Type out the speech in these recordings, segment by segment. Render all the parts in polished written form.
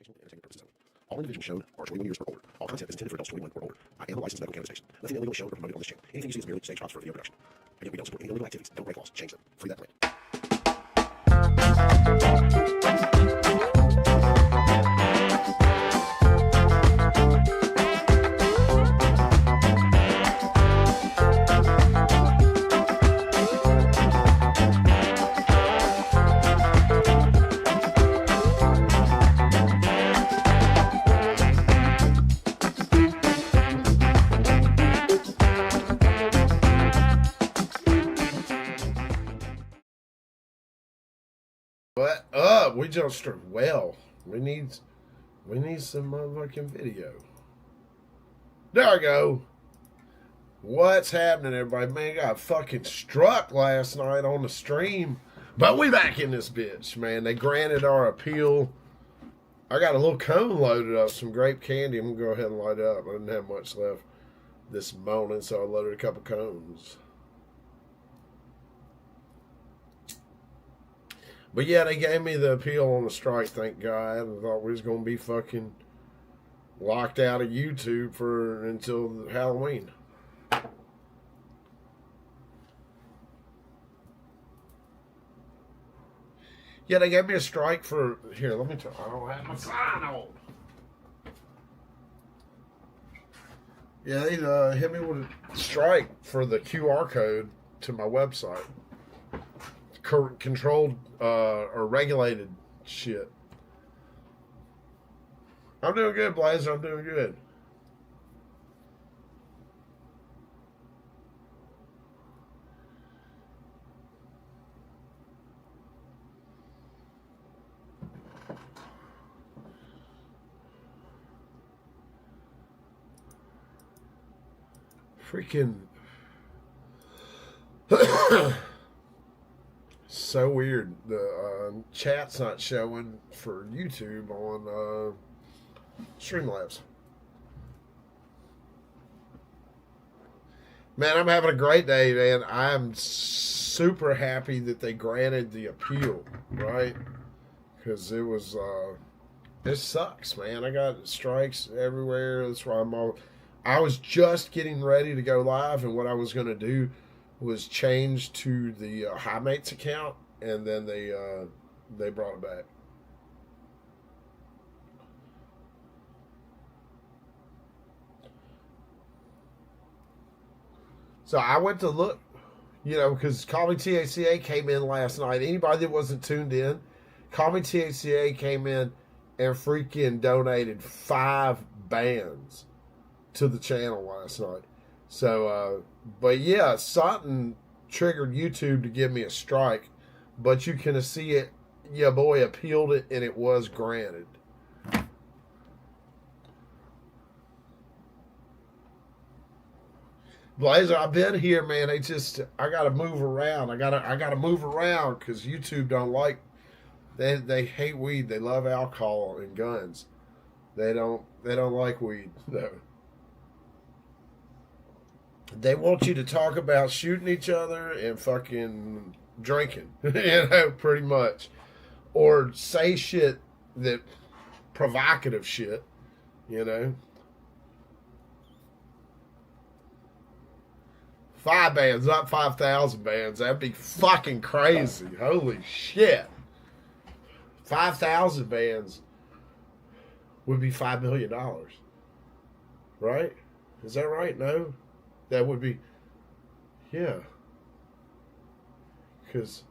educational and entertainment purposes only. All individuals shown are 21 years or older. All content is intended for adults 21 or older. I am a licensed medical cannabis station. Nothing illegal is shown or promoted on this channel. Anything you see is merely stage drops for video production. Again, we don't support any illegal activities. Don't break laws. Change them. Free that plant. What up? We just started. Well, we need some motherfucking video. There I go. What's happening, everybody? Man, got fucking struck last night on the stream. But we back in this bitch, man. They granted our appeal. I got a little cone loaded up, some grape candy. I'm gonna go ahead and light it up. I didn't have much left this morning, so I loaded a couple cones. But yeah, they gave me the appeal on the strike, thank God. I thought we was going to be fucking locked out of YouTube until Halloween. Yeah, they gave me a strike for... Here, let me tell you. I don't have my sign on. Yeah, they hit me with a strike for the QR code to my website. Controlled or regulated shit. I'm doing good, Blazer. I'm doing good. Freaking so weird. The chat's not showing for YouTube on Streamlabs. Man, I'm having a great day, man. I'm super happy that they granted the appeal, right? Because it was, it sucks, man. I got strikes everywhere. That's why I was just getting ready to go live, and what I was going to do was changed to the High Mates account, and then they brought it back. So I went to look, because Call Me THCA came in last night. Anybody that wasn't tuned in, Call Me THCA came in and freaking donated 5 bands to the channel last night. So, but yeah, something triggered YouTube to give me a strike, but you can see it. Yeah, boy, appealed it, and it was granted. Blazer, I've been here, man. I gotta move around. I gotta move around because YouTube don't like. They hate weed. They love alcohol and guns. They don't like weed though. They want you to talk about shooting each other and fucking drinking, pretty much. Or say shit that, provocative shit, 5 bands, not 5,000 bands. That'd be fucking crazy. Holy shit. 5,000 bands would be $5 million. Right? Is that right? No? That would be, yeah. Because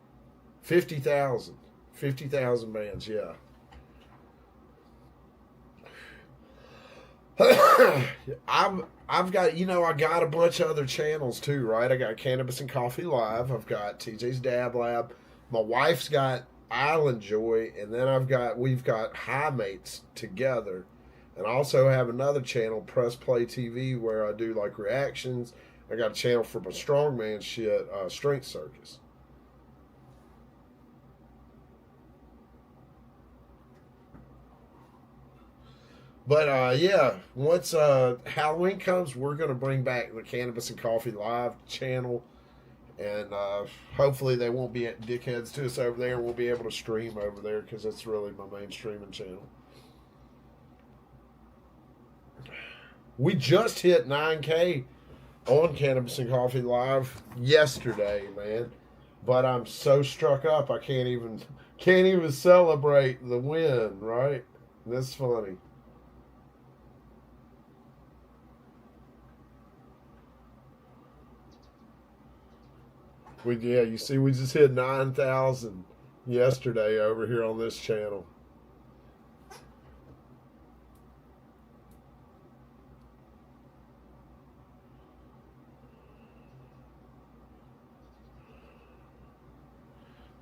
50,000 bands, yeah. I've got, I got a bunch of other channels too, right? I got Cannabis and Coffee Live. I've got TJ's Dab Lab. My wife's got Island Joy, and then we've got High Mates together. And I also have another channel, Press Play TV, where I do like reactions. I got a channel for my strongman shit, Strength Circus. But yeah, once Halloween comes, we're going to bring back the Cannabis and Coffee Live channel. And hopefully they won't be at dickheads to us over there. We'll be able to stream over there because that's really my main streaming channel. We just hit 9K on Cannabis and Coffee Live yesterday, man. But I'm so struck up I can't even celebrate the win, right? That's funny. You see, we just hit 9,000 yesterday over here on this channel.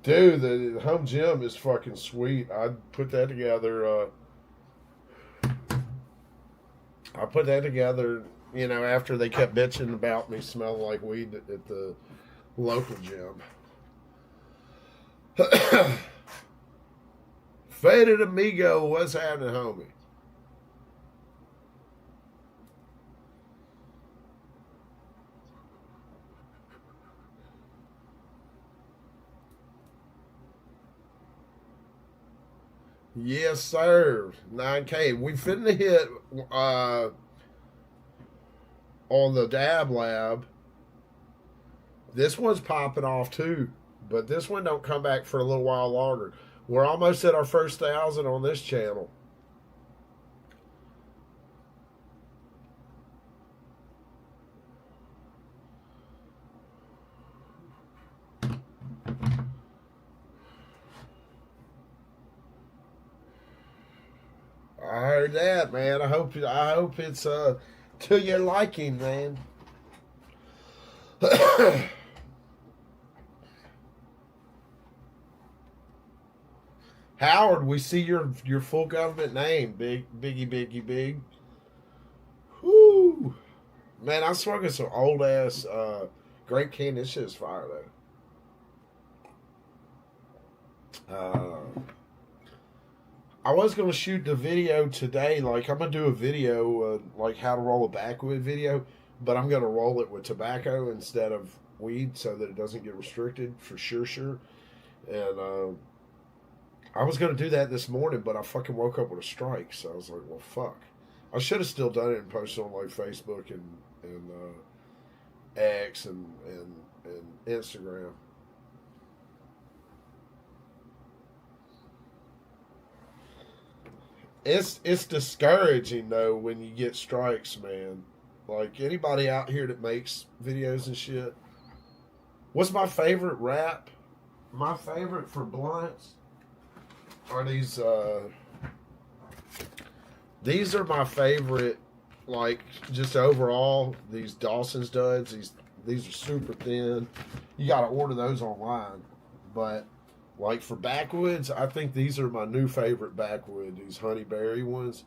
Dude, the home gym is fucking sweet. I put that together. After they kept bitching about me smelling like weed at the local gym. Faded Amigo, what's happening, homie? Yes, sir. 9K. We finna hit on the Dab Lab. This one's popping off too, but this one don't come back for a little while longer. We're almost at our first 1,000 on this channel. I heard that, man. I hope it's to your liking, man. Howard, we see your full government name, big. Whoo, man! I'm smoking some old ass grape can. This shit is fire though. I was gonna shoot the video today. Like I'm gonna do a video, like how to roll a backwood video, but I'm gonna roll it with tobacco instead of weed, so that it doesn't get restricted for sure. And I was gonna do that this morning, but I fucking woke up with a strike, so I was like, well, fuck. I should have still done it and posted on like Facebook and X and Instagram. It's discouraging though when you get strikes, man. Like anybody out here that makes videos and shit. What's my favorite rap? My favorite for blunts are these. These are my favorite. Like just overall, these Dawson's Duds. These are super thin. You got to order those online, but. Like for backwoods, I think these are my new favorite backwood. These honeyberry ones.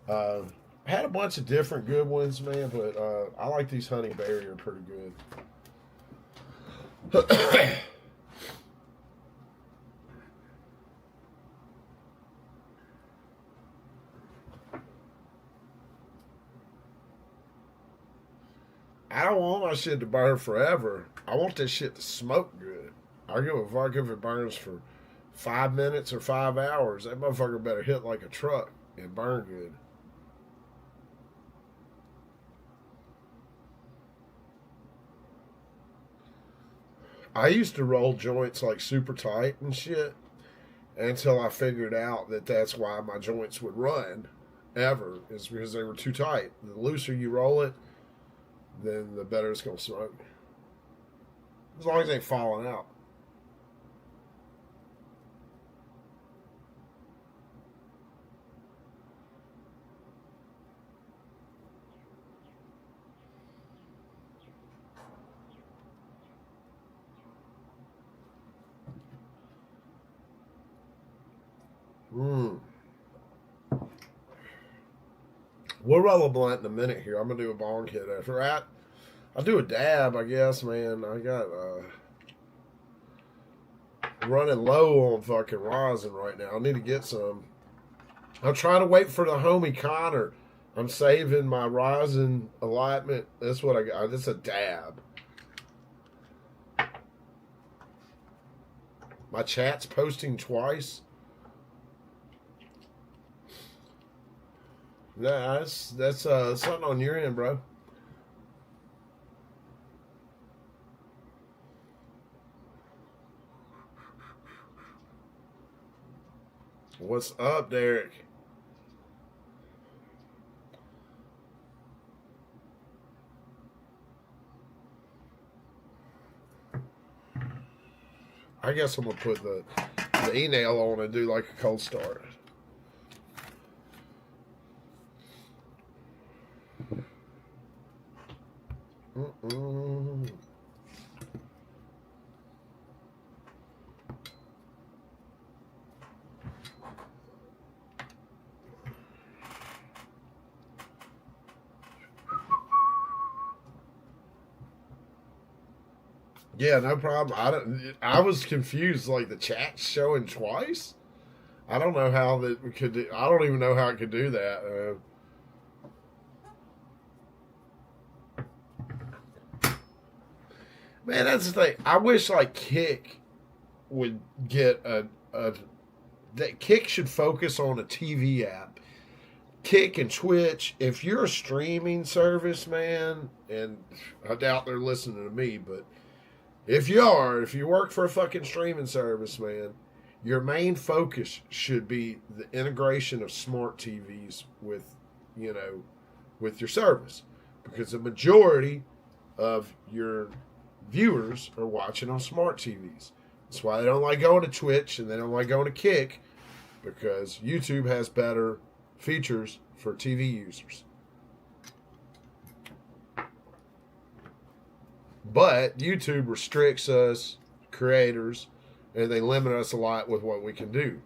Had a bunch of different good ones, man, but I like these honeyberry are pretty good. I don't want my shit to burn forever. I want this shit to smoke good. I give a fuck if it burns for 5 minutes or 5 hours. That motherfucker better hit like a truck and burn good. I used to roll joints like super tight and shit until I figured out that that's why my joints would run ever, is because they were too tight. The looser you roll it, then the better it's going to smoke. As long as they ain't falling out. We'll roll a blunt in a minute here. I'm gonna do a bong hit after that. I'll do a dab, I guess, man. I got running low on fucking rosin right now. I need to get some. I'm trying to wait for the homie Connor. I'm saving my rosin allotment. That's what I got. This is a dab. My chat's posting twice. Nah, that's something on your end, bro. What's up, Derek? I guess I'm gonna put the e-nail on and do like a cold start. Mm-mm. Yeah, no problem. I was confused. Like the chat's showing twice. I don't know how that we could. I don't even know how it could do that. Man, that's the thing. I wish like Kick would get a that Kick should focus on a TV app. Kick and Twitch. If you're a streaming service, man, and I doubt they're listening to me, but if you work for a fucking streaming service, man, your main focus should be the integration of smart TVs with, with your service, because the majority of your viewers are watching on smart TVs. That's why they don't like going to Twitch and they don't like going to Kick, because YouTube has better features for TV users. But YouTube restricts us creators, and they limit us a lot with what we can do.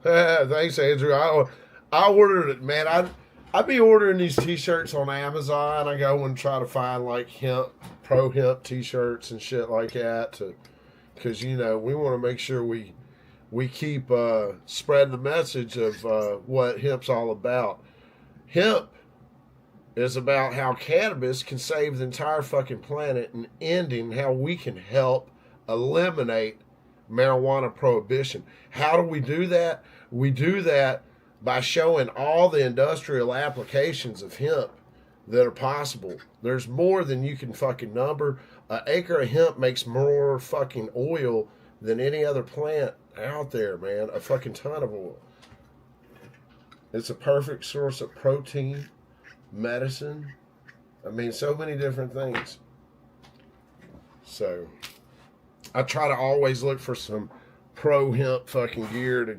Thanks, Andrew. I ordered it, man. I be ordering these T-shirts on Amazon. I go and try to find like pro hemp T-shirts and shit like that, because we want to make sure we keep spreading the message of what hemp's all about. Hemp is about how cannabis can save the entire fucking planet, and ending how we can help eliminate marijuana prohibition. How do we do that? We do that by showing all the industrial applications of hemp that are possible. There's more than you can fucking number. An acre of hemp makes more fucking oil than any other plant out there, man. A fucking ton of oil. It's a perfect source of protein, medicine. I mean, so many different things. So, I try to always look for some pro hemp fucking gear to,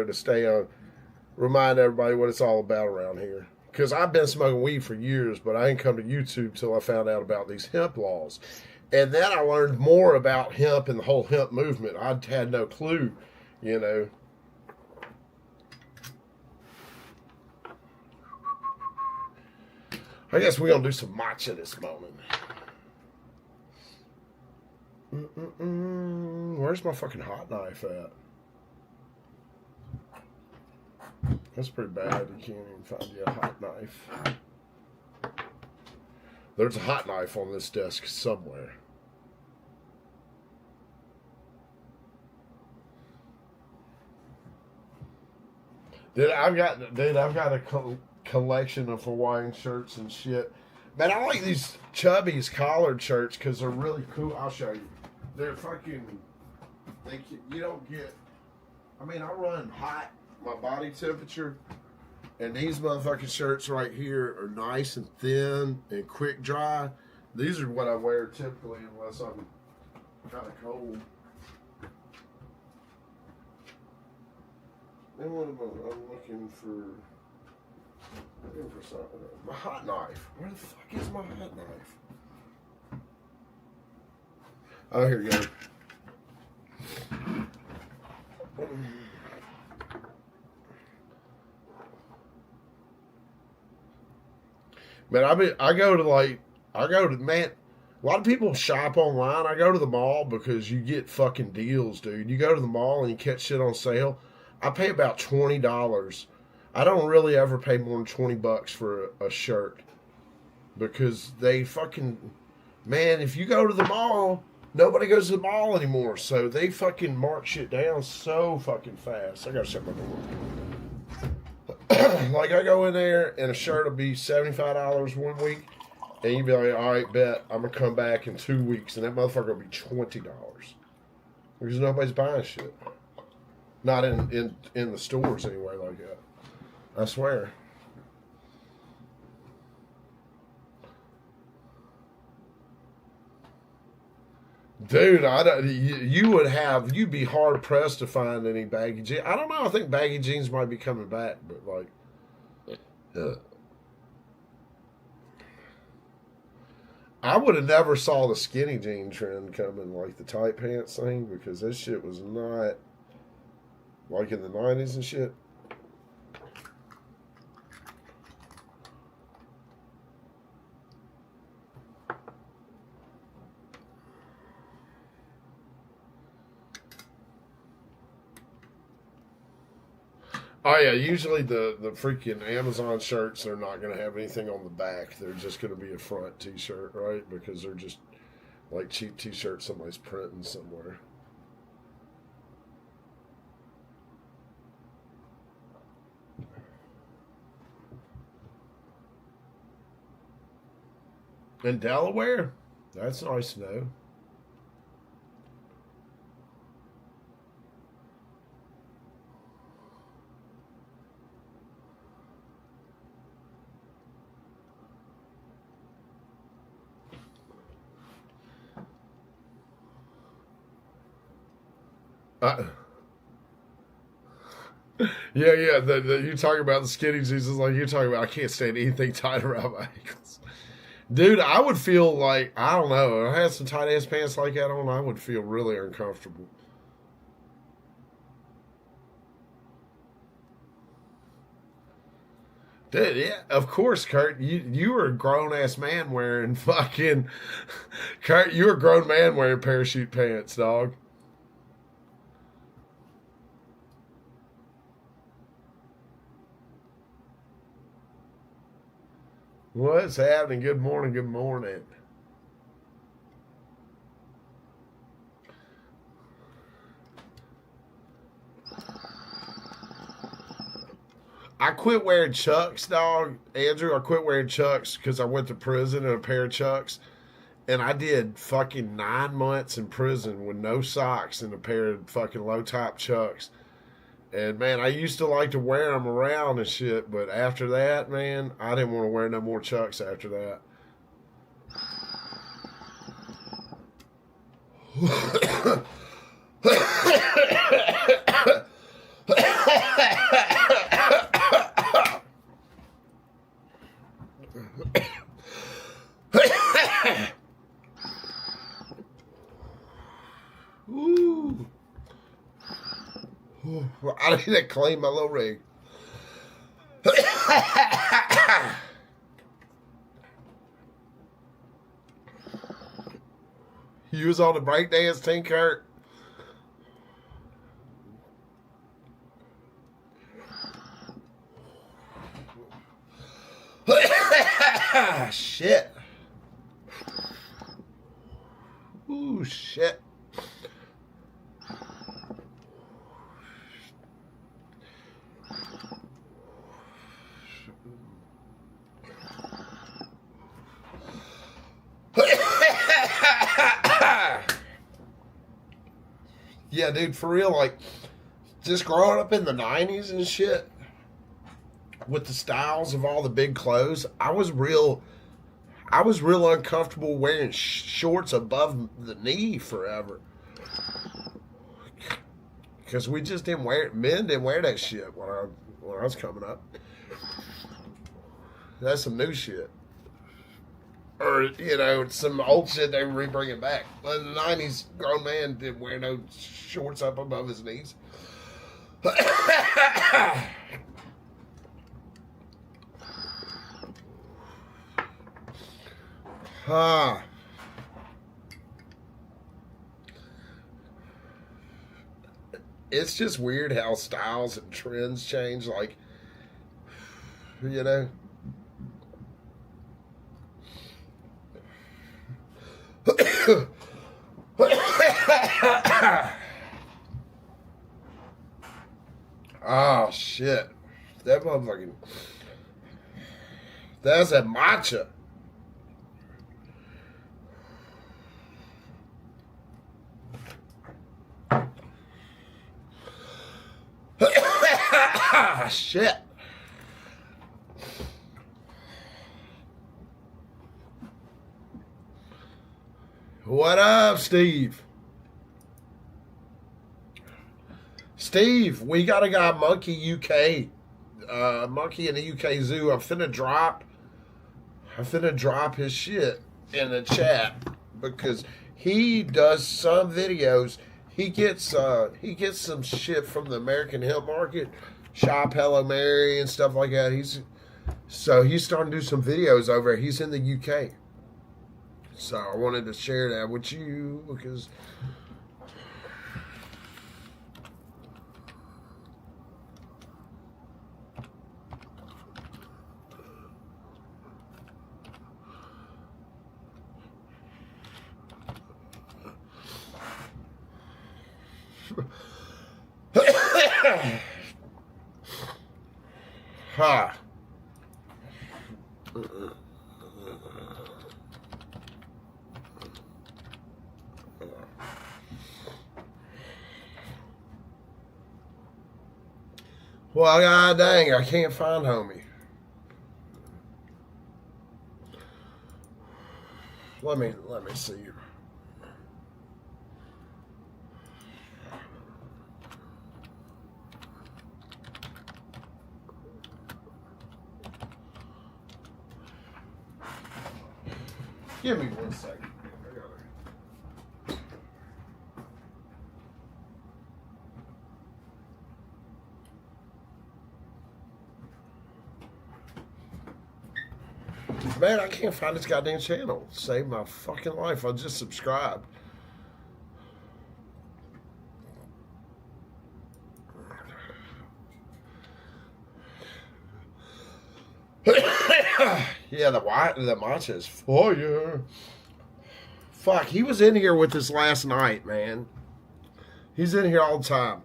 to stay on. Remind everybody what it's all about around here. Because I've been smoking weed for years, but I didn't come to YouTube till I found out about these hemp laws. And then I learned more about hemp and the whole hemp movement. I had no clue, I guess we're going to do some matcha this moment. Where's my fucking hot knife at? That's pretty bad. You can't even find you a hot knife. There's a hot knife on this desk somewhere. I've got a collection of Hawaiian shirts and shit. Man, I like these Chubby's collared shirts because they're really cool. I'll show you. They're fucking. You don't get. I mean, I run hot. My body temperature, and these motherfucking shirts right here are nice and thin and quick dry. These are what I wear typically unless I'm kind of cold. Then what am I'm looking for something. My hot knife. Where the fuck is my hot knife? Oh, here you go. Man, I go to man. A lot of people shop online. I go to the mall because you get fucking deals, dude. You go to the mall and you catch shit on sale. I pay about $20 I don't really ever pay more than $20 for a shirt because they fucking, man, if you go to the mall, nobody goes to the mall anymore. So they fucking mark shit down so fucking fast. I gotta shut my door. Like I go in there and a shirt will be $75 one week, and you be like, all right, bet I'm gonna come back in 2 weeks, and that motherfucker will be $20 because nobody's buying shit. Not in the stores anyway, like that. I swear. Dude, I don't. You'd be hard pressed to find any baggy jeans. I don't know. I think baggy jeans might be coming back, but like, I would have never saw the skinny jean trend coming, like the tight pants thing, because this shit was not like in the '90s and shit. Oh yeah, usually the freaking Amazon shirts are not going to have anything on the back. They're just going to be a front T-shirt, right? Because they're just like cheap T-shirts somebody's printing somewhere. In Delaware? That's nice to know. Yeah. You talking about the skinny jeans is like you're talking about. I can't stand anything tight around my ankles, dude. I would feel like I don't know. If I had some tight ass pants like that on, I would feel really uncomfortable. Dude, yeah, of course, Kurt. You were a grown ass man wearing fucking Kurt. You were a grown man wearing parachute pants, dog. What's happening? Good morning. Good morning. I quit wearing Chucks, dog. Andrew, I quit wearing Chucks because I went to prison in a pair of Chucks. And I did fucking 9 months in prison with no socks and a pair of fucking low top Chucks. And man, I used to like to wear them around and shit. But after that, man, I didn't want to wear no more Chucks after that. Ooh. I need to clean my little rig. You was on the breakdance team, Kurt? Shit. Ooh, shit. Yeah, dude, for real, like, just growing up in the '90s and shit, with the styles of all the big clothes, I was real uncomfortable wearing shorts above the knee forever. Because we just didn't wear it. Men didn't wear that shit when I was coming up. That's some new shit. Or, you know, some old shit they re bringing back. But in the '90s, grown man didn't wear no shorts up above his knees. Huh. It's just weird how styles and trends change. Like, you know. Oh shit. That motherfucking, that's a matcha. Shit. What up, Steve? Steve, we got a guy, Monkey UK, Monkey in the UK Zoo. I'm finna drop his shit in the chat because he does some videos. He gets some shit from the American hemp market, Shop Hello Mary and stuff like that. He's starting to do some videos over. He's in the UK, so I wanted to share that with you because. Ha. Well, god dang, I can't find homie. Let me see. Give me 1 second. Man, I can't find this goddamn channel. Save my fucking life. I just subscribed. Yeah, the matcha is fire. Fuck, he was in here with us last night, man. He's in here all the time.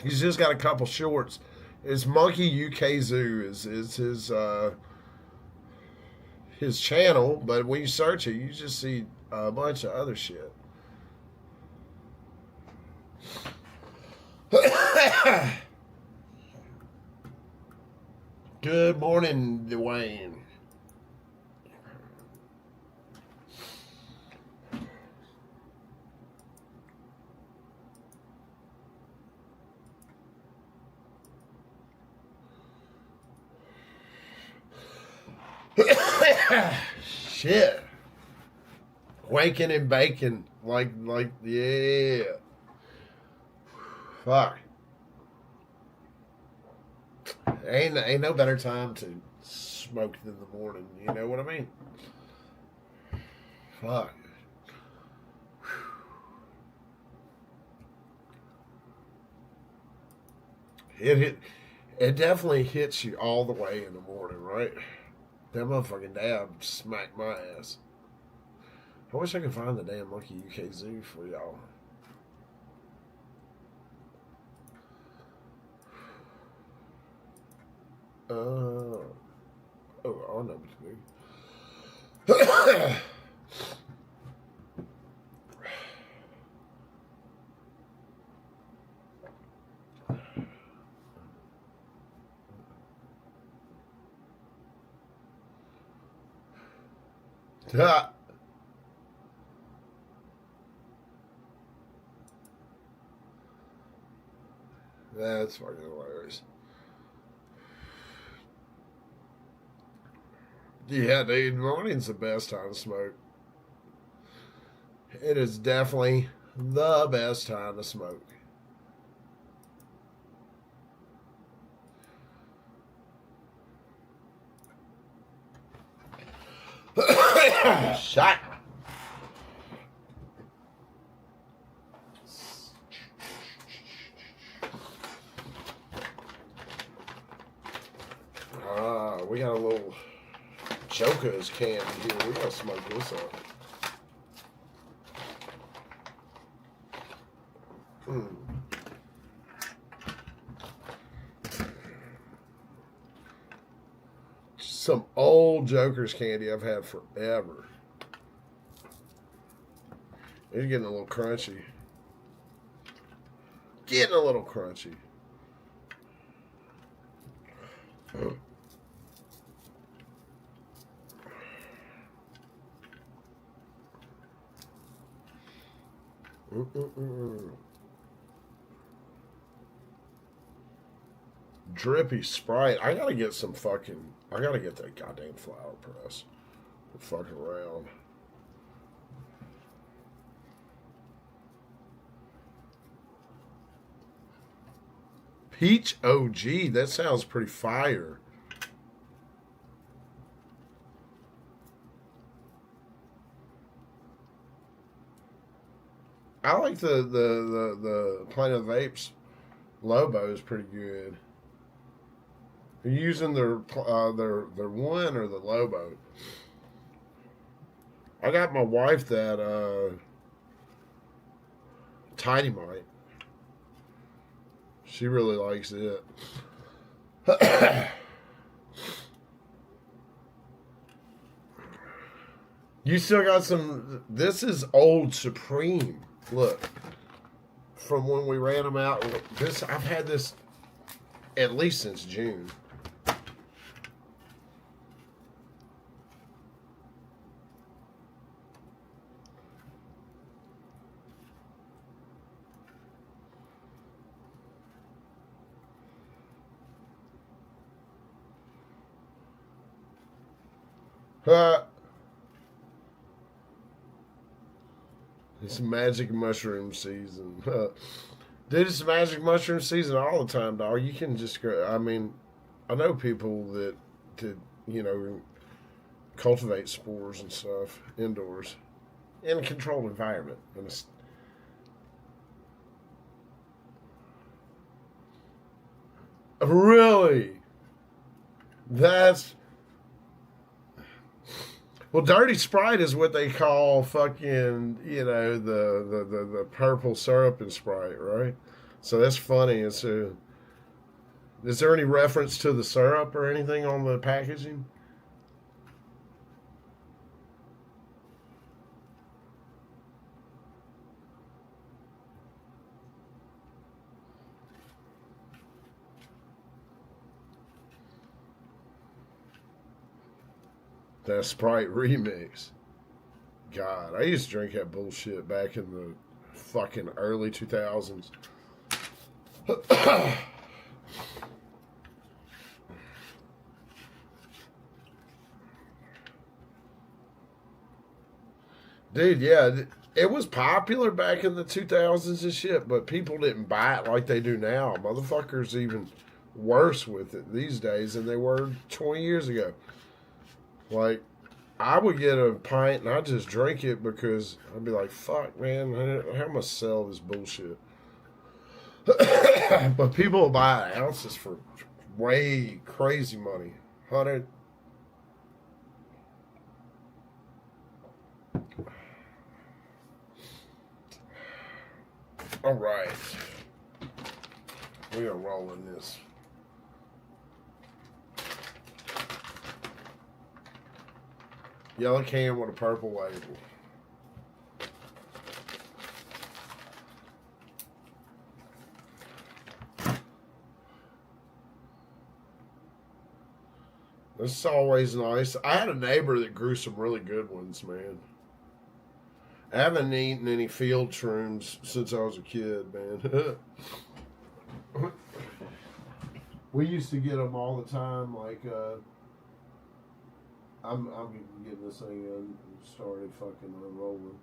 He's just got a couple shorts. It's Monkey UK Zoo is his channel, but when you search it, you just see a bunch of other shit. Good morning, Dwayne. Shit. Waking and baking. Like, yeah. Fuck. Ain't no better time to smoke than the morning. You know what I mean? Fuck. It definitely hits you all the way in the morning, right? That motherfucking dab smacked my ass. I wish I could find the damn Monkey UK Zoo for y'all. Oh, I know what to do. That's fucking hilarious. Yeah, dude, morning's the best time to smoke. It is definitely the best time to smoke. Shot. We got a little Joker's candy here. We gotta smoke this up. Some old Joker's candy I've had forever. It's getting a little crunchy. Getting a little crunchy. Drippy Sprite. I gotta get that goddamn flower press. Fucking around. Peach OG. That sounds pretty fire. I like the Planet of the Apes Lobo is pretty good. Are you using their one or the Lobo? I got my wife that Tiny Mite. She really likes it. You still got some. This is Old Supreme. Look, from when we ran them out. This I've had this at least since June. It's magic mushroom season. Dude, it's magic mushroom season all the time, dog. You can just go. I mean, I know people that cultivate spores and stuff indoors in a controlled environment. Really? That's. Well, Dirty Sprite is what they call fucking, the purple syrup in Sprite, right? So that's funny. Is there any reference to the syrup or anything on the packaging? That Sprite remix. God, I used to drink that bullshit back in the fucking early 2000s. Dude, yeah, it was popular back in the 2000s and shit, but people didn't buy it like they do now. Motherfuckers even worse with it these days than they were 20 years ago. Like, I would get a pint and I'd just drink it because I'd be like, fuck, man, how am I sell this bullshit? But people will buy ounces for way crazy money. 100. All right. We are rolling this. Yellow can with a purple label. This is always nice. I had a neighbor that grew some really good ones, man. I haven't eaten any field shrooms since I was a kid, man. We used to get them all the time, like, I'm getting this thing started fucking unrolling.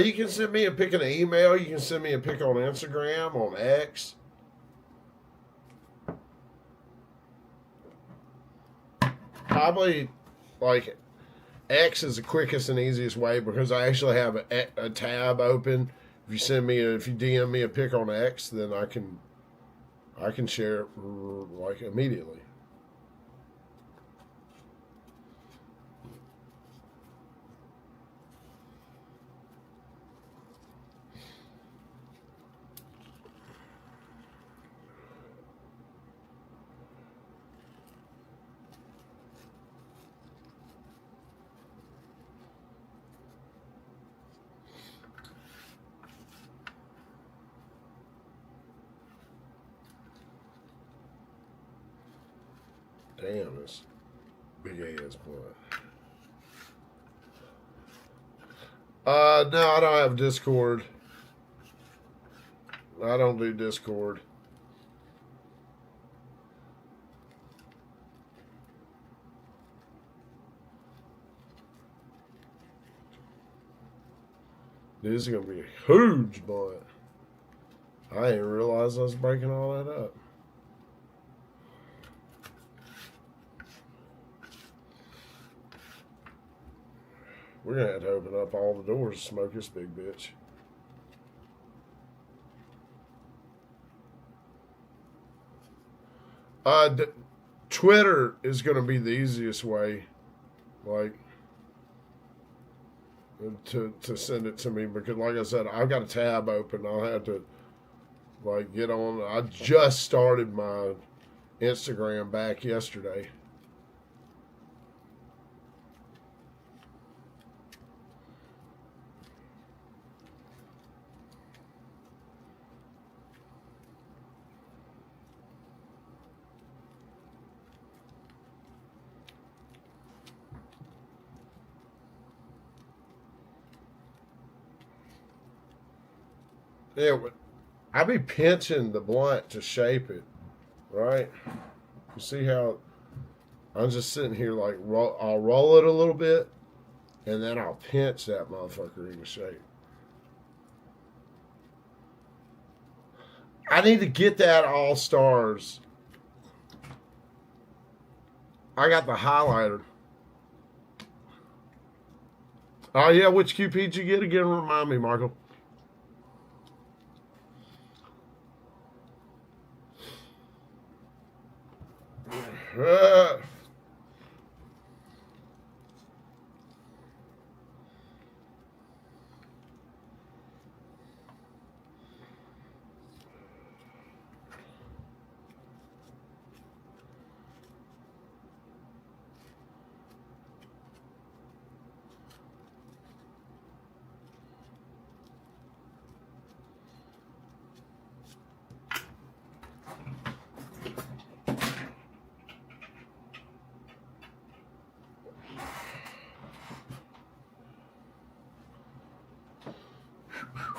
You can send me a pic in an email. You can send me a pic on Instagram, on X. Probably, like, X is the quickest and easiest way because I actually have a tab open. If you DM me a pic on X, then I can share it like immediately. Damn, this big ass blunt. No, I don't have Discord. I don't do Discord. This is gonna be a huge blunt. I didn't realize I was breaking all that up. We're gonna have to open up all the doors to smoke this big bitch. Twitter is gonna be the easiest way, like, to send it to me because, like I said, I've got a tab open. I'll have to like get on. I just started my Instagram back yesterday. Yeah, I be pinching the blunt to shape it, right? You see how I'm just sitting here like I'll roll it a little bit, and then I'll pinch that motherfucker into shape. I need to get that All Stars. I got the highlighter. Oh yeah, which QP did you get again? Remind me, Michael.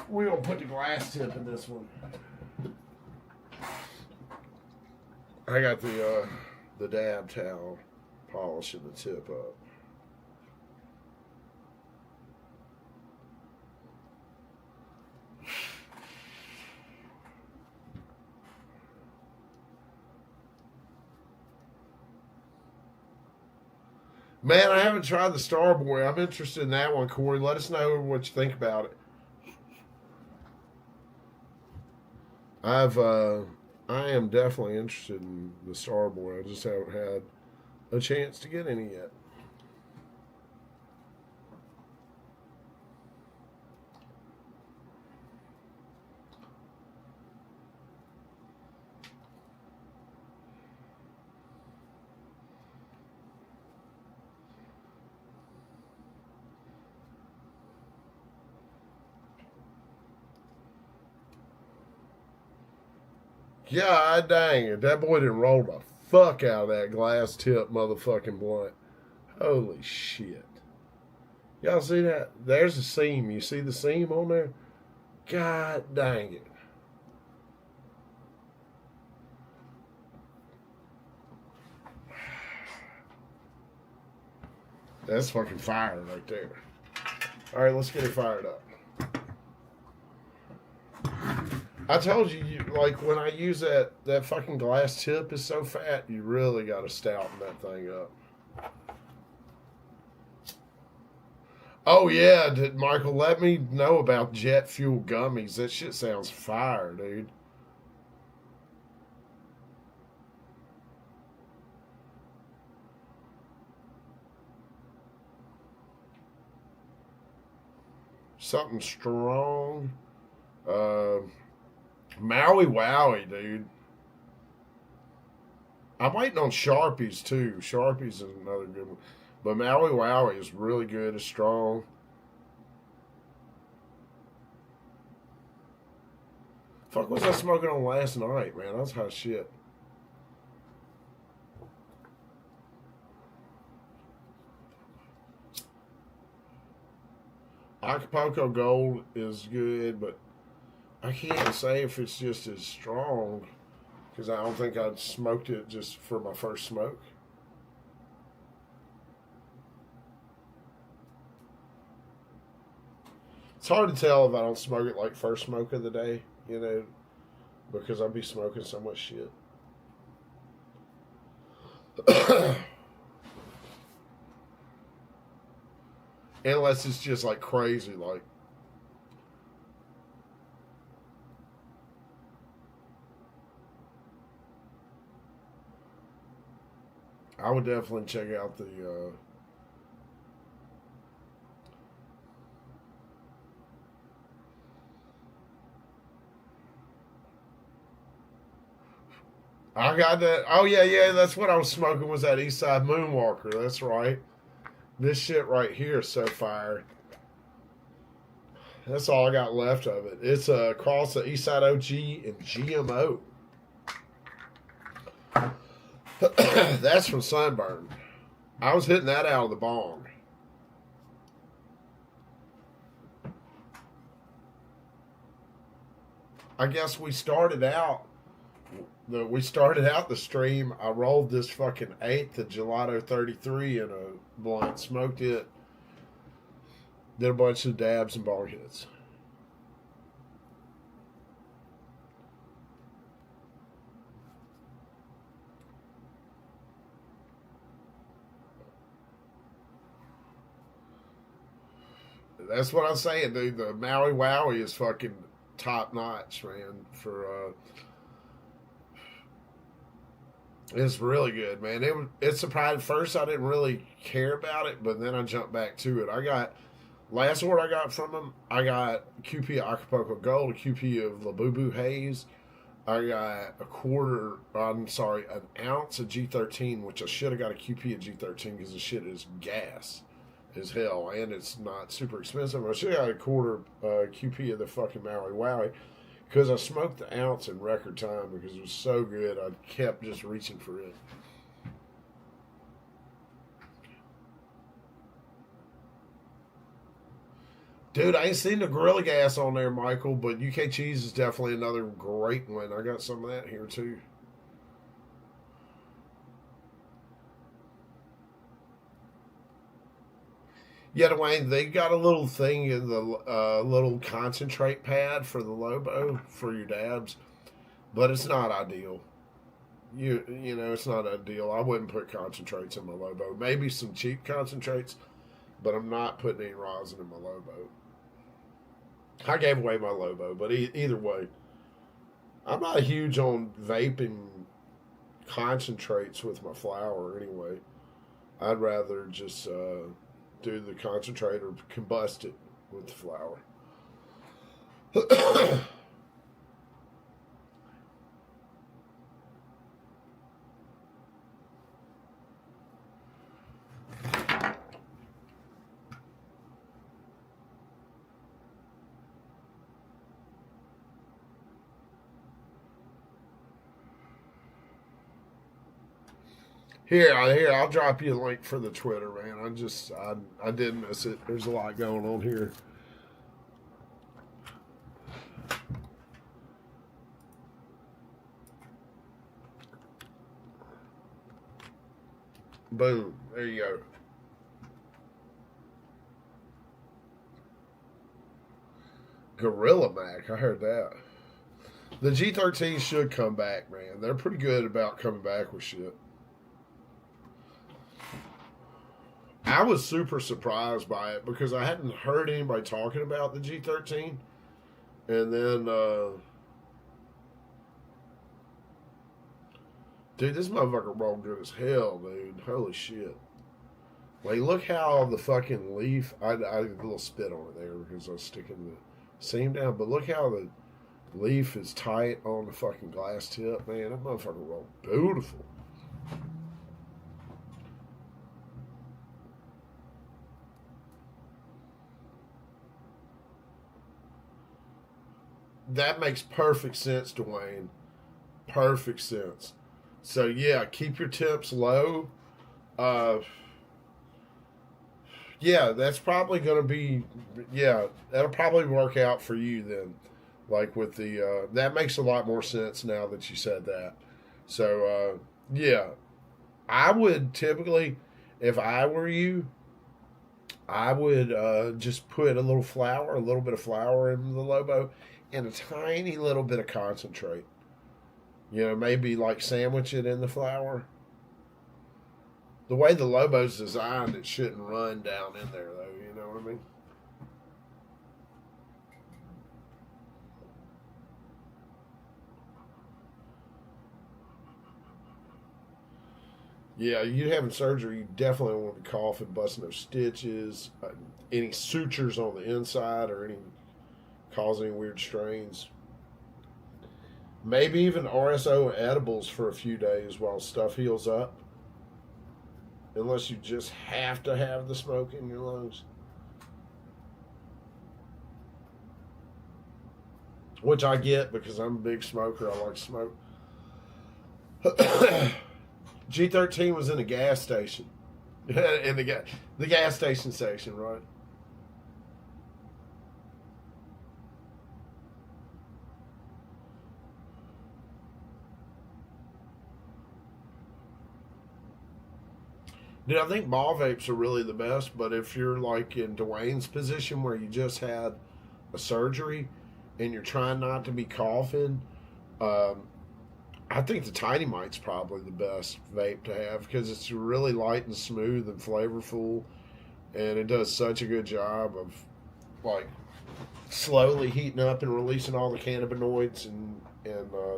We're gonna put the glass tip in this one. I got the dab towel polishing the tip up. Man, I haven't tried the Starboy. I'm interested in that one, Corey. Let us know what you think about it. I am definitely interested in the Starboy. I just haven't had a chance to get any yet. God dang it. That boy done rolled the fuck out of that glass tip motherfucking blunt. Holy shit. Y'all see that? There's a seam. You see the seam on there? God dang it. That's fucking fire right there. All right, let's get it fired up. I told you, like when I use that fucking glass tip is so fat, you really got to stouten that thing up. Oh yeah, Michael, let me know about jet fuel gummies. That shit sounds fire, dude. Something strong. Uh, Maui Wowie, dude. I'm waiting on Sharpies too. Sharpies is another good one. But Maui Wowie is really good. It's strong. Fuck was I smoking on last night, man? That's hot shit. Acapulco Gold is good, but I can't say if it's just as strong because I don't think I'd smoked it just for my first smoke. It's hard to tell if I don't smoke it like first smoke of the day, you know, because I'd be smoking so much shit. Unless it's just like crazy, like. I would definitely check out the. I got that. Oh yeah, that's what I was smoking. Was that Eastside Moonwalker? That's right. This shit right here is so fire. That's all I got left of it. It's a cross of Eastside OG and GMO. That's from Sunburn. I was hitting that out of the bong. I guess we started out the stream. I rolled this fucking eighth of Gelato 33 in a blunt, smoked it, did a bunch of dabs and bong hits. That's what I'm saying, dude. The Maui Wowie is fucking top notch, man. It's really good, man. It surprised. First, I didn't really care about it, but then I jumped back to it. I got last order I got from them. I got QP of Acapulco Gold, a QP of Labubu Haze. I got an ounce of G13, which I should have got a QP of G13 because the shit is gas as hell, and it's not super expensive. I should have got a quarter QP of the fucking Maui Wowie because I smoked the ounce in record time because it was so good. I kept just reaching for it. Dude, I ain't seen the Gorilla Gas on there, Michael, but UK Cheese is definitely another great one. I got some of that here too. Yeah, Dwayne, they got a little thing in the little concentrate pad for the Lobo for your dabs, but it's not ideal. You know, it's not ideal. I wouldn't put concentrates in my Lobo. Maybe some cheap concentrates, but I'm not putting any rosin in my Lobo. I gave away my Lobo, but either way, I'm not huge on vaping concentrates with my flower anyway. I'd rather just do the concentrate or combust it with the flour. Here, I'll drop you a link for the Twitter, man. I did miss it. There's a lot going on here. Boom. There you go. Gorilla Mac. I heard that. The G13 should come back, man. They're pretty good about coming back with shit. I was super surprised by it because I hadn't heard anybody talking about the G13. And then, dude, this motherfucker rolled good as hell, dude. Holy shit. Like, look how the fucking leaf, I did a little spit on it there because I was sticking the seam down, but look how the leaf is tight on the fucking glass tip, man. That motherfucker rolled beautiful. That makes perfect sense, Dwayne. Perfect sense. So yeah, keep your tips low. Yeah, that's probably going to be. Yeah, that'll probably work out for you then. Like with the that makes a lot more sense now that you said that. So yeah, I would typically, if I were you, I would just put a little bit of flour in the Lobo, and a tiny little bit of concentrate. You know, maybe like sandwich it in the flour. The way the Lobo's designed, it shouldn't run down in there, though. You know what I mean? Yeah, you having surgery, you definitely don't want to be coughing, busting those stitches, any sutures on the inside, or any cause any weird strains. Maybe even RSO edibles for a few days while stuff heals up. Unless you just have to have the smoke in your lungs. Which I get because I'm a big smoker. I like smoke. G13 was in a gas station. In the gas station section, right? Dude, I think ball vapes are really the best, but if you're like in Dwayne's position where you just had a surgery and you're trying not to be coughing, I think the Tiny Mite's probably the best vape to have because it's really light and smooth and flavorful, and it does such a good job of like slowly heating up and releasing all the cannabinoids and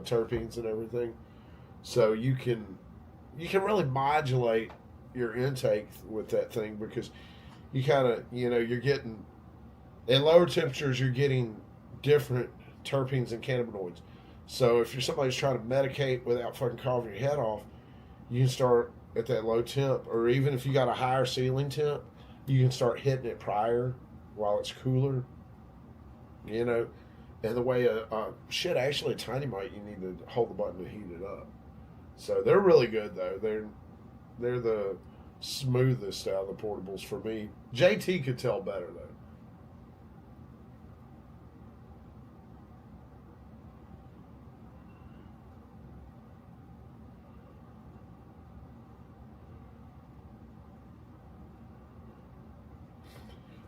terpenes and everything. So you can really modulate your intake with that thing because you kind of you're getting at lower temperatures you're getting different terpenes and cannabinoids. So if you're somebody who's trying to medicate without fucking coughing your head off, you can start at that low temp, or even if you got a higher ceiling temp, you can start hitting it prior while it's cooler. And the way actually a Tiny Mite, you need to hold the button to heat it up. So they're really good though. They're the smoothest out of the portables for me. JT could tell better though.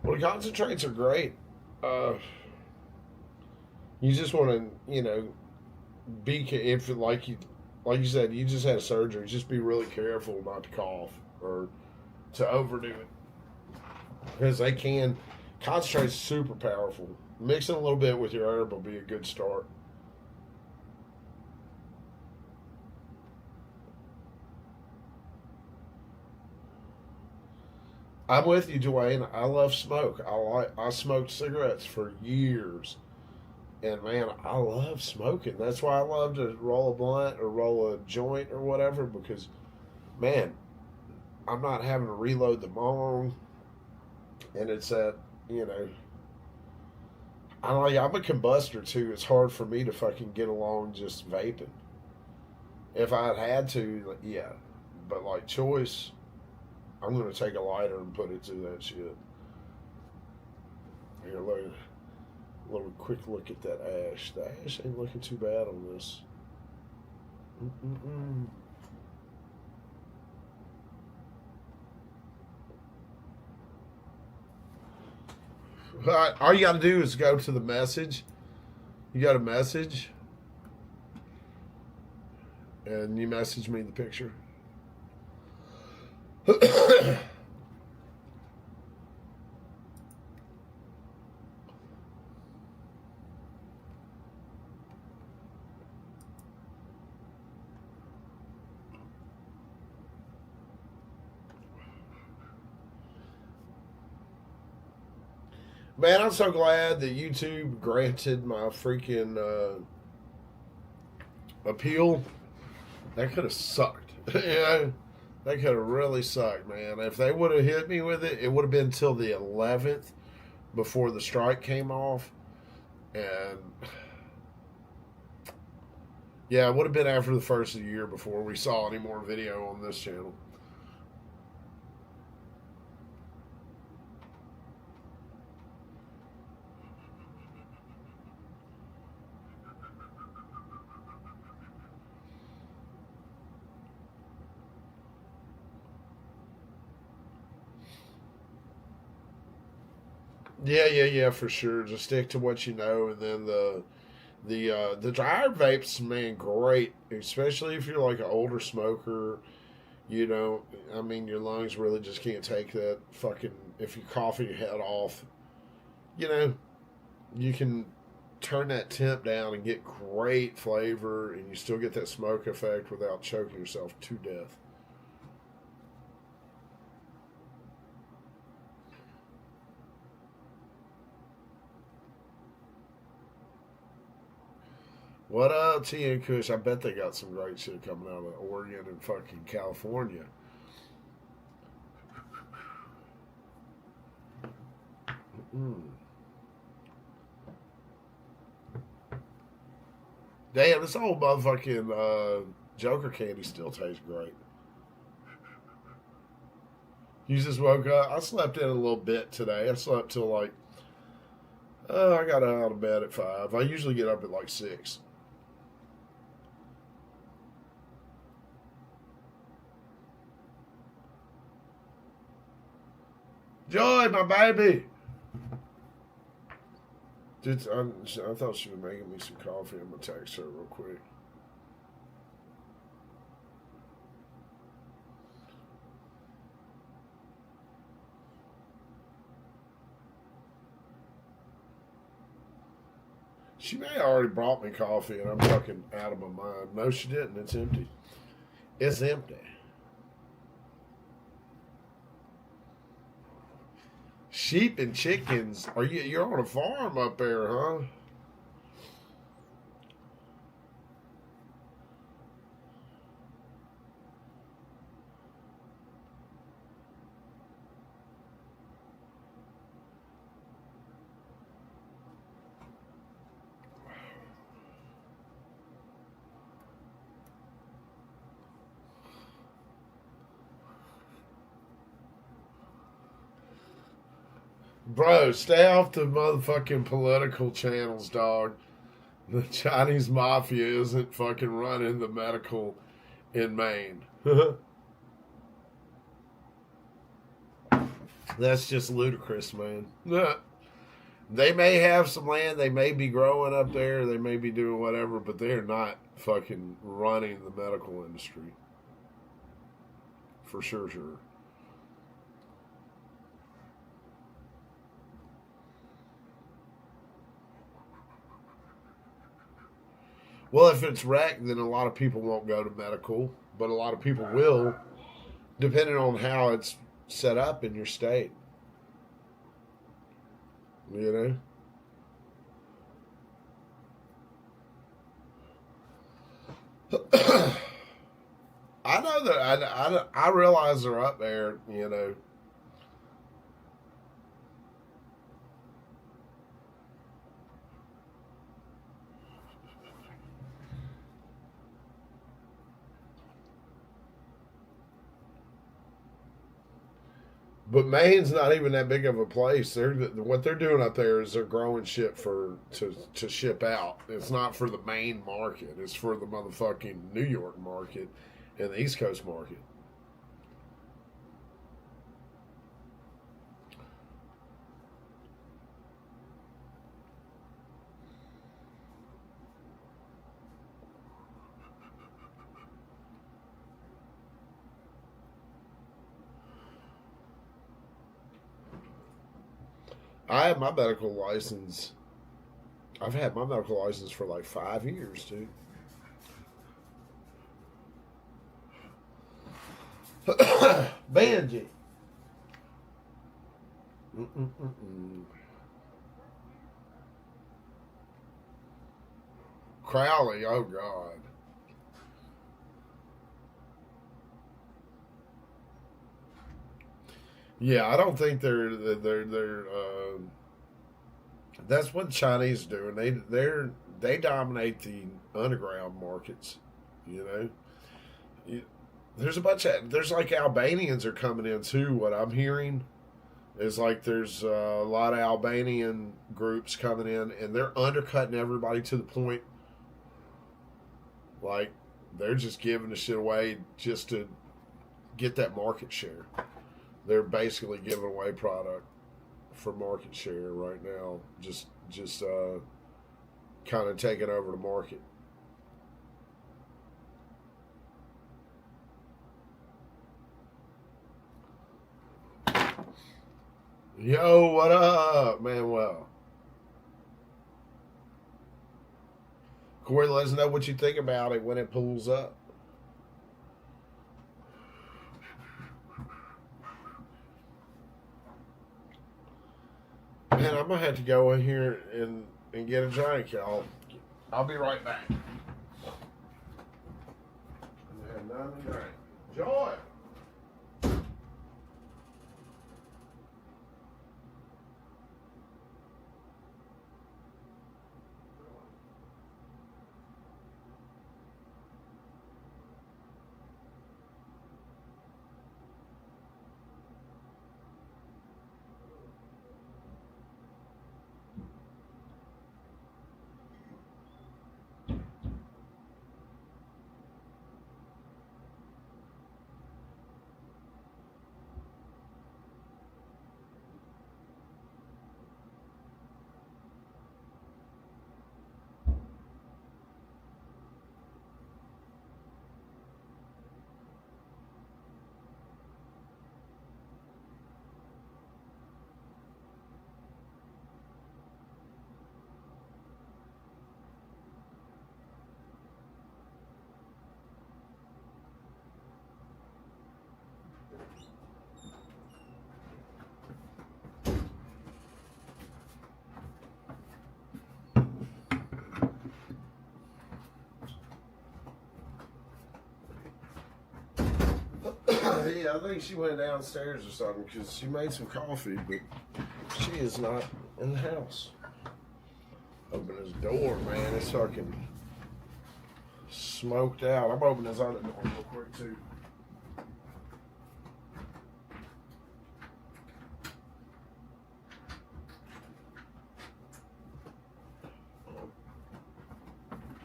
Well, the concentrates are great. You just want to, be if like you said, you just had a surgery. Just be really careful not to cough or to overdo it because they can. Concentrate's super powerful. Mixing a little bit with your herb will be a good start. I'm with you, Dwayne. I love smoke. I smoked cigarettes for years, and man, I love smoking. That's why I love to roll a blunt or roll a joint or whatever because, man, I'm not having to reload the bong, and it's that I'm a combustor too. It's hard for me to fucking get along just vaping. If I'd had to, yeah, but like choice, I'm gonna take a lighter and put it to that shit. Here, a little quick look at that ash. The ash ain't looking too bad on this. Mm-mm-mm. All you got to do is go to the message. You got a message. and you message me the picture. Man, I'm so glad that YouTube granted my freaking appeal. That could have sucked. You know, that could have really sucked, man. If they would have hit me with it, it would have been till the 11th before the strike came off. And yeah, it would have been after the first of the year before we saw any more video on this channel. Yeah, for sure. Just stick to what you know, and then the dryer vapes, man, great, especially if you're like an older smoker. You know, I mean, your lungs really just can't take that fucking. If you cough your head off, you know, you can turn that temp down and get great flavor, and you still get that smoke effect without choking yourself to death. What up, T and Kush? I bet they got some great shit coming out of Oregon and fucking California. Mm. Damn, this old motherfucking Joker candy still tastes great. You just woke up. I slept in a little bit today. I slept till like, I got out of bed at 5. I usually get up at like 6. Joy, my baby. Dude, I thought she was making me some coffee. I'm going to text her real quick. She may have already brought me coffee and I'm fucking out of my mind. No, she didn't. It's empty. It's empty. Sheep and chickens. You're on a farm up there, huh? Bro, stay off the motherfucking political channels, dog. The Chinese mafia isn't fucking running the medical in Maine. That's just ludicrous, man. They may have some land, they may be growing up there, they may be doing whatever, but they're not fucking running the medical industry. For sure. Well, if it's wrecked, then a lot of people won't go to medical, but a lot of people will, depending on how it's set up in your state. You know? I know that I realize they're up there, you know. But Maine's not even that big of a place. What they're doing up there is they're growing shit to ship out. It's not for the Maine market. It's for the motherfucking New York market and the East Coast market. I have my medical license. I've had my medical license for like 5 years, dude. Benji. Mm-mm-mm-mm. Crowley, oh God. Yeah, I don't think they're. That's what the Chinese are doing. They dominate the underground markets. You know, there's a bunch of there's like Albanians are coming in too. What I'm hearing is like there's a lot of Albanian groups coming in, and they're undercutting everybody to the point like they're just giving the shit away just to get that market share. They're basically giving away product for market share right now. Just kind of taking over the market. Yo, what up, Manuel? Corey, let us know what you think about it when it pulls up. Man, I'm gonna have to go in here and get a drink, y'all. I'll be right back. I have nothing to drink. Joy. Yeah, I think she went downstairs or something because she made some coffee, but she is not in the house. Open his door, man. It's fucking smoked out. I'm opening his other door real quick, too.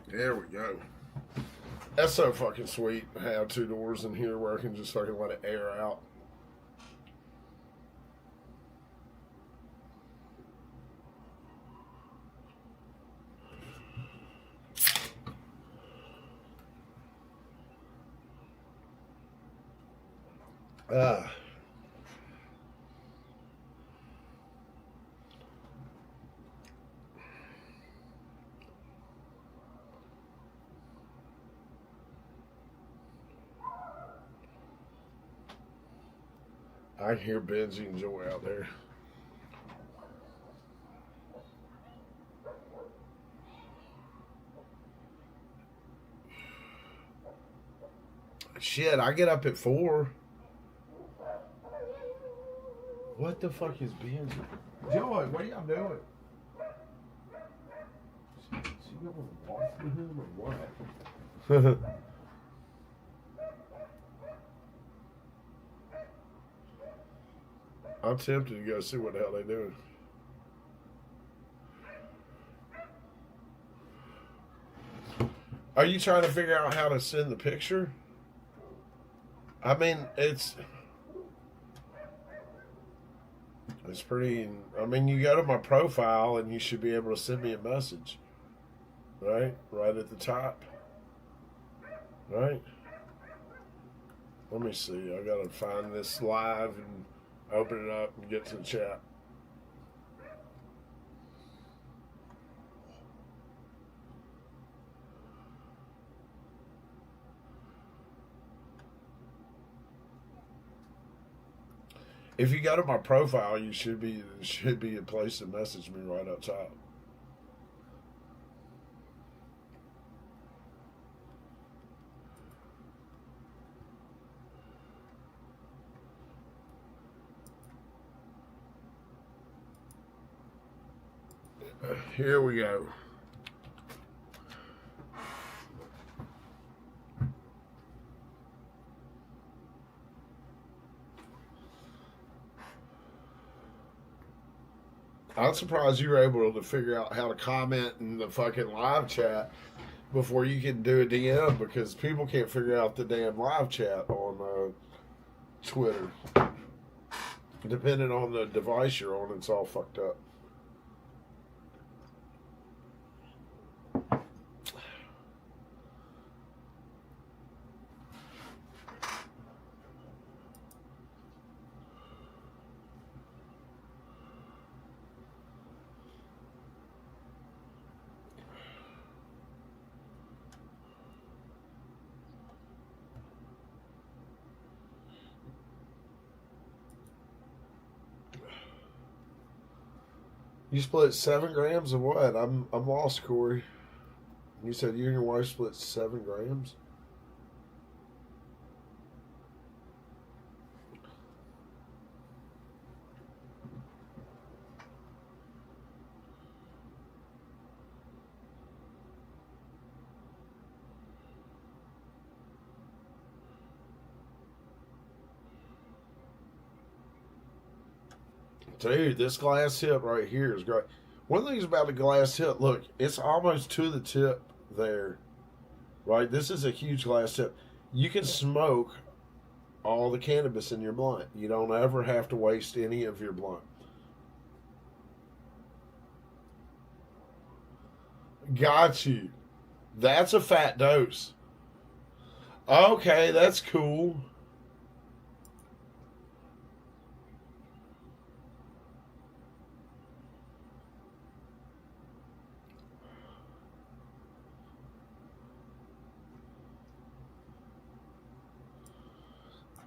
There we go. That's so fucking sweet to have two doors in here where I can just fucking let it air out. Ah. I hear Benji and Joy out there. Shit, I get up at 4. What the fuck is Benji? Joy, what are y'all doing? Is she going to walk with him or what? I'm tempted to go see what the hell they're doing. Are you trying to figure out how to send the picture? I mean, it's pretty. I mean, you go to my profile and you should be able to send me a message, right? Right at the top, right? Let me see. I gotta find this live and open it up and get to the chat. If you go to my profile, you should be a place to message me right up top. Here we go. I'm surprised you were able to figure out how to comment in the fucking live chat before you can do a DM, because people can't figure out the damn live chat on Twitter. Depending on the device you're on, it's all fucked up. You split 7 grams of what? I'm lost, Corey. You said you and your wife split 7 grams? Dude, this glass tip right here is great. One thing about the glass tip, look, it's almost to the tip there. Right? This is a huge glass tip. You can smoke all the cannabis in your blunt. You don't ever have to waste any of your blunt. Got you. That's a fat dose. Okay, that's cool.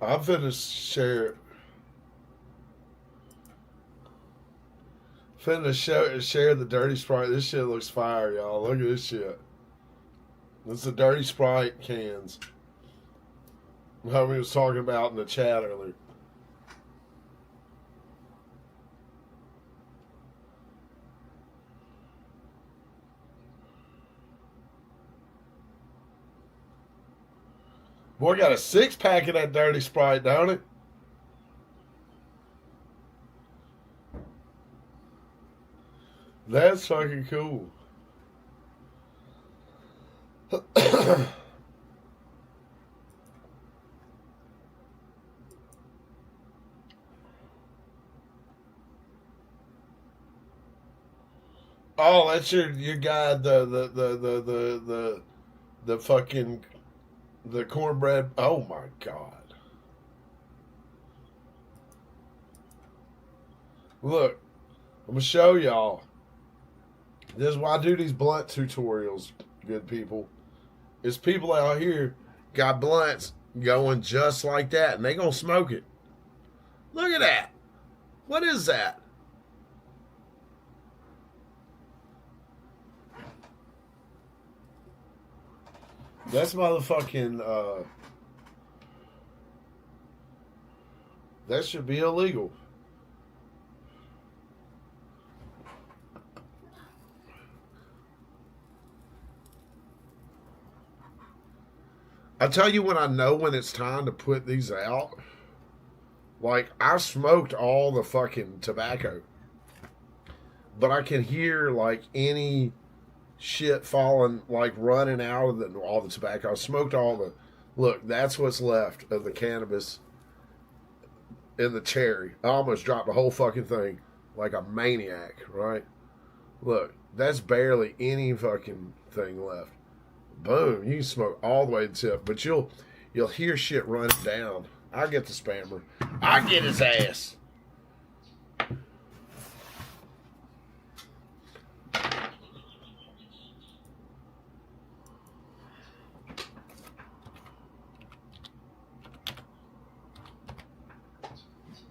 I'm finna share the Dirty Sprite. This shit looks fire, y'all. Look at this shit. This is the Dirty Sprite cans. Homie was talking about in the chat earlier. Boy, got a 6-pack of that Dirty Sprite, don't it? That's fucking cool. Oh, that's your guy, the fucking the cornbread. Oh my god! Look, I'm gonna show y'all. This is why I do these blunt tutorials, good people. Is people out here got blunts going just like that, and they gonna smoke it. Look at that. What is that? That's motherfucking, that should be illegal. I tell you when I know when it's time to put these out. Like, I smoked all the fucking tobacco. But I can hear, like, any shit falling, like running out of all the tobacco. I smoked all the. Look, that's what's left of the cannabis in the cherry. I almost dropped the whole fucking thing like a maniac, right? Look, that's barely any fucking thing left. Boom, you can smoke all the way to the tip, but you'll hear shit running down. I get the spammer. I get his ass.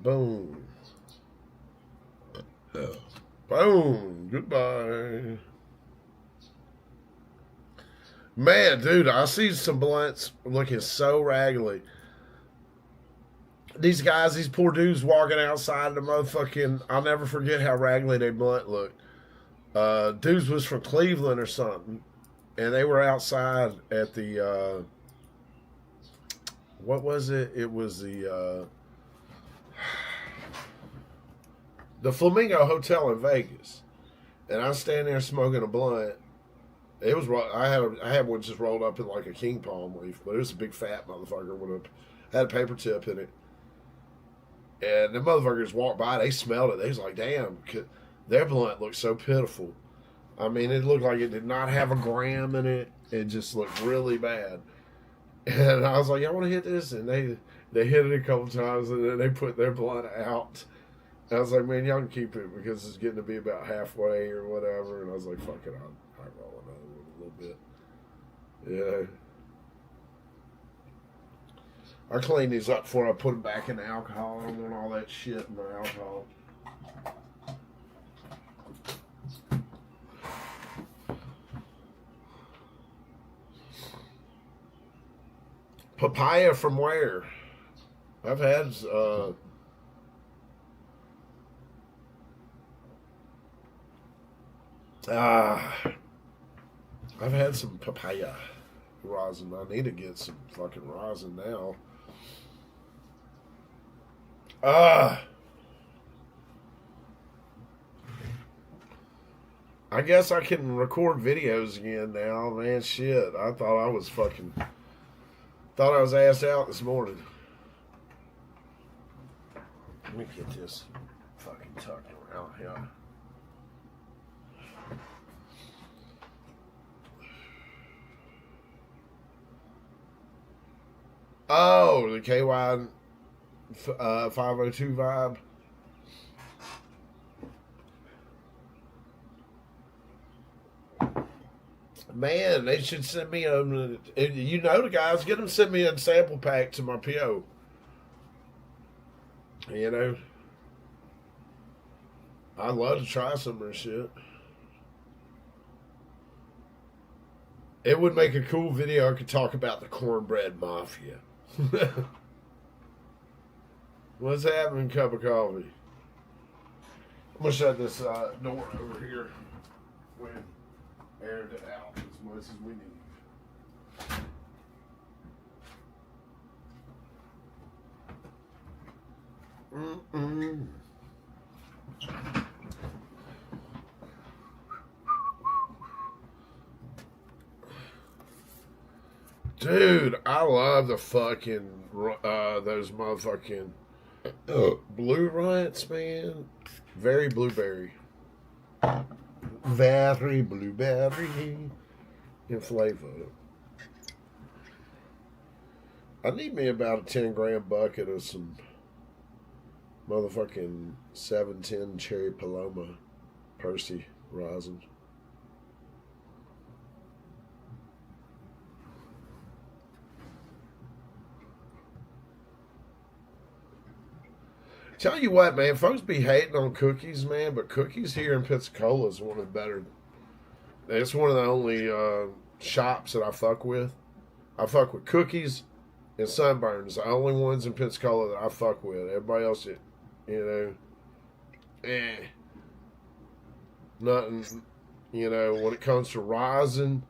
Boom. Boom. Goodbye. Man, dude, I see some blunts looking so raggedy. These guys, these poor dudes walking outside the motherfucking... I'll never forget how raggedy they blunt looked. Dudes was from Cleveland or something. And they were outside at the... what was it? It was the Flamingo Hotel in Vegas. And I was standing there smoking a blunt. It was I had one just rolled up in like a king palm leaf, but it was a big fat motherfucker with had a paper tip in it. And the motherfuckers walked by, they smelled it. They was like, damn, their blunt looked so pitiful. I mean, it looked like it did not have a gram in it. It just looked really bad. And I was like, y'all want to hit this? And they hit it a couple times, and then they put their blunt out. And I was like, man, y'all can keep it because it's getting to be about halfway or whatever. And I was like, fuck it, I'll roll another one a little bit. Yeah. I clean these up before I put them back in the alcohol. I don't want all that shit in the alcohol. Papaya from where? I've had I've had some papaya rosin. I need to get some fucking rosin now. I guess I can record videos again now, man. Shit, I thought I was assed out this morning. Let me get this fucking tucked around here. Oh, the KY 502 vibe. Man, they should send me you know the guys, get them to send me a sample pack to my PO. You know, I'd love to try some of this shit. It would make a cool video. I could talk about the cornbread mafia. What's happening, cup of coffee? I'm gonna shut this door over here. We aired it out as much as we need. Dude, I love the fucking those motherfucking blue runts, man. Very blueberry. Very blueberry in flavor. I need me about a 10-gram bucket of some motherfucking 710 Cherry Paloma Percy rosin. Tell you what, man, folks be hating on cookies, man, but cookies here in Pensacola is one of the better. It's one of the only shops that I fuck with. I fuck with Cookies and Sunburns, the only ones in Pensacola that I fuck with. Everybody else, nothing, when it comes to rosin,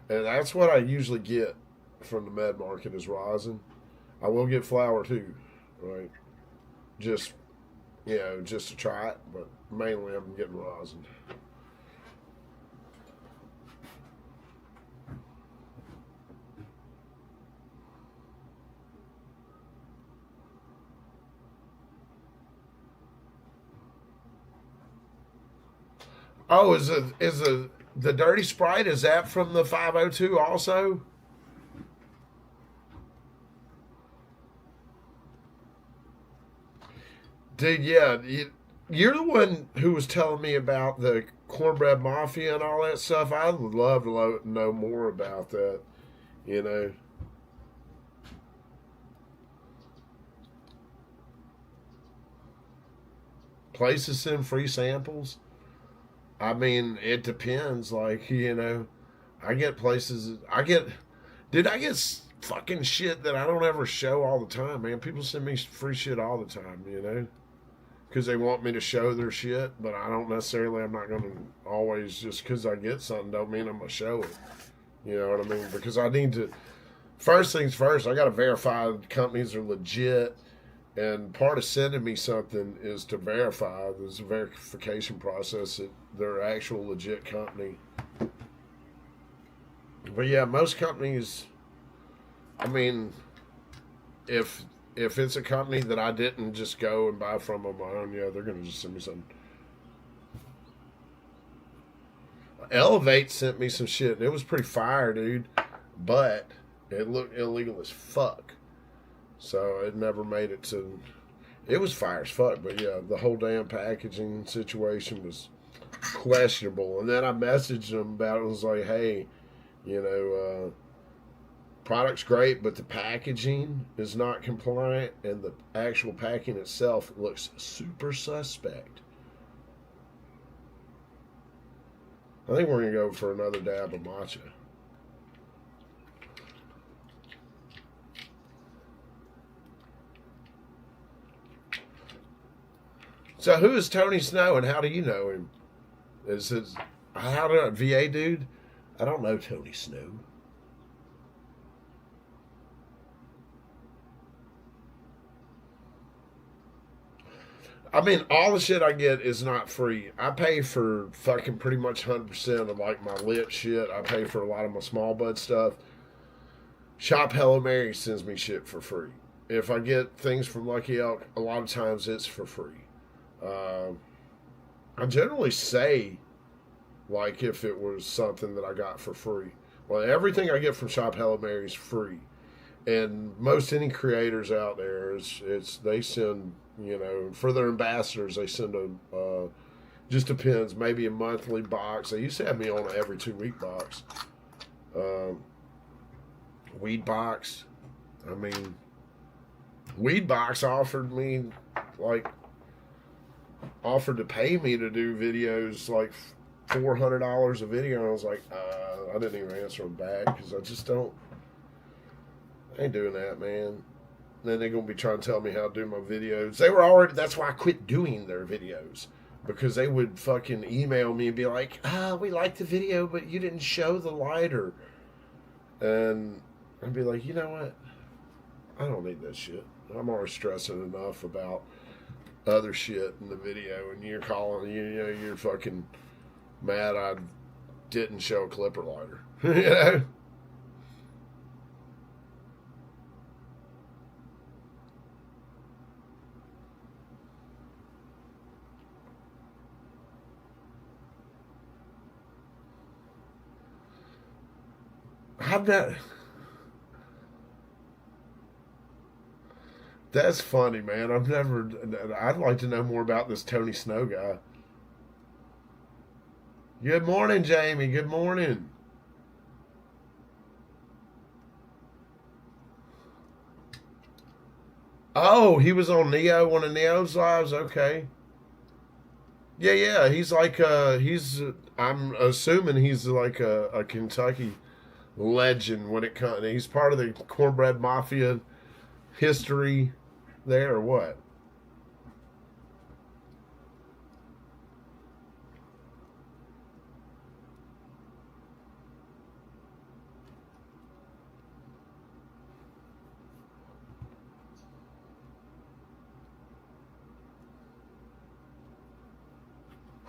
and that's what I usually get from the med market is rosin. I will get flour too, right? Just to try it, but mainly I'm getting rosin. Oh, is the Dirty Sprite, is that from the 502 also? Dude, yeah, you're the one who was telling me about the cornbread mafia and all that stuff. I would love to know more about that, places send free samples. I mean, it depends. Like, I get places. I get fucking shit that I don't ever show all the time, man. People send me free shit all the time, because they want me to show their shit, but I don't necessarily. I'm not going to always, just because I get something don't mean I'm going to show it. You know what I mean? Because I need to. First things first, I got to verify companies are legit. And part of sending me something is to verify. There's a verification process that they're an actual legit company. But yeah, most companies, I mean, if it's a company that I didn't just go and buy from on my own, yeah, they're going to just send me something. Elevate sent me some shit. It was pretty fire, dude. But it looked illegal as fuck. So it never made it to. It was fire as fuck, but yeah, the whole damn packaging situation was questionable. And then I messaged them about it. And was like, hey, product's great, but the packaging is not compliant, and the actual packing itself looks super suspect. I think we're gonna go for another dab of matcha. So who is Tony Snow, and how do you know him? VA dude? I don't know Tony Snow. I mean, all the shit I get is not free. I pay for fucking pretty much 100% of like my lit shit. I pay for a lot of my small bud stuff. Shop Hello Mary sends me shit for free. If I get things from Lucky Elk, a lot of times it's for free. I generally say, like, if it was something that I got for free. Well, everything I get from Shop Hello Mary is free. And most any creators out there, they send, for their ambassadors, they send just depends, maybe a monthly box. They used to have me on an every 2-week box. Weed box. I mean, Weed box offered to pay me to do videos, like $400 a video. I was like, I didn't even answer them back because I ain't doing that, man. Then they're going to be trying to tell me how to do my videos. That's why I quit doing their videos, because they would fucking email me and be like, we liked the video, but you didn't show the lighter. And I'd be like, you know what? I don't need that shit. I'm already stressing enough about other shit in the video, and you're calling, you're fucking mad I didn't show a clipper lighter. I'm not. That's funny, man. I'd like to know more about this Tony Snow guy. Good morning, Jamie. Good morning. Oh, he was on Neo, one of Neo's lives? Okay. Yeah. He's like, I'm assuming he's like a Kentucky legend when it comes. He's part of the Cornbread Mafia history there, or what?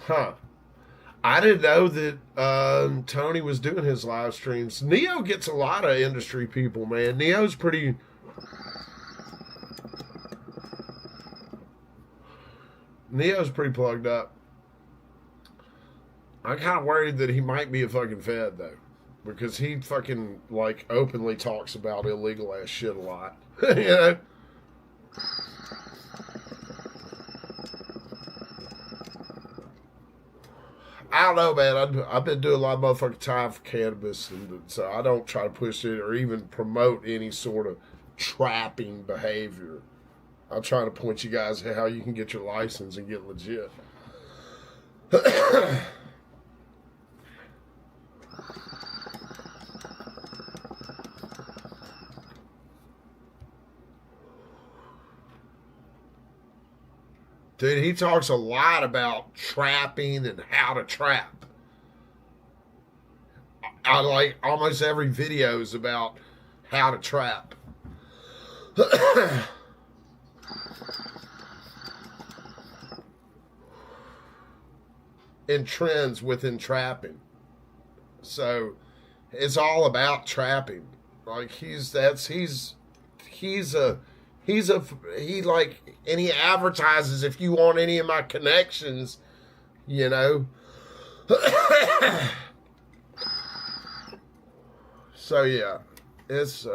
Huh. I didn't know that Tony was doing his live streams. Neo gets a lot of industry people, man. Neo's pretty plugged up. I'm kind of worried that he might be a fucking fed, though, because he fucking, like, openly talks about illegal ass shit a lot. I don't know, man. I've been doing a lot of motherfucking time for cannabis, and so I don't try to push it or even promote any sort of trapping behavior. I'm trying to point you guys to how you can get your license and get legit. Dude, he talks a lot about trapping and how to trap. I like almost every video is about how to trap. And trends within trapping. So it's all about trapping. Like he and he advertises if you want any of my connections, you know. So yeah, it's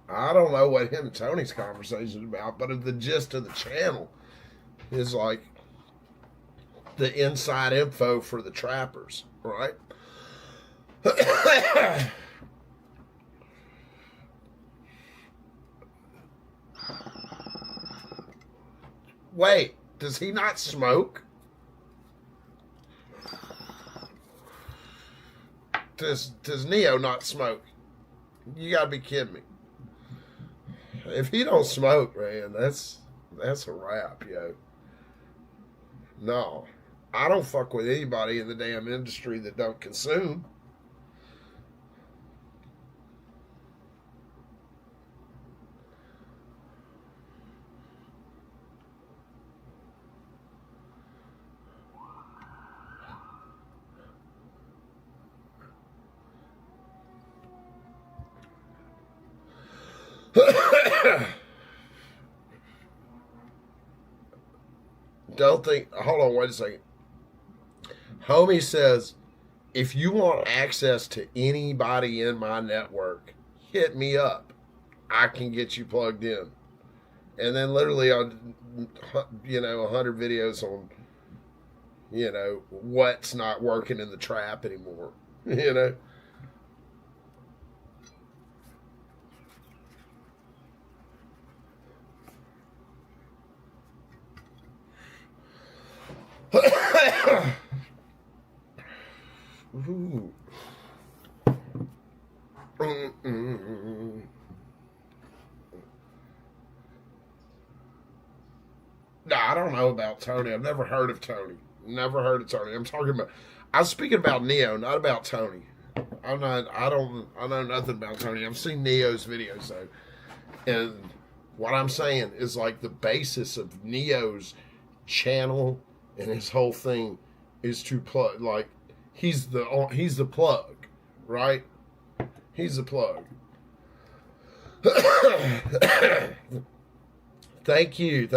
I don't know what him and Tony's conversation is about, but the gist of the channel is like the inside info for the trappers, right? Wait, does he not smoke? Does Neo not smoke? You gotta be kidding me. If he don't smoke, man, that's a wrap, yo. No, I don't fuck with anybody in the damn industry that don't consume. Don't think. Hold on, wait a second. Homie says, if you want access to anybody in my network, hit me up. I can get you plugged in. And then literally on, 100 videos on, what's not working in the trap anymore. Ooh. Nah, I don't know about Tony. I've never heard of Tony. Never heard of Tony. I'm speaking about Neo, not about Tony. I know nothing about Tony. I've seen Neo's videos though. And what I'm saying is like the basis of Neo's channel and his whole thing is to plug, like he's the plug, right? He's the plug. Thank you.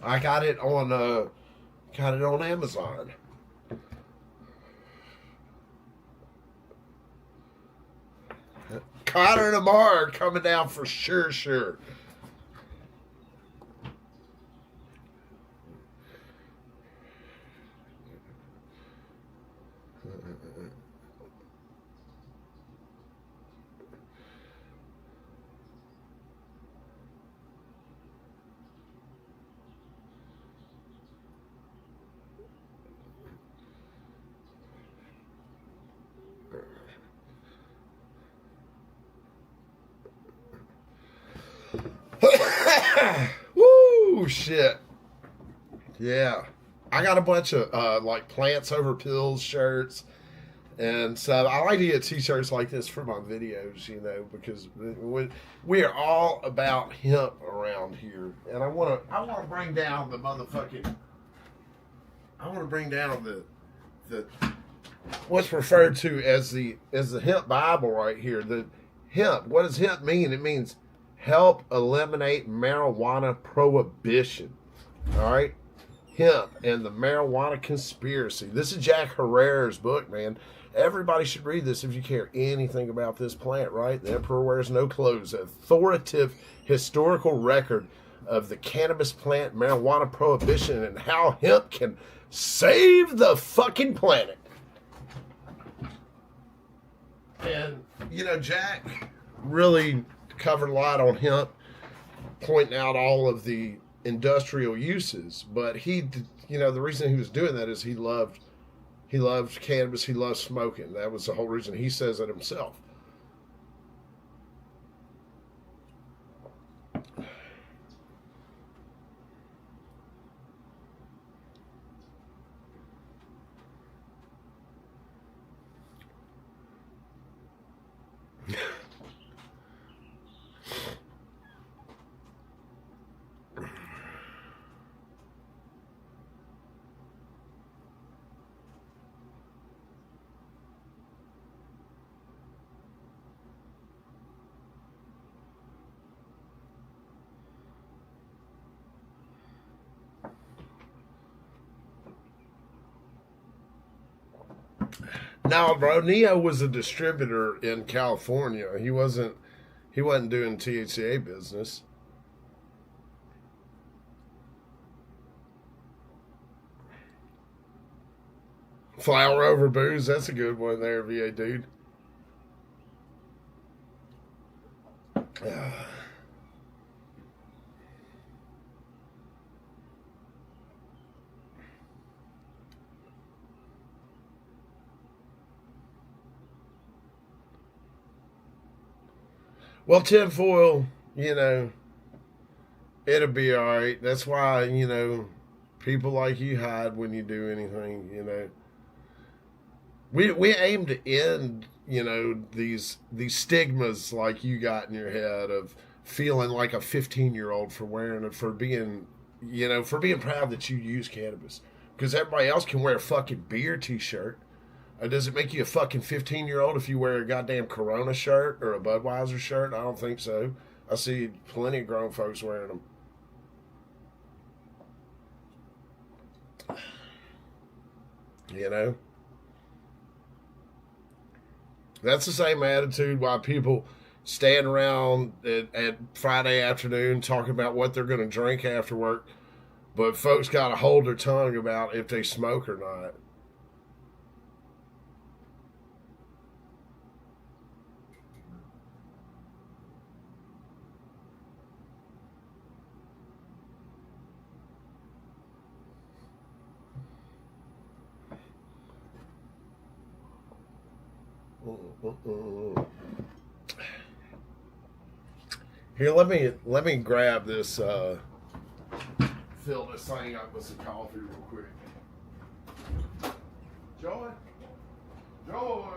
I got it on Amazon. Connor and Amar are coming down for sure. Woo, shit. Yeah. I got a bunch of like Plants Over Pills shirts. And so I like to get t-shirts like this for my videos, because we are all about hemp around here. And I want to bring down the motherfucking, I want to bring down the what's referred to as the hemp Bible right here. The hemp, what does hemp mean? It means help eliminate marijuana prohibition. All right? Hemp and the marijuana conspiracy. This is Jack Herrera's book, man. Everybody should read this if you care anything about this plant, right? The Emperor Wears No Clothes, authoritative historical record of the cannabis plant, marijuana prohibition, and how hemp can save the fucking planet. And, you know, Jack really covered a lot on hemp, pointing out all of the industrial uses. But he, you know, the reason he was doing that is he loved cannabis, he loved smoking. That was the whole reason. He says it himself. No, bro, Neo was a distributor in California. He wasn't doing THCA business. Flower over booze, that's a good one there, VA dude. Well, tinfoil, you know, it'll be all right. That's why, you know, people like you hide when you do anything, you know. We aim to end, you know, these stigmas like you got in your head of feeling like a 15-year-old for wearing it, for being, you know, for being proud that you use cannabis. Because everybody else can wear a fucking beer t-shirt. Does it make you a fucking 15-year-old if you wear a goddamn Corona shirt or a Budweiser shirt? I don't think so. I see plenty of grown folks wearing them. You know? That's the same attitude why people stand around at Friday afternoon talking about what they're going to drink after work, but folks got to hold their tongue about if they smoke or not. Here, let me grab this, fill this thing up with some coffee real quick. Joy? Joy?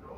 Joy?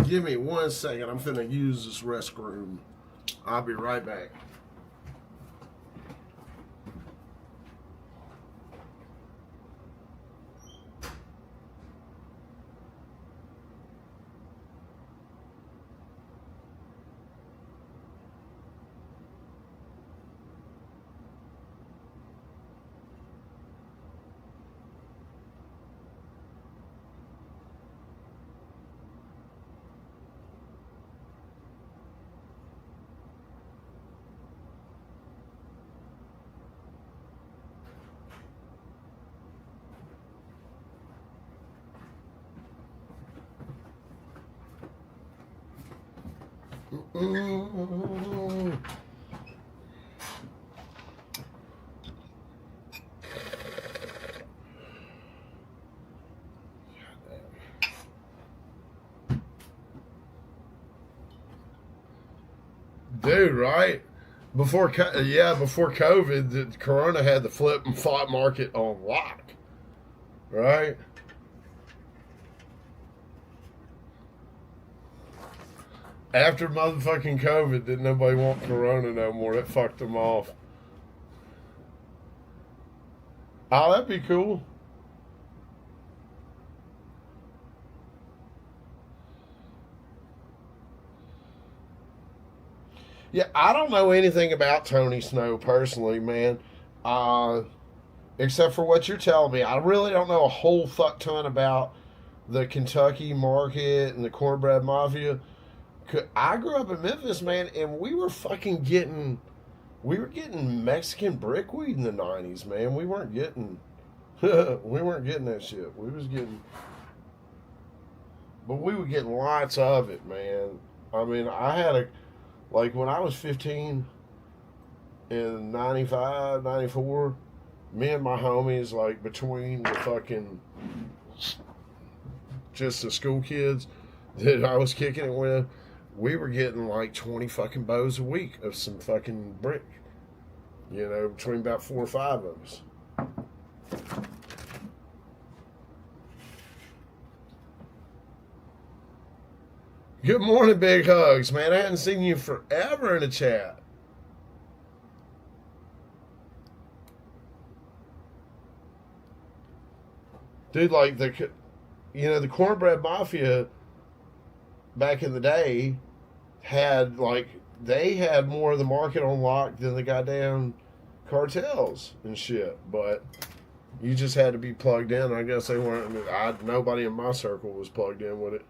Give me 1 second. I'm finna use this restroom. I'll be right back. Dude, right? Before COVID, the Corona had the flip and flop market on lock, right? After motherfucking COVID, didn't nobody want Corona no more. It fucked them off. Oh, that'd be cool. Yeah, I don't know anything about Tony Snow personally, man. Except for what you're telling me. I really don't know a whole fuck ton about the Kentucky market and the cornbread mafia. I grew up in Memphis, man, and we were getting Mexican brickweed in the '90s, man. We weren't getting that shit. But we were getting lots of it, man. I mean, when I was 15 in 95, 94, me and my homies, like, between the fucking, just the school kids that I was kicking it with, we were getting like 20 fucking bows a week of some fucking brick. You know, between about 4 or 5 of us. Good morning, Big Hugs, man. I hadn't seen you forever in the chat. Dude, like the cornbread mafia back in the day had they had more of the market on lock than the goddamn cartels and shit. But you just had to be plugged in. I guess they weren't. Nobody in my circle was plugged in with it.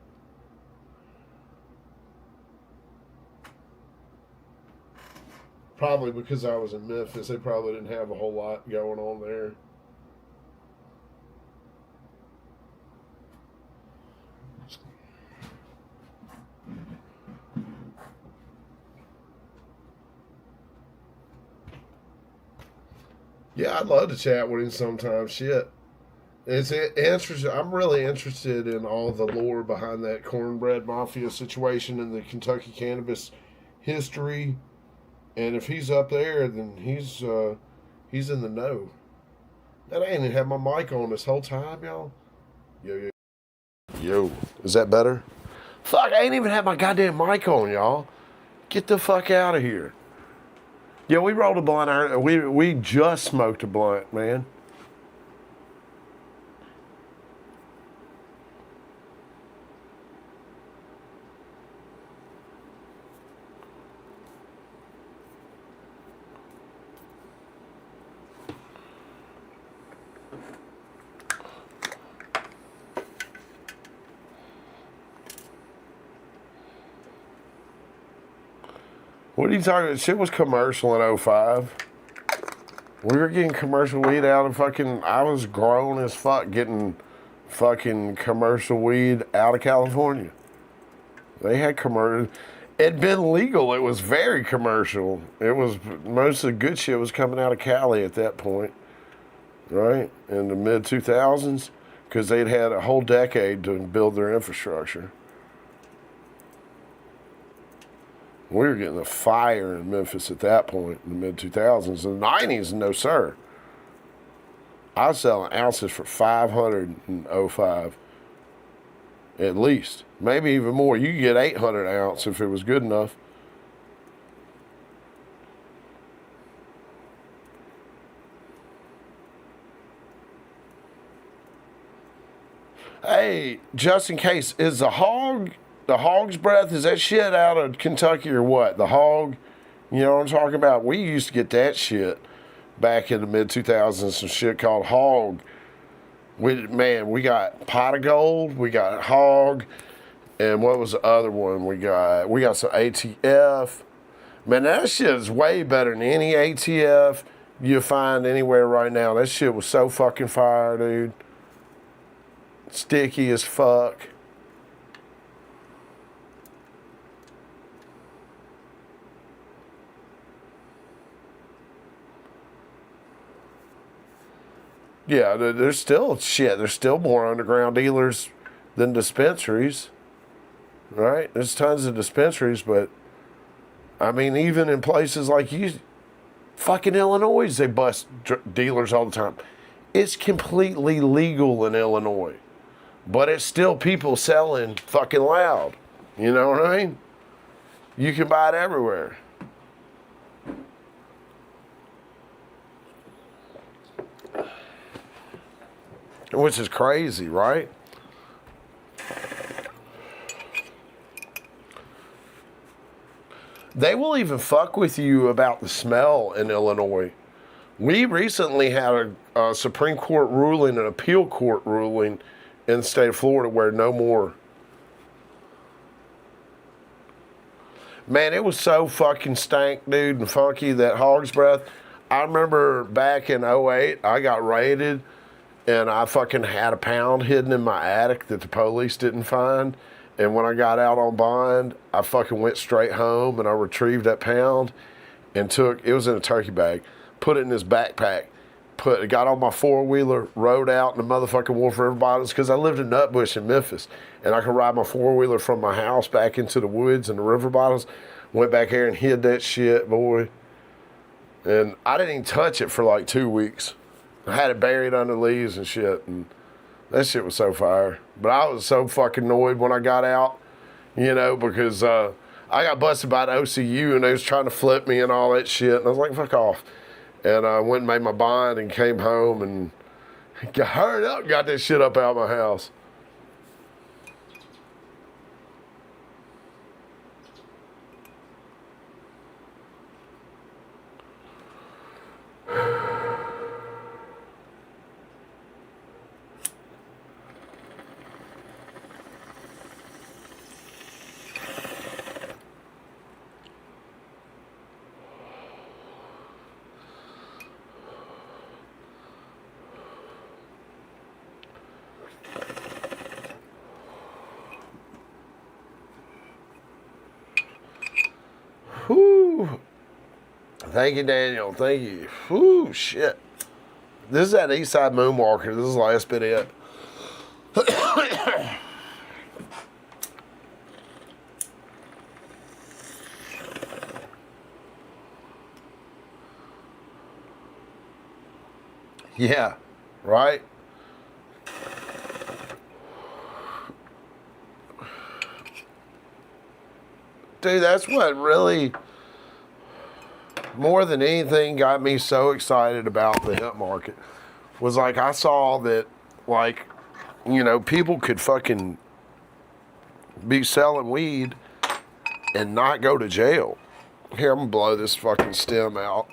Probably because I was in Memphis, they probably didn't have a whole lot going on there. Yeah, I'd love to chat with him sometime. Shit. It's interesting. I'm really interested in all the lore behind that cornbread mafia situation and the Kentucky cannabis history. And if he's up there, then he's in the know. That I ain't even had my mic on this whole time, y'all. Yo. Is that better? Fuck, I ain't even had my goddamn mic on, y'all. Get the fuck out of here. Yeah, we rolled a blunt. We just smoked a blunt, man. What are you talking about? Shit was commercial in 05. We were getting commercial weed out of I was grown as fuck getting fucking commercial weed out of California. They had commercial. It'd been legal. It was very commercial. Most of the good shit was coming out of Cali at that point. Right? In the mid 2000s. Because they'd had a whole decade to build their infrastructure. We were getting a fire in Memphis at that point in the mid-2000s. In the 90s, no sir. I was selling ounces for $500 in 05. At least. Maybe even more. You could get 800 ounce if it was good enough. Hey, just in case, is the Hog's Breath, is that shit out of Kentucky or what? The Hog, you know what I'm talking about? We used to get that shit back in the mid-2000s, some shit called Hog. We got Pot of Gold, we got Hog, and what was the other one we got? We got some ATF. Man, that shit is way better than any ATF you'll find anywhere right now. That shit was so fucking fire, dude. Sticky as fuck. Yeah, there's still shit. There's still more underground dealers than dispensaries, right? There's tons of dispensaries, but I mean, even in places like fucking Illinois, they bust dealers all the time. It's completely legal in Illinois, but it's still people selling fucking loud. You know what I mean? You can buy it everywhere. Which is crazy, right? They will even fuck with you about the smell in Illinois. We recently had a Supreme Court ruling, an appeal court ruling in the state of Florida where no more. Man, it was so fucking stank, dude, and funky, that hog's breath. I remember back in 2008, I got raided, and I fucking had a pound hidden in my attic that the police didn't find. And when I got out on bond, I fucking went straight home and I retrieved that pound and it was in a turkey bag, put it in this backpack, got on my four-wheeler, rode out in the motherfucking Wolf River Bottoms, because I lived in Nutbush in Memphis, and I could ride my four-wheeler from my house back into the woods and the river bottoms. Went back here and hid that shit, boy. And I didn't even touch it for like 2 weeks. I had it buried under leaves and shit, and that shit was so fire. But I was so fucking annoyed when I got out, because I got busted by the OCU and they was trying to flip me and all that shit. And I was like, fuck off. And I went and made my bond and came home and hurried up and got this shit up out of my house. Whew. Thank you, Daniel. Thank you. Whew, shit. This is that Eastside Moonwalker. This is the last bit of it. Yeah, right? Dude, that's what really, more than anything, got me so excited about the hemp market. Was like, I saw that, like, people could fucking be selling weed and not go to jail. Here, I'm gonna blow this fucking stem out.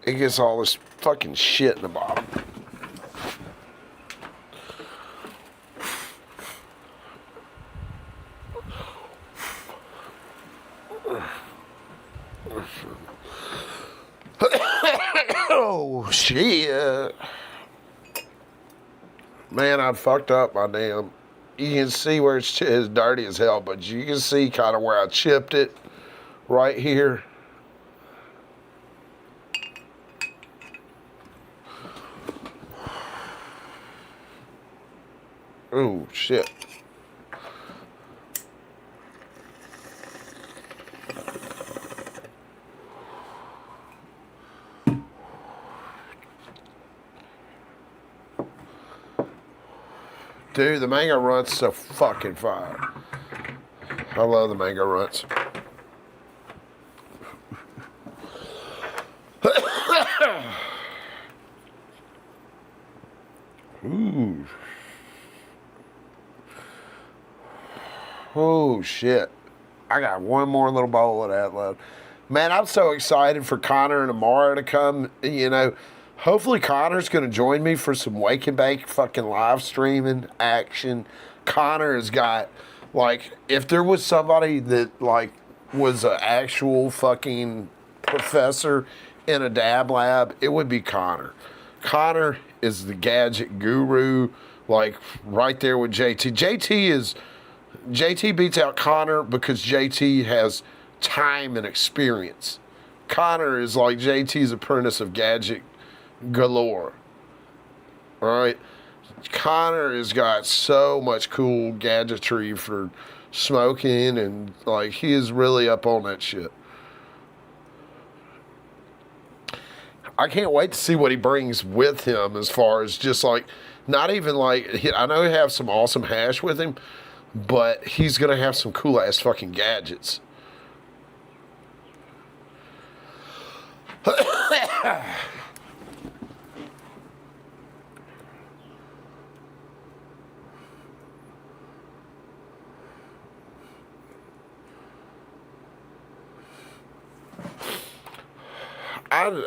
It gets all this fucking shit in the bottom. Oh, shit. Man, I fucked up my damn... You can see where it's dirty as hell, but you can see kind of where I chipped it right here. Oh, shit. Dude, the mango runt's so fucking fire. I love the mango runts. Ooh. Oh, shit. I got one more little bowl of that left. Man, I'm so excited for Connor and Amara to come, Hopefully Connor's going to join me for some Wake and Bake fucking live streaming action. Connor has got, like, if there was somebody that, like, was an actual fucking professor in a dab lab, it would be Connor. Connor is the gadget guru, like, right there with JT. JT beats out Connor because JT has time and experience. Connor is like JT's apprentice of gadget galore. All right. Connor has got so much cool gadgetry for smoking, and like he is really up on that shit. I can't wait to see what he brings with him as far as just like, not even like, I know he have some awesome hash with him, but he's going to have some cool ass fucking gadgets.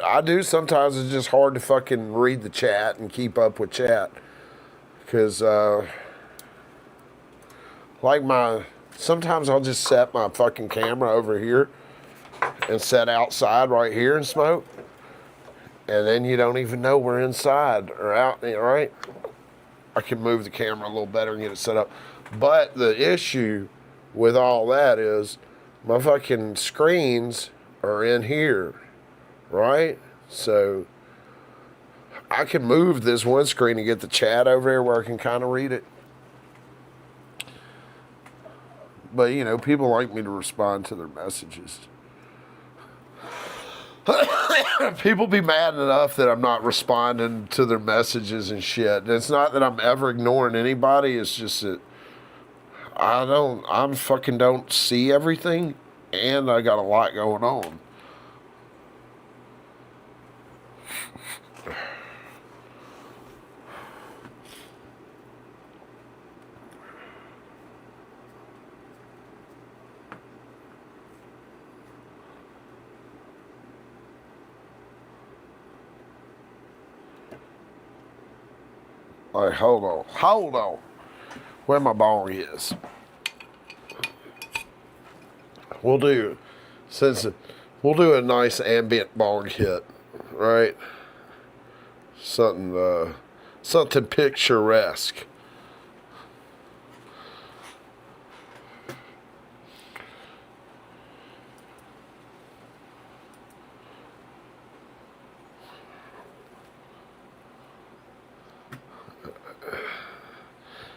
I do sometimes. It's just hard to fucking read the chat and keep up with chat. Because, sometimes I'll just set my fucking camera over here and set outside right here and smoke. And then you don't even know we're inside or out, right? I can move the camera a little better and get it set up. But the issue with all that is my fucking screens are in here. Right? So I can move this one screen and get the chat over here where I can kind of read it. But, you know, people like me to respond to their messages. People be mad enough that I'm not responding to their messages and shit. And it's not that I'm ever ignoring anybody. It's just that I fucking don't see everything. And I got a lot going on. All right, hold on. Where my bong is. We'll do a nice ambient bong hit, right? Something picturesque.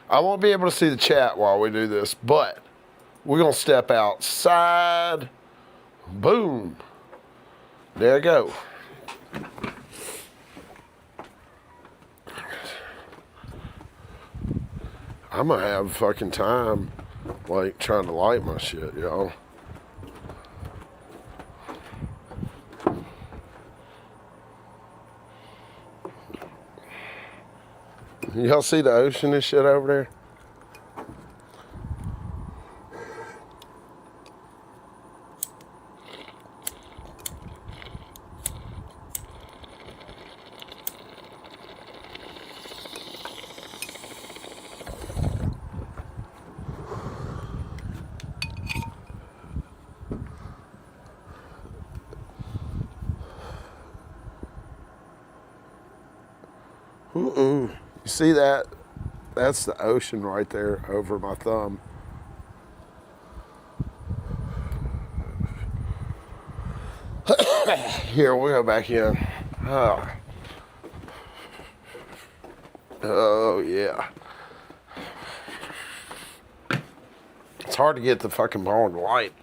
I won't be able to see the chat while we do this, but we're going to step outside. Boom. There you go. I'm going to have fucking time, like, trying to light my shit, y'all. Y'all see the ocean and shit over there? You see that? That's the ocean right there over my thumb. Here, we'll go back in. Oh, yeah. It's hard to get the fucking ball to light.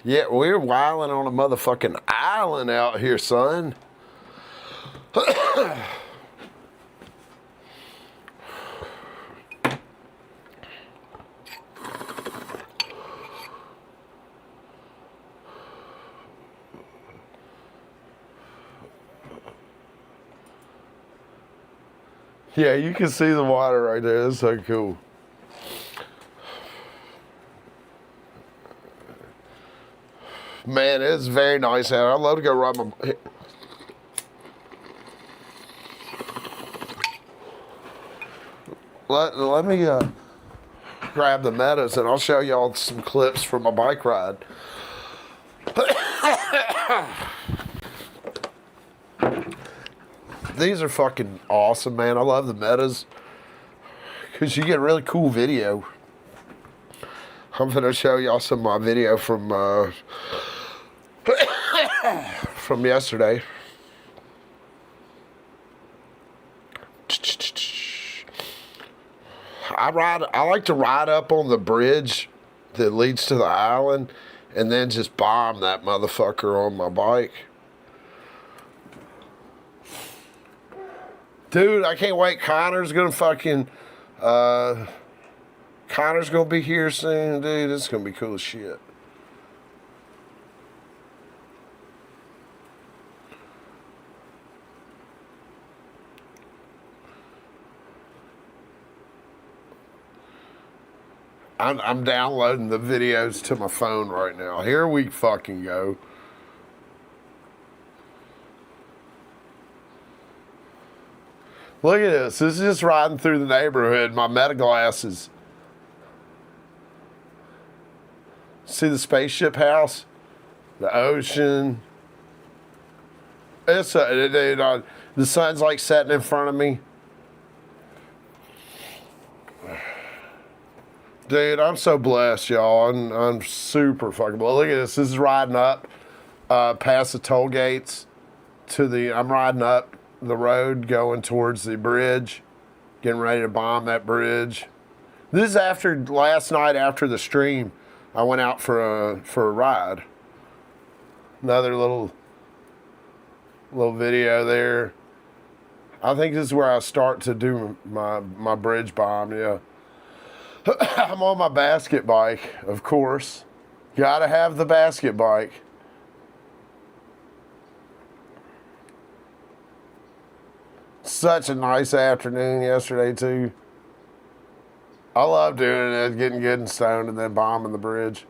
Yeah, we're wilding on a motherfucking island out here, son. Yeah, you can see the water right there. That's so cool. Man, it's very nice out. I'd love to go ride my... Let me grab the meadows and I'll show y'all some clips from my bike ride. These are fucking awesome, man. I love the meadows because you get really cool video. I'm going to show y'all some of my video from from yesterday. I like to ride up on the bridge that leads to the island and then just bomb that motherfucker on my bike. Dude, I can't wait. Connor's gonna be here soon, dude. It's gonna be cool as shit. I'm downloading the videos to my phone right now. Here we fucking go. Look at this. This is just riding through the neighborhood. My meta glasses. See the spaceship house? The ocean. The sun's like setting in front of me. Dude, I'm so blessed, y'all. I'm super fucking blessed. Look at this. This is riding up past the toll gates I'm riding up the road going towards the bridge, getting ready to bomb that bridge. This is after last night after the stream. I went out for a ride. Another little video there. I think this is where I start to do my bridge bomb, yeah. I'm on my basket bike, of course. Gotta have the basket bike. Such a nice afternoon yesterday, too. I love doing it, getting good and stoned and then bombing the bridge.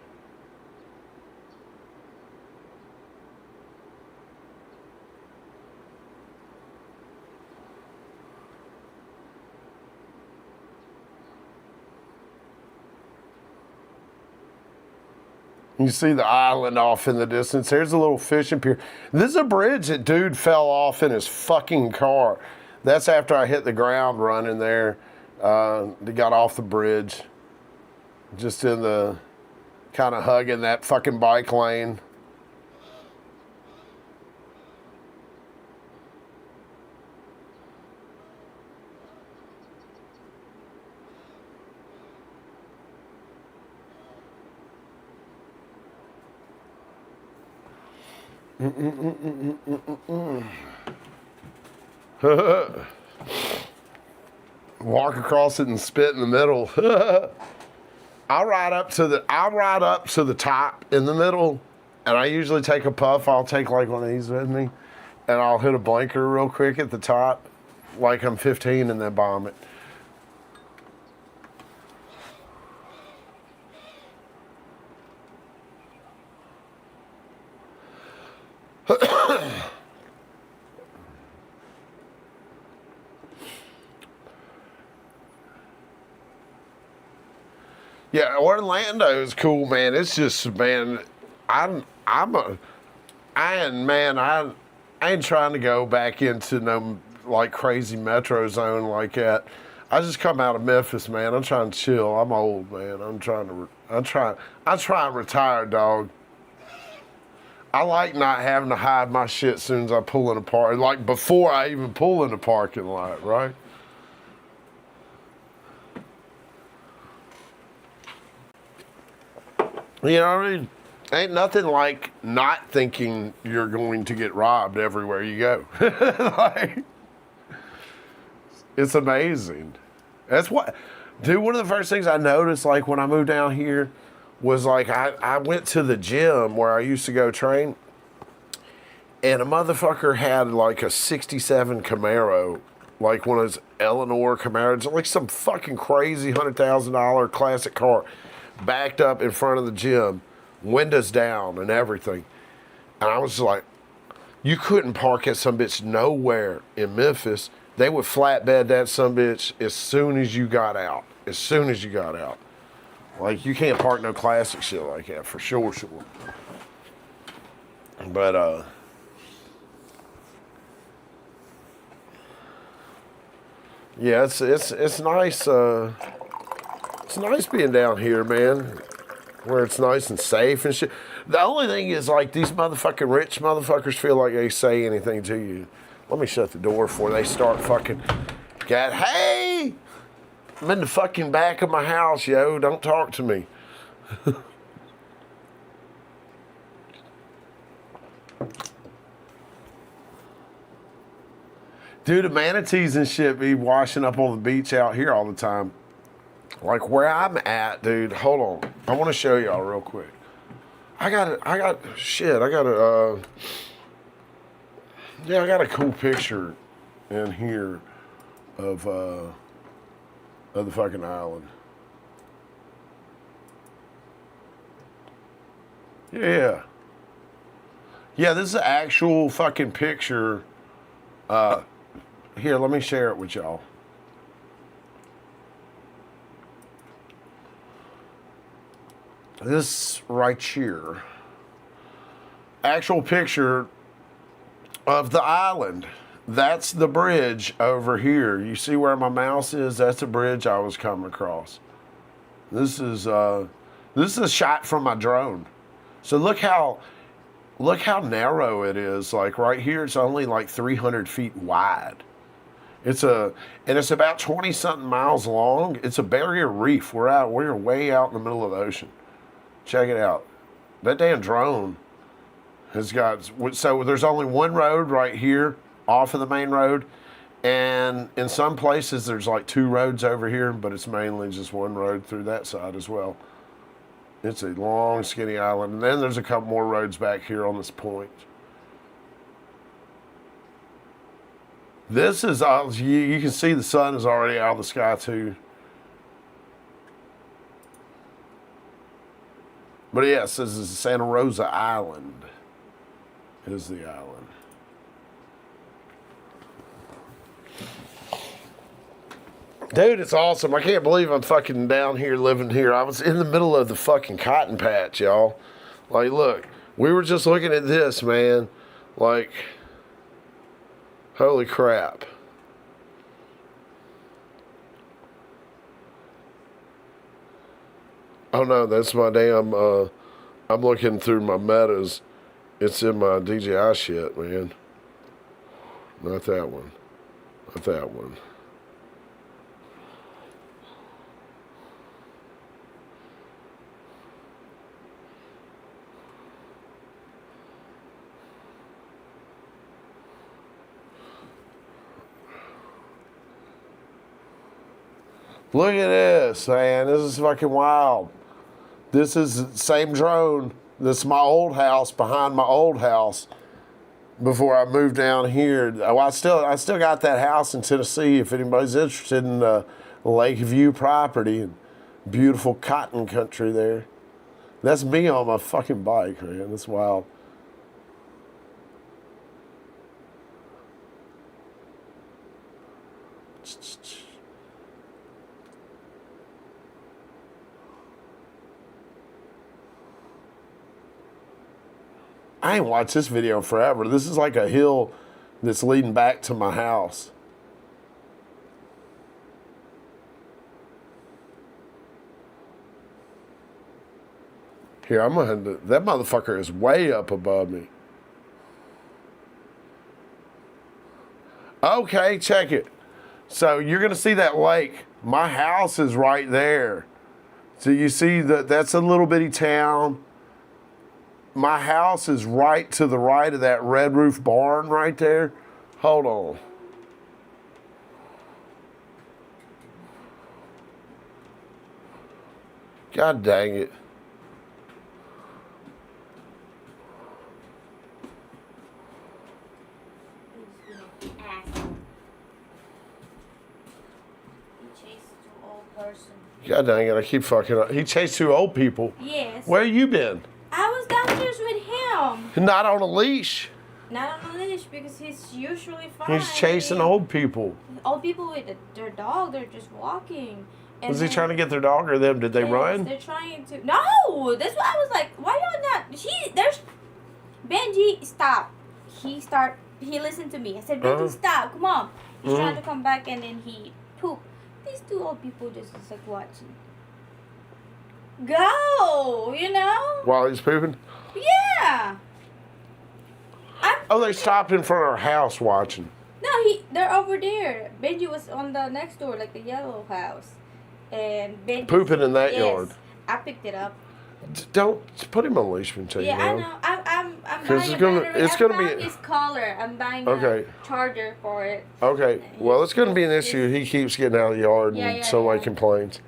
You see the island off in the distance. There's a little fishing pier. This is a bridge that dude fell off in his fucking car. That's after I hit the ground running there. They got off the bridge. Just in the, kind of hugging that fucking bike lane. Walk across it and spit in the middle. I'll ride up to the top in the middle, and I usually take a puff. I'll take like one of these with me, and I'll hit a blinker real quick at the top, like I'm 15, and then bomb it. Yeah, Orlando is cool, man. It's just, man, I ain't trying to go back into no like crazy metro zone like that. I just come out of Memphis, man. I'm trying to chill. I'm old, man. I'm trying to retire, dog. I like not having to hide my shit as soon as I pull in a park, like before I even pull in the parking lot, right? You know what I mean? Ain't nothing like not thinking you're going to get robbed everywhere you go. Like, it's amazing. That's what, dude, one of the first things I noticed, like, when I moved down here was, like, I went to the gym where I used to go train, and a motherfucker had, like, a 67 Camaro, like one of those Eleanor Camaros, like some fucking crazy $100,000 classic car, backed up in front of the gym, windows down and everything. And I was like, you couldn't park that sumbitch nowhere in Memphis. They would flatbed that sumbitch as soon as you got out. As soon as you got out. Like, you can't park no classic shit like that, for sure. But, yeah, it's nice, it's nice being down here, man, where it's nice and safe and shit. The only thing is, like, these motherfucking rich motherfuckers feel like they say anything to you. Let me shut the door before they start fucking. Hey! I'm in the fucking back of my house, yo. Don't talk to me. Dude, the manatees and shit be washing up on the beach out here all the time. Like where I'm at, dude. Hold on. I want to show y'all real quick. I got a cool picture in here of the fucking island. Yeah. Yeah, this is an actual fucking picture. Here, let me share it with y'all. This right here. Actual picture of the island. That's the bridge over here. You see where my mouse is? That's the bridge I was coming across. This is a shot from my drone. So look how narrow it is. Like right here, it's only like 300 feet wide. It's about 20 something miles long. It's a barrier reef. We're way out in the middle of the ocean. Check it out. That damn drone has got, so there's only one road right here off of the main road. And in some places there's like two roads over here, but it's mainly just one road through that side as well. It's a long, skinny island. And then there's a couple more roads back here on this point. This is, you can see the sun is already out of the sky too. But yes, this is Santa Rosa Island. Is the island. Dude, it's awesome. I can't believe I'm fucking down here living here. I was in the middle of the fucking cotton patch, y'all. Like, look, we were just looking at this, man. Like, holy crap. Oh no, that's my damn, I'm looking through my metas. It's in my DJI shit, man. Not that one. Not that one. Look at this, man. This is fucking wild. This is the same drone. This is my old house, behind my old house before I moved down here. Oh, I still got that house in Tennessee if anybody's interested in Lakeview property and beautiful cotton country there. That's me on my fucking bike, man. That's wild. I ain't watched this video forever. This is like a hill that's leading back to my house. Here, I'm gonna, that motherfucker is way up above me. Okay, check it. So you're gonna see that lake. My house is right there. So you see that's a little bitty town. My house is right to the right of that red roof barn right there. Hold on. God dang it. God dang it, I keep fucking up. He chased two old people. Yes. Where you been? I was downstairs with him. Not on a leash. Not on a leash because he's usually fine. He's chasing old people. Old people with their dog, they're just walking. And Was he trying to get their dog or them? Did they run? They're trying to. No! That's why I was like, why y'all not? There's. Benji, stop. He listened to me. I said, Benji, stop. Come on. He's trying to come back and then he pooped. These two old people just like watching. go, you know? While he's pooping? Yeah. Oh, they stopped in front of our house watching. No, they're over there. Benji was on the next door, like the yellow house. And Benji... Pooping in that yes, yard. I picked it up. Don't put him on leash until Yeah, you I know. know. I'm buying it's a gonna- battery. it's I gonna found be- his collar. I'm buying Okay. a charger for it. Okay, well, it's going to be an issue. He keeps getting out of the yard Yeah, and yeah, somebody yeah. complains.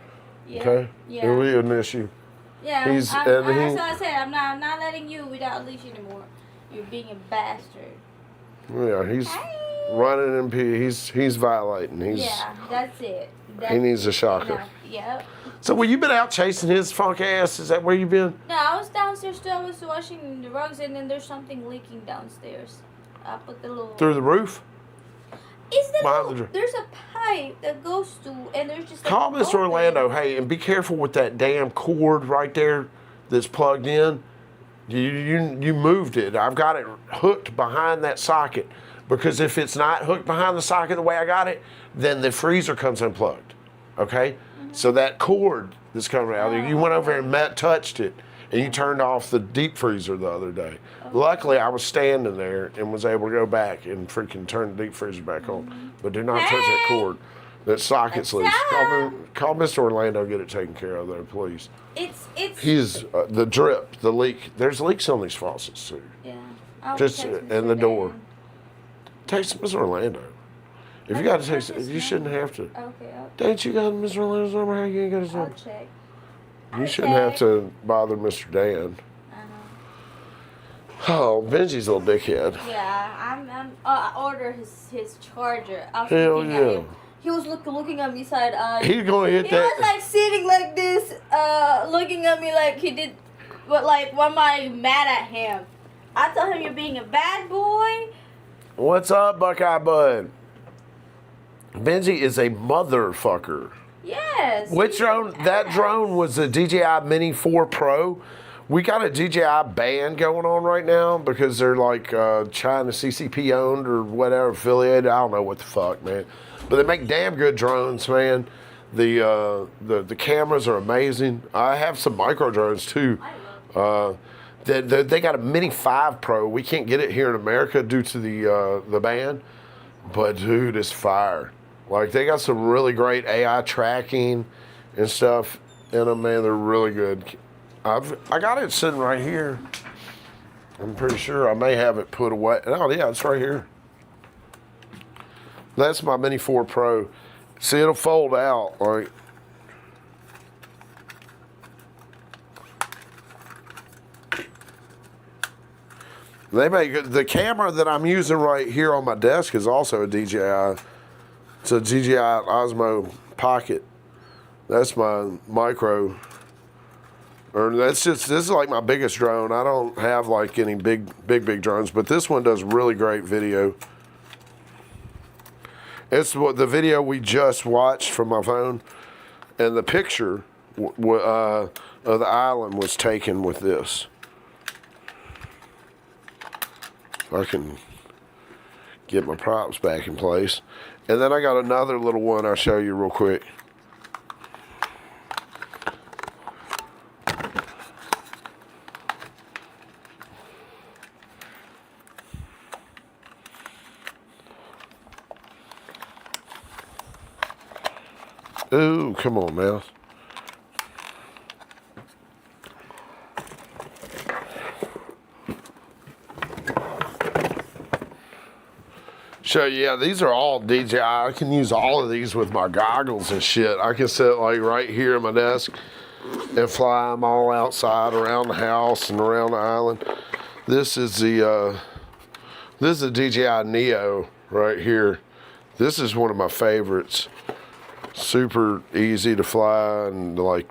Yeah. Okay? Yeah. It'll be an issue. Yeah. He's- that's and what he- I said. I'm not letting you without a leash anymore. You're being a bastard. Yeah, he's Hey. running and he's violating. Yeah, that's it. He needs a shocker. Enough. Yep. So, well, you been out chasing his funk ass? Is that where you been? No, I was downstairs too. I was washing the rugs, and then there's something leaking downstairs. I put the little. Through the roof? Is the Behind little, the there's a pipe that goes to, and there's just. Call like, Mr. open. Orlando. Hey, and be careful with that damn cord right there that's plugged in. You moved it. I've got it hooked behind that socket, because if it's not hooked behind the socket the way I got it, then the freezer comes unplugged. Okay? So that cord that's coming out there, you went over and touched it, and you turned off the deep freezer the other day. Luckily, I was standing there and was able to go back and freaking turn the deep freezer back on. But do not touch that cord. That socket's loose. Call Mr. Orlando, get it taken care of there, please. It's. He's the drip, the leak. There's leaks on these faucets too. Yeah. I'll Just text in Mr. the door. Dan. Text Mr. Orlando. If you got to text, you shouldn't have to. Okay, Ain't you got Mr. Orlando's number? How you ain't got his I'll number? check. You shouldn't have to bother Mr. Dan. I know. Oh, Benji's a little dickhead. Yeah, I ordered his charger. I was Hell looking at yeah. him. He was looking at me side eye. He's gonna hit He was that. like sitting like this, looking at me like he did, but like, why am I mad at him? I told him you're being a bad boy. What's up, Buckeye Bud? Benji is a motherfucker. Yes. Which drone? That drone was the DJI Mini 4 Pro. We got a DJI ban going on right now because they're like China CCP owned or whatever, affiliated. I don't know what the fuck, man. But they make damn good drones, man. The cameras are amazing. I have some micro drones too. They got a Mini 5 Pro. We can't get it here in America due to the ban. But dude, it's fire. Like, they got some really great AI tracking and stuff in them, man. They're really good. I got it sitting right here. I'm pretty sure I may have it put away. Oh, yeah, it's right here. That's my Mini 4 Pro. See, it'll fold out. Like, they make the camera that I'm using right here on my desk is also a DJI. It's a DJI Osmo Pocket. That's my micro. Or this is like my biggest drone. I don't have like any big drones, but this one does really great video. It's what the video we just watched from my phone, and the picture of the island was taken with this. If I can get my props back in place. And then I got another little one I'll show you real quick. Ooh, come on, mouse. So yeah, these are all DJI. I can use all of these with my goggles and shit. I can sit like right here at my desk and fly them all outside around the house and around the island. This is the DJI Neo right here. This is one of my favorites. Super easy to fly and like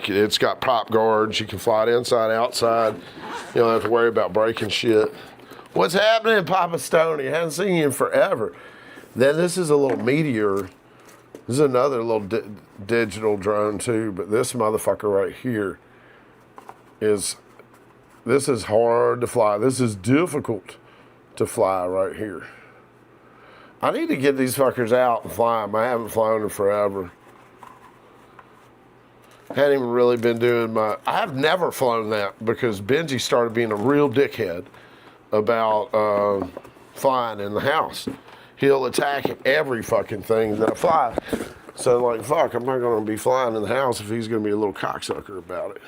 it's got prop guards. You can fly it inside, outside. You don't have to worry about breaking shit. What's happening, Papa Stoney? I haven't seen you in forever. Then this is a little Meteor. This is another little digital drone too, but this motherfucker right here this is hard to fly. This is difficult to fly right here. I need to get these fuckers out and fly them. I haven't flown them forever. Hadn't even really been doing my. I have never flown that because Benji started being a real dickhead about flying in the house. He'll attack every fucking thing that I fly. So like, fuck, I'm not gonna be flying in the house if he's gonna be a little cocksucker about it.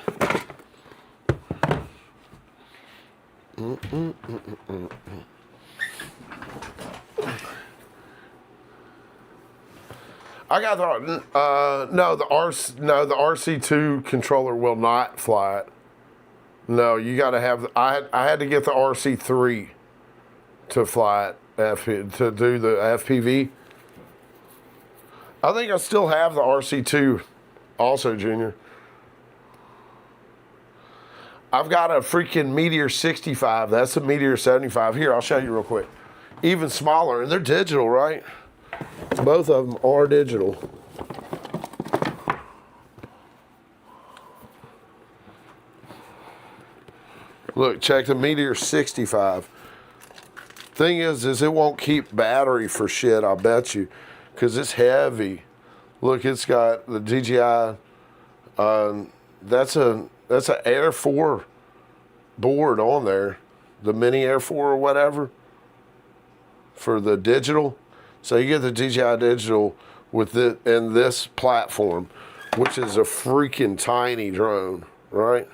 I got the the RC2 controller will not fly it. No, you got to have. I had to get the RC3 to fly it to do the FPV. I think I still have the RC2, also, Junior. I've got a freaking Meteor 65. That's a Meteor 75. Here, I'll show you real quick. Even smaller, and they're digital, right? Both of them are digital. Look, check the Meteor 65. Thing is it won't keep battery for shit, I'll bet you, because it's heavy. Look, it's got the DJI. That's an Air 4 board on there, the Mini Air 4 or whatever, for the digital. So you get the DJI digital with it in this platform, which is a freaking tiny drone, right?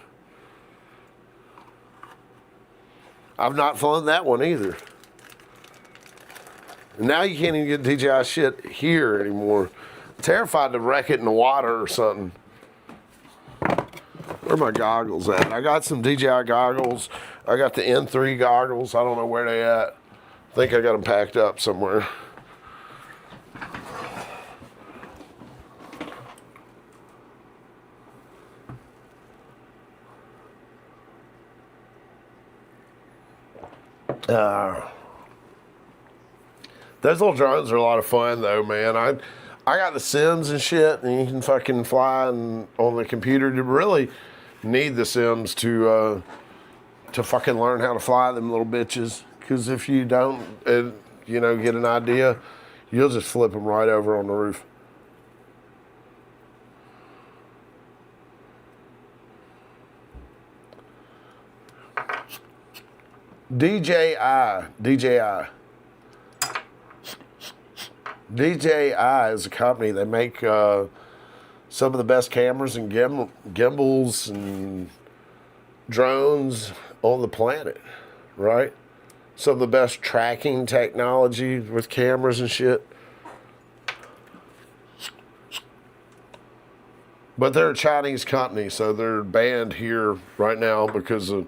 I've not flown that one either. Now you can't even get DJI shit here anymore. Terrified to wreck it in the water or something. Where are my goggles at? I got some DJI goggles. I got the N3 goggles. I don't know where they at. I think I got them packed up somewhere. Those little drones are a lot of fun though, man. I got the Sims and shit, and you can fucking fly on the computer. You really need the Sims to fucking learn how to fly them little bitches. Because if you don't, get an idea, you'll just flip them right over on the roof. DJI is a company. They make some of the best cameras and gimbals and drones on the planet, right? Some of the best tracking technology with cameras and shit. But they're a Chinese company, so they're banned here right now because of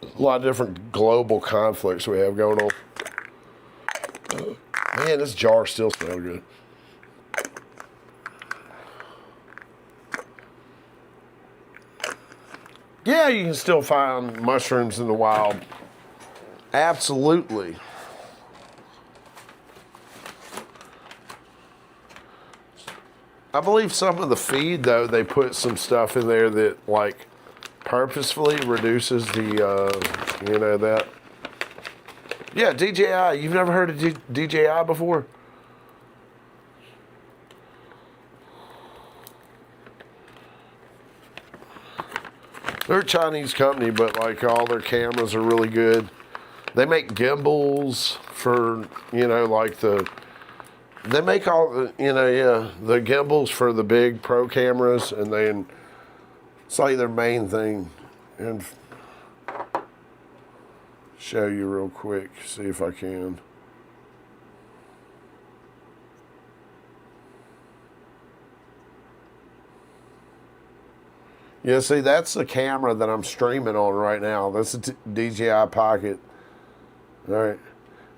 a lot of different global conflicts we have going on. Man, this jar still smells good. Yeah, you can still find mushrooms in the wild. Absolutely. I believe some of the feed, though, they put some stuff in there that, like, purposefully reduces the, that. Yeah, DJI. You've never heard of DJI before? They're a Chinese company, but like all their cameras are really good. They make gimbals for, they make all the, the gimbals for the big pro cameras, and then it's like their main thing. And show you real quick, see if I can. Yeah, see, that's the camera that I'm streaming on right now. That's a DJI Pocket. All right.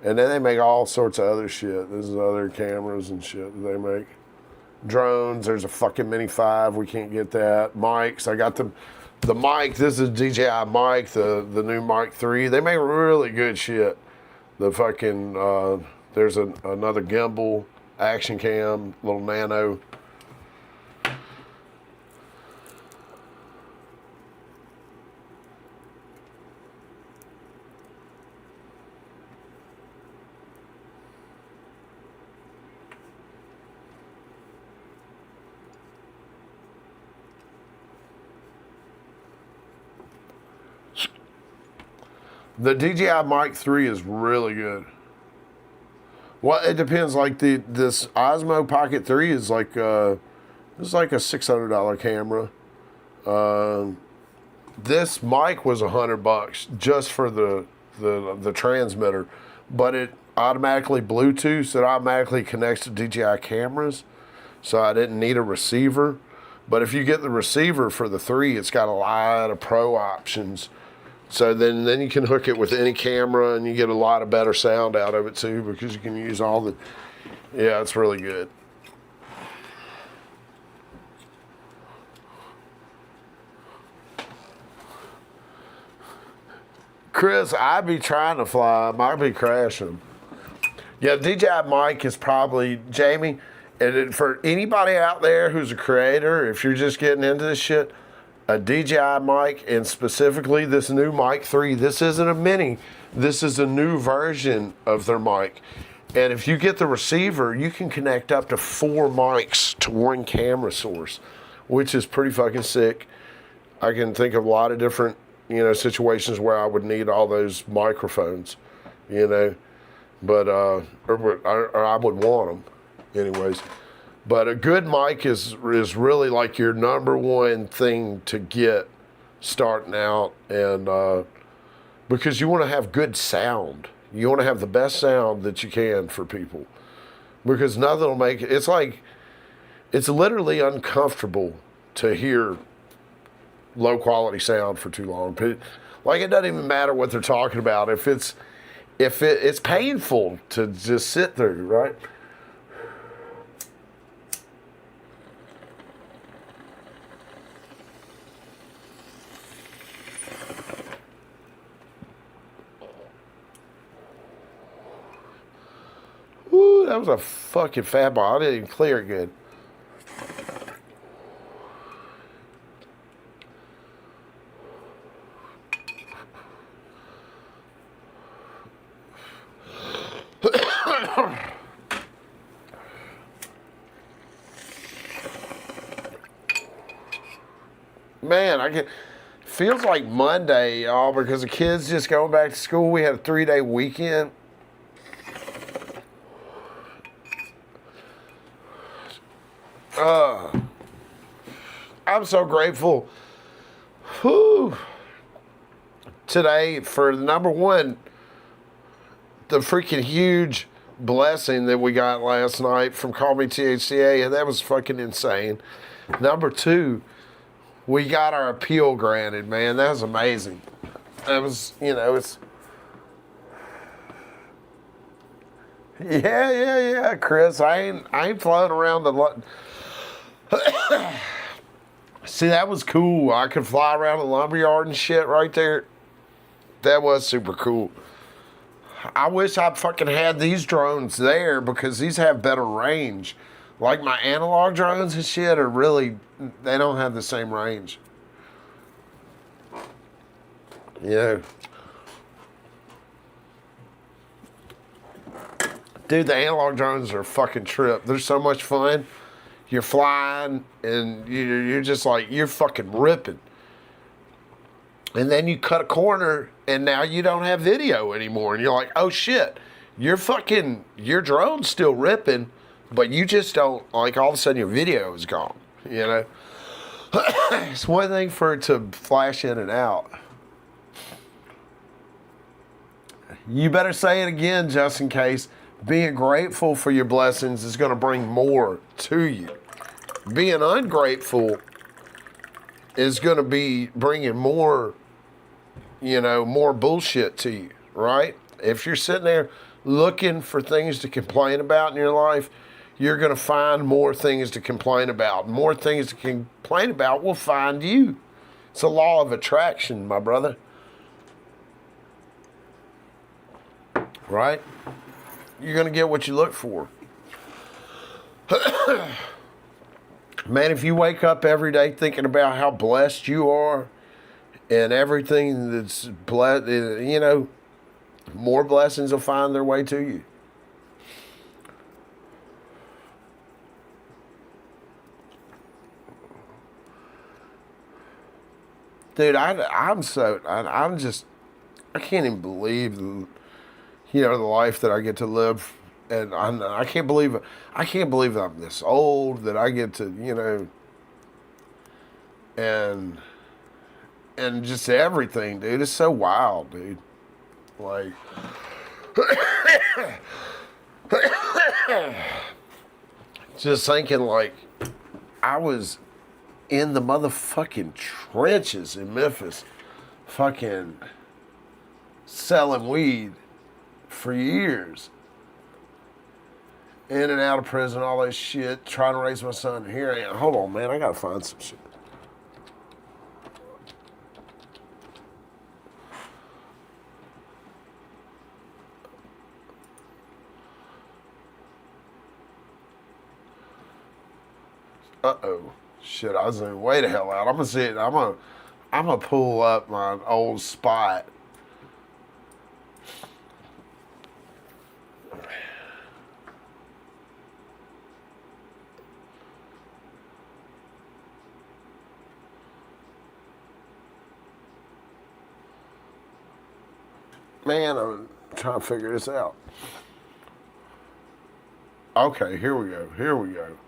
And then they make all sorts of other shit. This is other cameras and shit that they make. Drones, there's a fucking Mini 5. We can't get that. Mics, I got the mic. This is DJI mic, the new Mic 3. They make really good shit. The fucking, there's another gimbal, action cam, little nano. The DJI Mic 3 is really good. Well, it depends. Like this Osmo Pocket 3 is like it's like a $600 camera. This mic was $100 just for the transmitter, but it automatically Bluetooth. It automatically connects to DJI cameras, so I didn't need a receiver. But if you get the receiver for the 3, it's got a lot of pro options. So then you can hook it with any camera, and you get a lot of better sound out of it too, because you can use all the. Yeah, it's really good. Chris, I'd be trying to fly. I might be crashing. Yeah, DJI mic is probably, Jamie, and for anybody out there who's a creator, if you're just getting into this shit, a DJI mic, and specifically this new Mic 3, this isn't a mini, this is a new version of their mic. And if you get the receiver, you can connect up to 4 mics to one camera source, which is pretty fucking sick. I can think of a lot of different, situations where I would need all those microphones, but or I would want them, anyways. But a good mic is really like your number one thing to get starting out, and because you want to have good sound, you want to have the best sound that you can for people, because nothing will make it. It's literally uncomfortable to hear low quality sound for too long. Like, it doesn't even matter what they're talking about. If it's painful to just sit through, right? Woo, that was a fucking fat ball. I didn't even clear it good. Man, feels like Monday, y'all, because the kids just going back to school. We had a 3-day weekend. I'm so grateful today for number one, the freaking huge blessing that we got last night from Call Me THCA, and that was fucking insane. Number two, we got our appeal granted, man. That was amazing. That was, it's... Yeah, Chris. I ain't floating around the... See, that was cool. I could fly around the lumberyard and shit right there. That was super cool. I wish I fucking had these drones there, because these have better range. Like my analog drones and shit are really, they don't have the same range. Yeah. Dude, the analog drones are a fucking trip. They're so much fun. You're flying and you're just like, you're fucking ripping. And then you cut a corner and now you don't have video anymore. And you're like, oh shit, your drone's still ripping, but you just don't, like, all of a sudden your video is gone, It's one thing for it to flash in and out. You better say it again, just in case. Being grateful for your blessings is going to bring more to you. Being ungrateful is going to be bringing more, more bullshit to you, right? If you're sitting there looking for things to complain about in your life, you're going to find more things to complain about. More things to complain about will find you. It's a law of attraction, my brother. Right? You're going to get what you look for. Man, if you wake up every day thinking about how blessed you are and everything that's blessed, more blessings will find their way to you. Dude, I'm just I can't even believe the life that I get to live, and I can't believe I'm this old that I get to, and just everything, dude. It's so wild, dude. Like, just thinking like I was in the motherfucking trenches in Memphis, fucking selling weed for years. In and out of prison, all that shit, trying to raise my son. Here I am. Hold on, man. I gotta find some shit. Uh-oh. Shit, I zoomed way the hell out. I'm gonna see it. I'm gonna pull up my old spot. Man, I'm trying to figure this out. Okay, here we go. Here we go.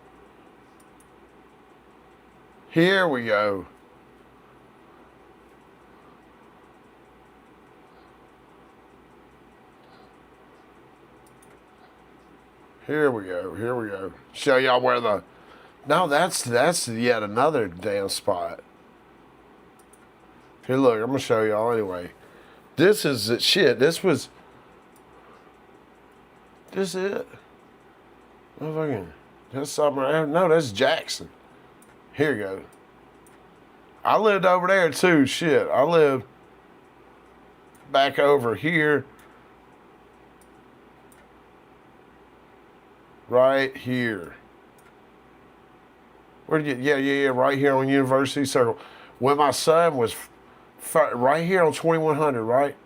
Here we go. Here we go. Here we go. Show y'all where the... No, that's yet another damn spot. Here, look. I'm going to show y'all anyway. This is it. Shit. This is it. Motherfucking... That's something... No, that's Jackson. Here you go. I lived over there too. Shit. I lived back over here. Right here. Where'd you get? Yeah. Right here on University Circle. When my son was right here on 2100, right?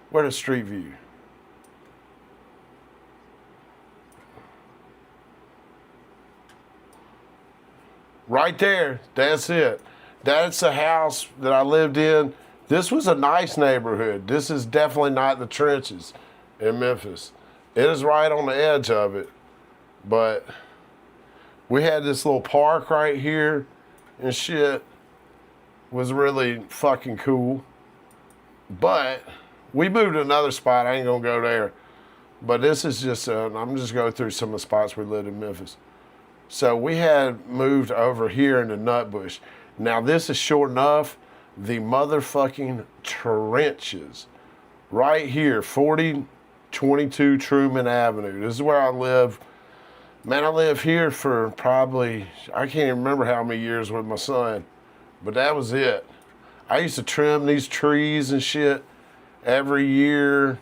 Where the Street View? Right there. That's it. That's the house that I lived in. This was a nice neighborhood. This is definitely not the trenches in Memphis. It is right on the edge of it. But we had this little park right here and shit. Was really fucking cool. But we moved to another spot. I ain't gonna go there. But this is just, I'm just going through some of the spots we lived in Memphis. So we had moved over here into Nutbush. Now this is sure enough the motherfucking trenches. Right here, 4022 Truman Avenue. This is where I live. Man, I lived here for probably, I can't even remember how many years with my son. But that was it. I used to trim these trees and shit every year.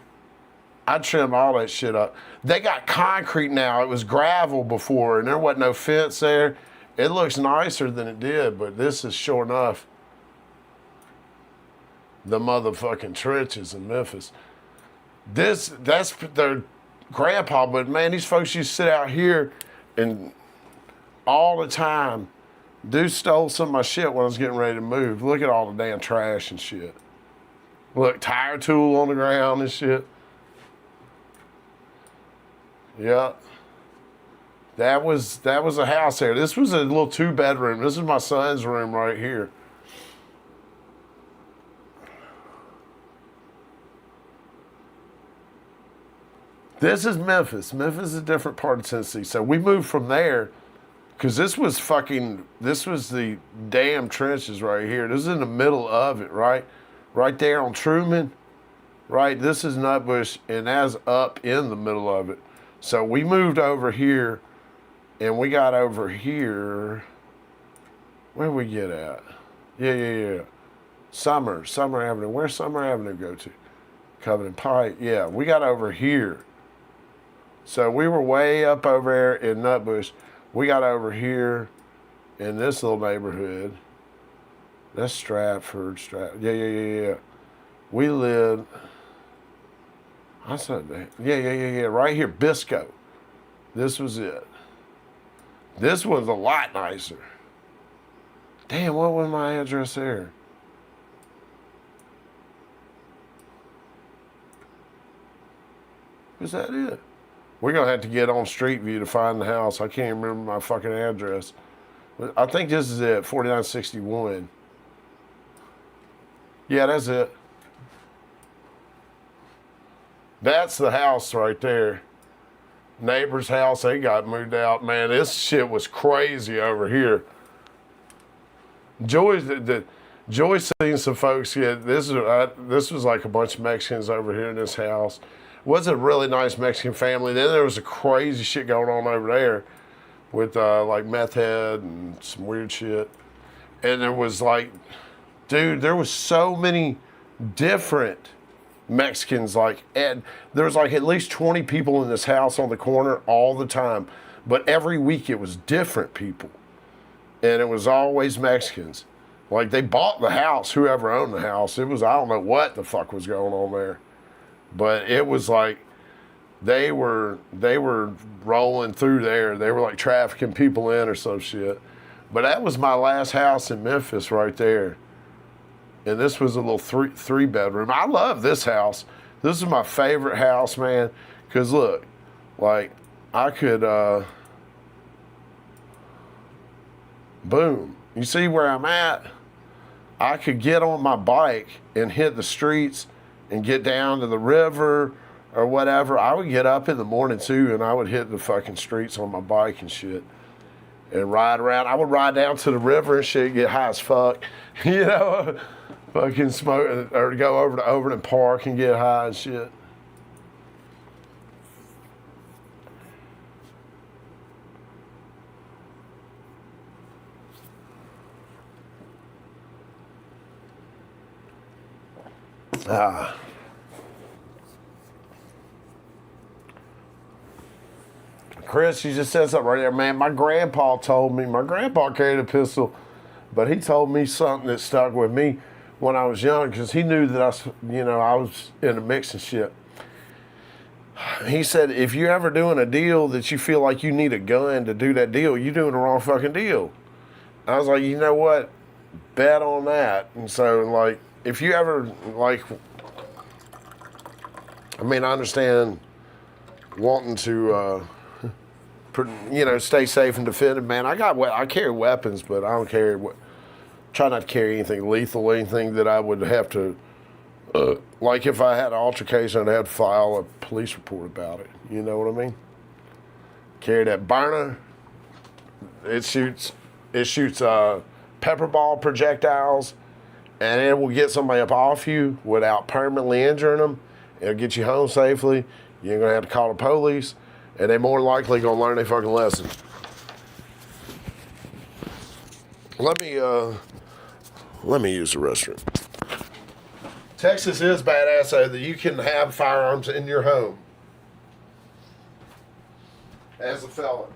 I trim all that shit up. They got concrete now. It was gravel before, and there wasn't no fence there. It looks nicer than it did, but this is sure enough the motherfucking trenches in Memphis. That's their grandpa, but man, these folks used to sit out here and all the time. Dude stole some of my shit when I was getting ready to move. Look at all the damn trash and shit. Look, tire tool on the ground and shit. Yeah. That was a house there. This was a little 2-bedroom. This is my son's room right here. This is Memphis. Memphis is a different part of Tennessee. So we moved from there because this was the damn trenches right here. This is in the middle of it, right? Right there on Truman. Right, this is Nutbush, and that's up in the middle of it. So we moved over here, and we got over here. Where we get at? Yeah. Summer Avenue. Where's Summer Avenue go to? Covenant Pike. Yeah, we got over here. So we were way up over there in Nutbush. We got over here in this little neighborhood. That's Stratford. Yeah. We lived. I said that. Yeah. Right here, Bisco. This was it. This was a lot nicer. Damn, what was my address there? Is that it? We're going to have to get on Street View to find the house. I can't remember my fucking address. But I think this is it, 4961. Yeah, that's it. That's the house right there. Neighbor's house, they got moved out. Man, this shit was crazy over here. Joy's seen some folks get, this was like a bunch of Mexicans over here in this house. It was a really nice Mexican family. Then there was a crazy shit going on over there with like meth head and some weird shit. And there was like, dude, there was so many different Mexicans, like, and there was like at least 20 people in this house on the corner all the time. But every week it was different people. And it was always Mexicans. Like, they bought the house, whoever owned the house. It was, I don't know what the fuck was going on there. But it was like, they were rolling through there. They were like trafficking people in or some shit. But that was my last house in Memphis right there. And this was a little three bedroom. I love this house. This is my favorite house, man. Because look, like, I could, boom. You see where I'm at? I could get on my bike and hit the streets and get down to the river or whatever. I would get up in the morning too, and I would hit the fucking streets on my bike and shit and ride around. I would ride down to the river and shit, get high as fuck, you know, fucking smoke, or go over to Overton Park and get high and shit. Chris, you just said something right there, man. My grandpa told me, my grandpa carried a pistol, but he told me something that stuck with me when I was young, because he knew that I was in a mix and shit. He said, if you're ever doing a deal that you feel like you need a gun to do that deal, you're doing the wrong fucking deal. I was like, you know what? Bet on that. And so, like, if you ever, like, I mean, I understand wanting to, stay safe and defended, man. I carry weapons, but I don't try not to carry anything lethal, anything that I would have to, like if I had an altercation, I'd have to file a police report about it. You know what I mean? Carry that burner. It shoots pepper ball projectiles, and it will get somebody up off you without permanently injuring them. It'll get you home safely. You ain't gonna have to call the police, and they're more likely gonna learn their fucking lesson. Let me use the restroom. Texas is badass though that you can have firearms in your home as a felon.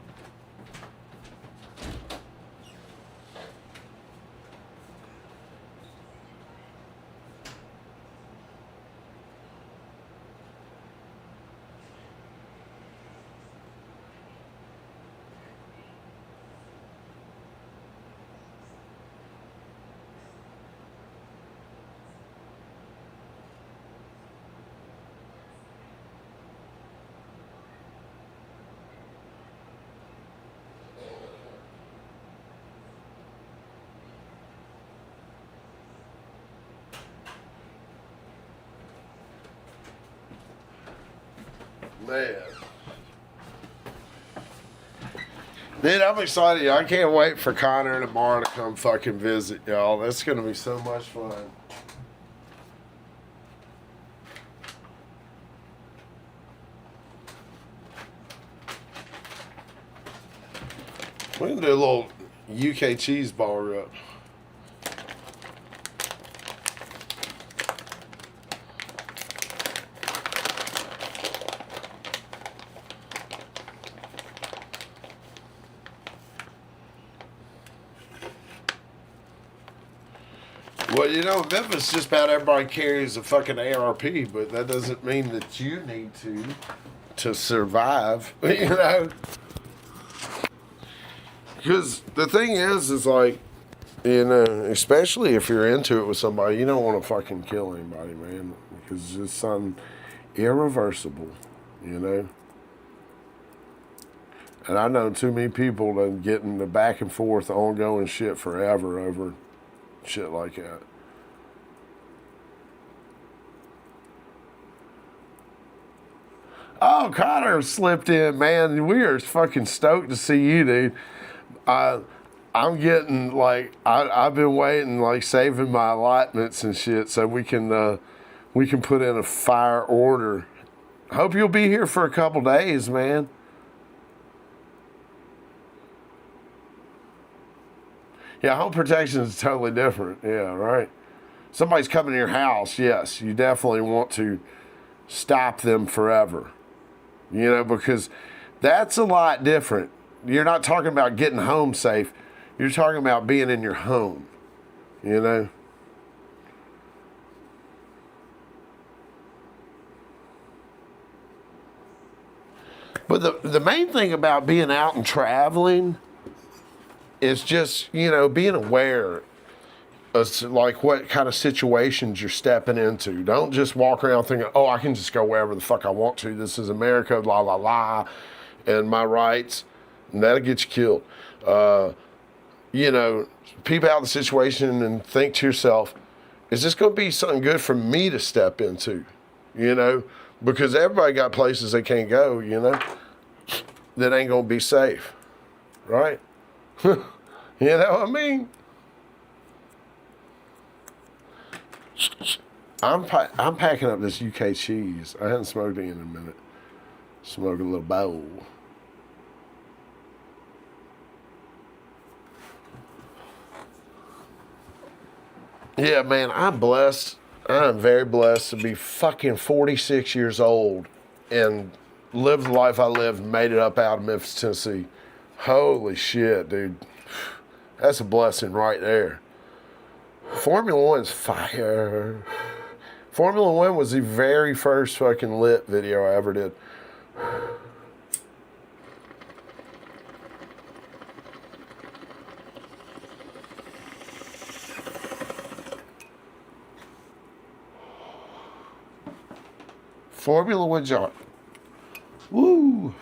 Man. Dude, I'm excited. I can't wait for Connor and Amara to come fucking visit, y'all. That's going to be so much fun. We're going to do a little UK cheese ball rip. Well, you know, Memphis, just about everybody carries a fucking ARP, but that doesn't mean that you need to survive, you know? Because the thing is like, you know, especially if you're into it with somebody, you don't want to fucking kill anybody, man, because it's something irreversible. you know? And I know too many people that getting the back and forth ongoing shit forever over shit like that. Oh, Connor slipped in, man. We are fucking stoked to see you, dude. I'm getting like I've been waiting, like saving my allotments and shit, so we can put in a fire order. Hope you'll be here for a couple days, man. Yeah, home protection is totally different. Yeah, right. Somebody's coming to your house, yes, you definitely want to stop them forever. You know, because that's a lot different. You're not talking about getting home safe. You're talking about being in your home, you know? But the main thing about being out and traveling is just, you know, being aware of like what kind of situations you're stepping into. Don't just walk around thinking, oh, I can just go wherever the fuck I want to. This is America, la, la, la, and my rights. And that'll get you killed. You know, peep out the situation and think to yourself, is this going to be something good for me to step into? You know, because everybody got places they can't go, you know, that ain't going to be safe. Right? You know what I mean? I'm packing up this UK cheese. I hadn't smoked it in a minute. Smoking a little bowl. Yeah, man, I'm blessed. I'm very blessed to be fucking 46 years old and live the life I lived and made it up out of Memphis, Tennessee. Holy shit, dude. That's a blessing right there. Formula One's fire. Formula One was the very first fucking lit video I ever did. Formula One jar. Woo!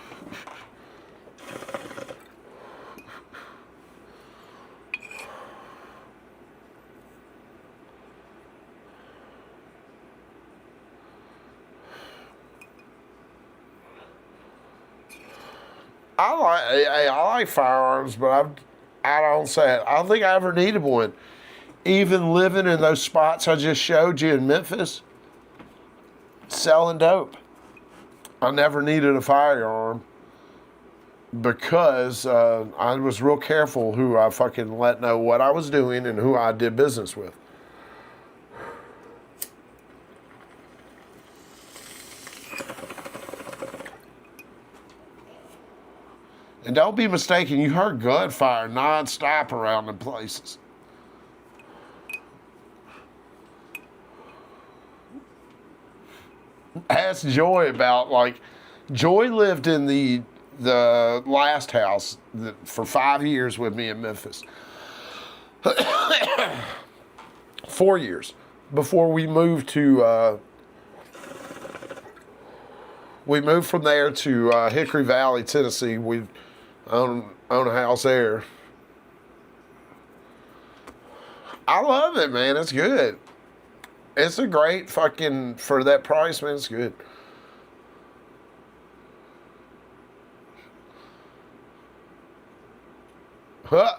I like firearms, but I don't say it. I don't think I ever needed one. Even living in those spots I just showed you in Memphis, selling dope, I never needed a firearm because I was real careful who I fucking let know what I was doing and who I did business with. And don't be mistaken, you heard gunfire nonstop around them places. Ask Joy about, like, Joy lived in the last house for 5 years with me in Memphis. 4 years before we moved to, we moved from there to Hickory Valley, Tennessee. We own a house there. I love it, man. It's good. It's a great fucking, for that price, man, it's good. Huh.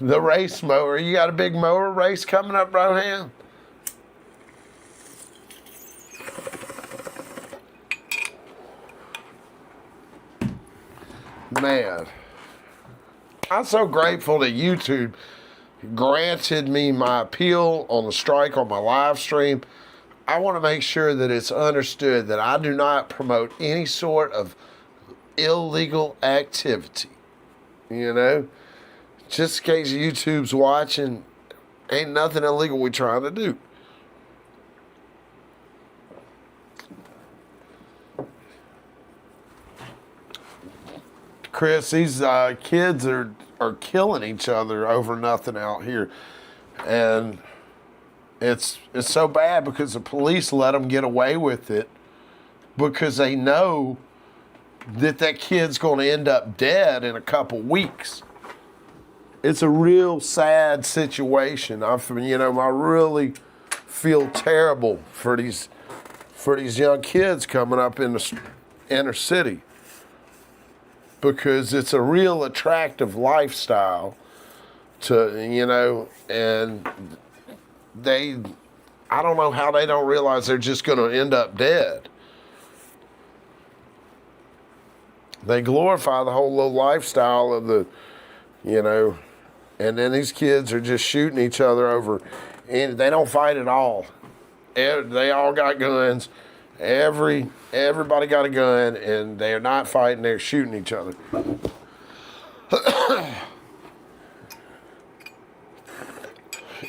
The race mower. You got a big mower race coming up, Rohan? Man, I'm so grateful that YouTube granted me my appeal on the strike on my live stream. I want to make sure that it's understood that I do not promote any sort of illegal activity. You know, just in case YouTube's watching, ain't nothing illegal we trying to do. Chris, these kids are killing each other over nothing out here, and it's so bad because the police let them get away with it, because they know that kid's going to end up dead in a couple weeks. It's a real sad situation. I really feel terrible for these young kids coming up in the inner city, because it's a real attractive lifestyle to, and I don't know how they don't realize they're just going to end up dead. They glorify the whole little lifestyle of the, and then these kids are just shooting each other over, and they don't fight at all. They all got guns. Everybody got a gun, and they're not fighting. They're shooting each other.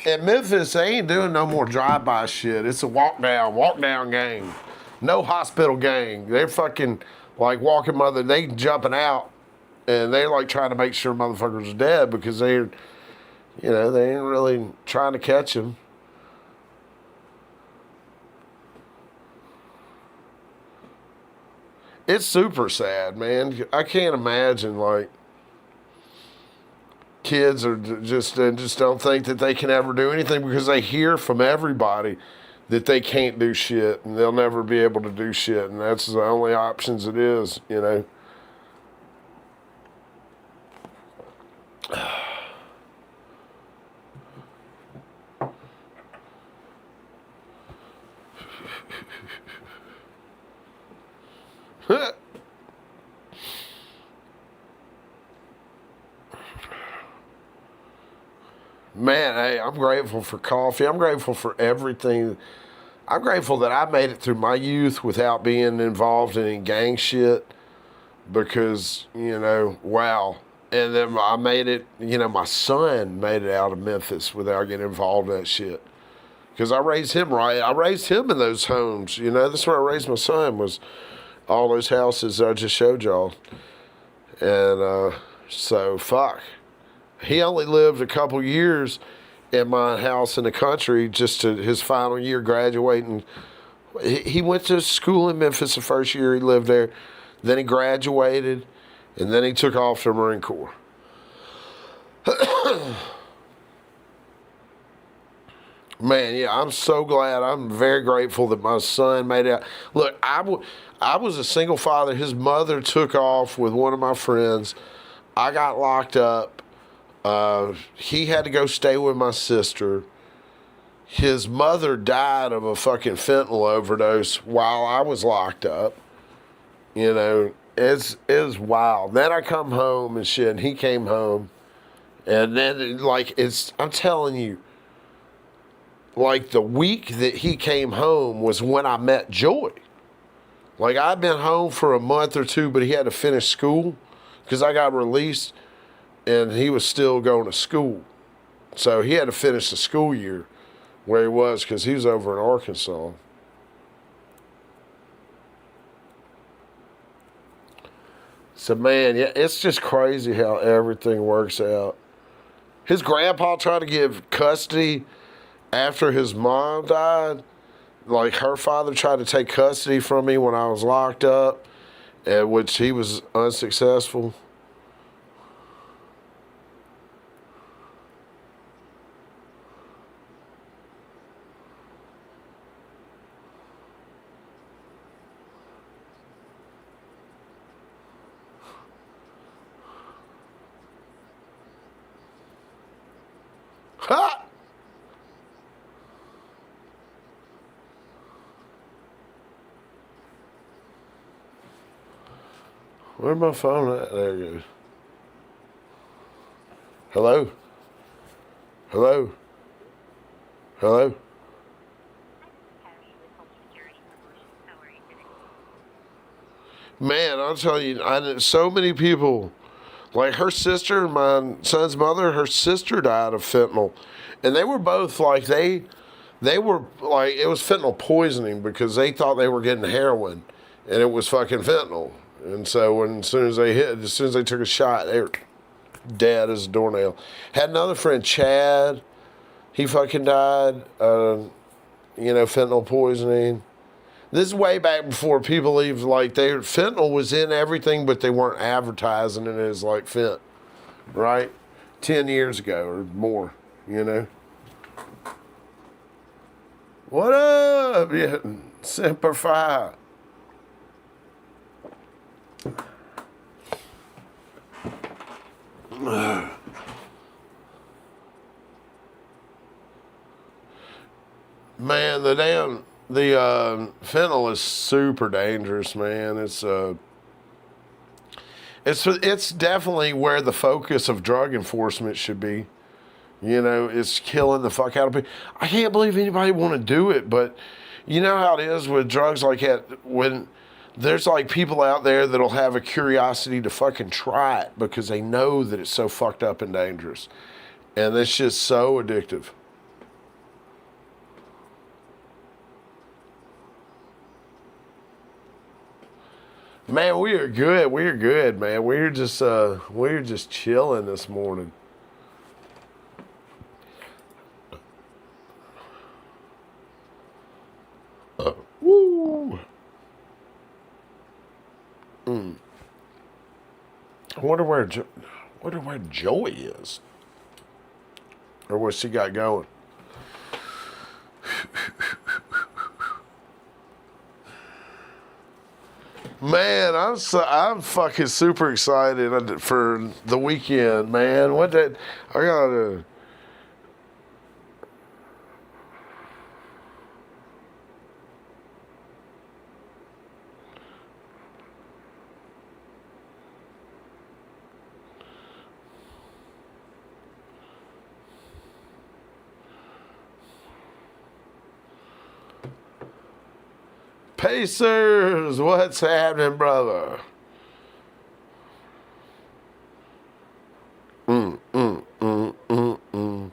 In Memphis, they ain't doing no more drive-by shit. It's a walk-down gang. No hospital gang. They're fucking like walking mother. They jumping out, and they're like trying to make sure motherfuckers are dead because they ain't really trying to catch them. It's super sad, man. I can't imagine, like, kids are just don't think that they can ever do anything because they hear from everybody that they can't do shit and they'll never be able to do shit, and that's the only options it is, Man, hey, I'm grateful for coffee. I'm grateful for everything. I'm grateful that I made it through my youth without being involved in any gang shit because, wow. And then I made it, my son made it out of Memphis without getting involved in that shit. Because I raised him right. I raised him in those homes. That's where I raised my son, was all those houses I just showed y'all. And so, fuck. He only lived a couple years in my house in the country, just to his final year graduating. He went to school in Memphis the first year he lived there. Then he graduated, and then he took off to the Marine Corps. Man, yeah, I'm so glad. I'm very grateful that my son made it. Look, I was a single father. His mother took off with one of my friends. I got locked up. He had to go stay with my sister. His mother died of a fucking fentanyl overdose while I was locked up. It was wild. Then I come home and shit, and he came home. And then, I'm telling you, like, the week that he came home was when I met Joy. Like, I'd been home for a month or two, but he had to finish school because I got released. And he was still going to school. So he had to finish the school year where he was, because he was over in Arkansas. So, man, yeah, it's just crazy how everything works out. His grandpa tried to give custody after his mom died. Like, her father tried to take custody from me when I was locked up, which he was unsuccessful. Ha! Where's my phone at? There it goes. Hello? Hello? Hello? Man, I'll tell you, so many people, like her sister, my son's mother, her sister died of fentanyl. And they were both like, they were like, it was fentanyl poisoning because they thought they were getting heroin and it was fucking fentanyl. And so as soon as they took a shot, they were dead as a doornail. Had another friend, Chad, he fucking died, fentanyl poisoning. This is way back before people even like fentanyl was in everything, but they weren't advertising it as like fent, right? 10 years ago or more, you know. What up? Yeah, Semper Fi. Man, the fentanyl is super dangerous, man. It's definitely where the focus of drug enforcement should be. You know, it's killing the fuck out of people. I can't believe anybody want to do it, but you know how it is with drugs like that. When there's like people out there that'll have a curiosity to fucking try it because they know that it's so fucked up and dangerous, and it's just so addictive. Man, we are good. We are good, man. We're just chilling this morning. Woo. I wonder where Joey is, or what she got going. Man, I'm fucking super excited for the weekend, man. I gotta. Pacers, what's happening, brother? Mm, mm, mm, mm, mm.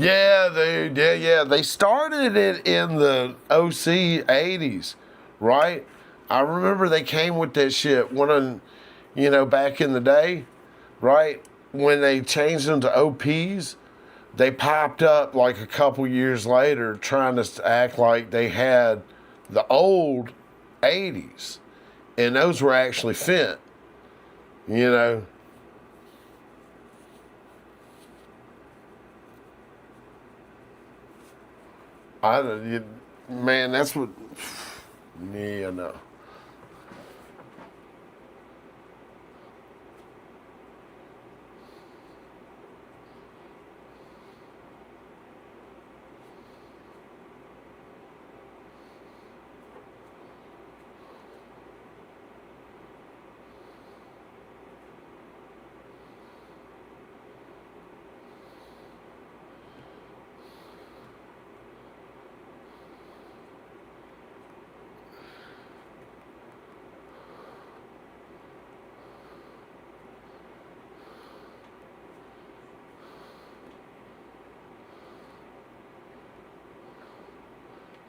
Yeah, they started it in the OC 80s, right? I remember they came with that shit back in the day, right? When they changed them to OPs, they popped up like a couple years later trying to act like they had the old 80s, and those were actually fent, you know. Man, that's what. Yeah, no.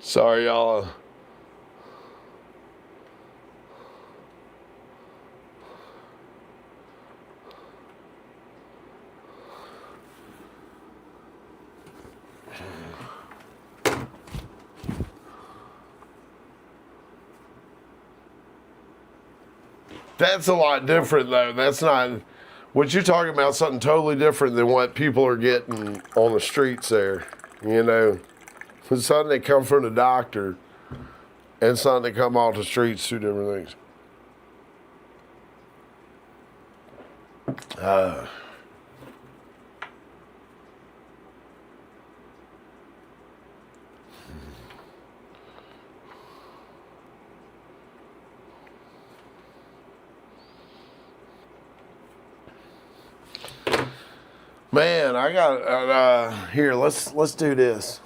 Sorry, y'all. That's a lot different, though. That's not what you're talking about. Something totally different than what people are getting on the streets there. You know, something that come from the doctor and something that come off the streets, two different things. Man, I got here. Let's do this.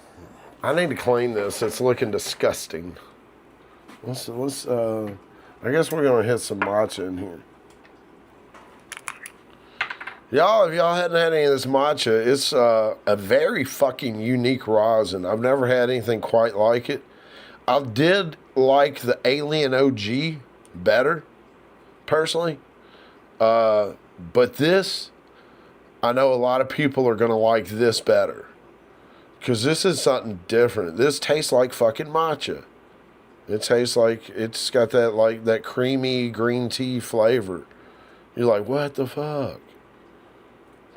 I need to clean this. It's looking disgusting. Let's. I guess we're gonna hit some matcha in here. Y'all, if y'all hadn't had any of this matcha, it's a very fucking unique rosin. I've never had anything quite like it. I did like the Alien OG better, personally. But this, I know a lot of people are going to like this better. Because this is something different. This tastes like fucking matcha. It tastes like, it's got that, like, that creamy green tea flavor. You're like, what the fuck?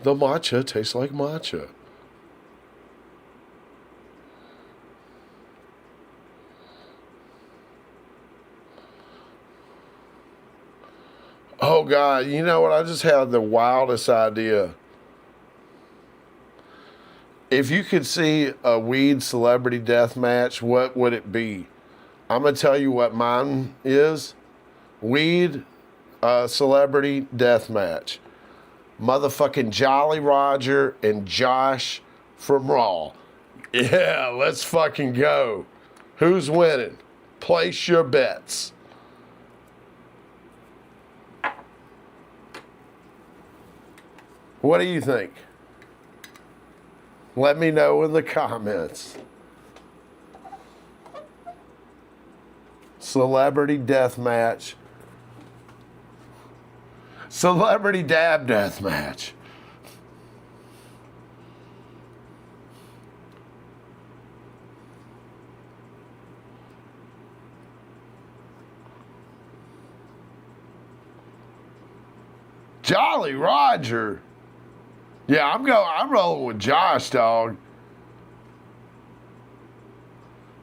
The matcha tastes like matcha. Oh, God, you know what? I just had the wildest idea. If you could see a weed celebrity death match, what would it be? I'm going to tell you what mine is. Weed celebrity death match. Motherfucking Jolly Roger and Josh from Raw. Yeah, let's fucking go. Who's winning? Place your bets. What do you think? Let me know in the comments. Celebrity death match. Celebrity dab death match. Jolly Roger. Yeah, I'm rolling with Josh, dog.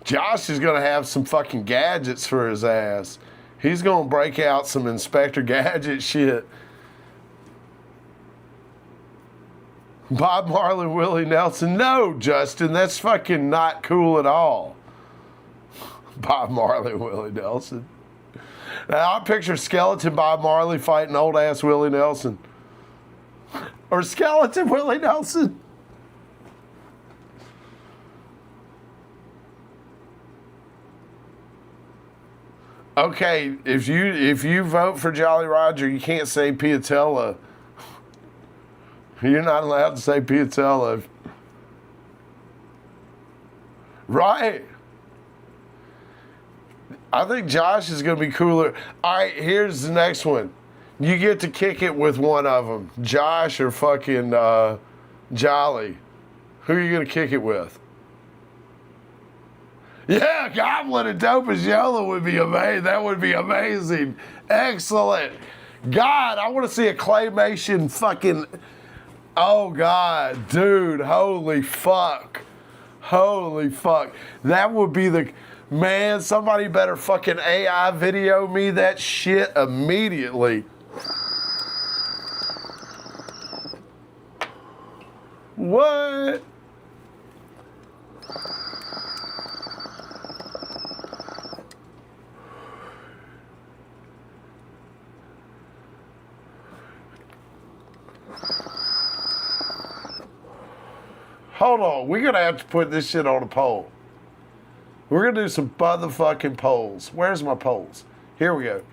Josh is gonna have some fucking gadgets for his ass. He's gonna break out some Inspector Gadget shit. Bob Marley, Willie Nelson. No, Justin, that's fucking not cool at all. Bob Marley, Willie Nelson. Now I picture skeleton Bob Marley fighting old ass Willie Nelson. Or skeleton Willie Nelson. Okay, if you vote for Jolly Roger, you can't say Piatella. You're not allowed to say Piatella. Right. I think Josh is going to be cooler. All right, here's the next one. You get to kick it with one of them. Josh or fucking Jolly. Who are you going to kick it with? Yeah, Goblin and Dopest Yolo would be amazing. That would be amazing. Excellent. God, I want to see a claymation fucking... Oh, God. Dude, holy fuck. Holy fuck. That would be the... Man, somebody better fucking AI video me that shit immediately. What? Hold on, we're gonna have to put this shit on a poll. We're gonna do some motherfucking polls. Where's my polls? Here we go.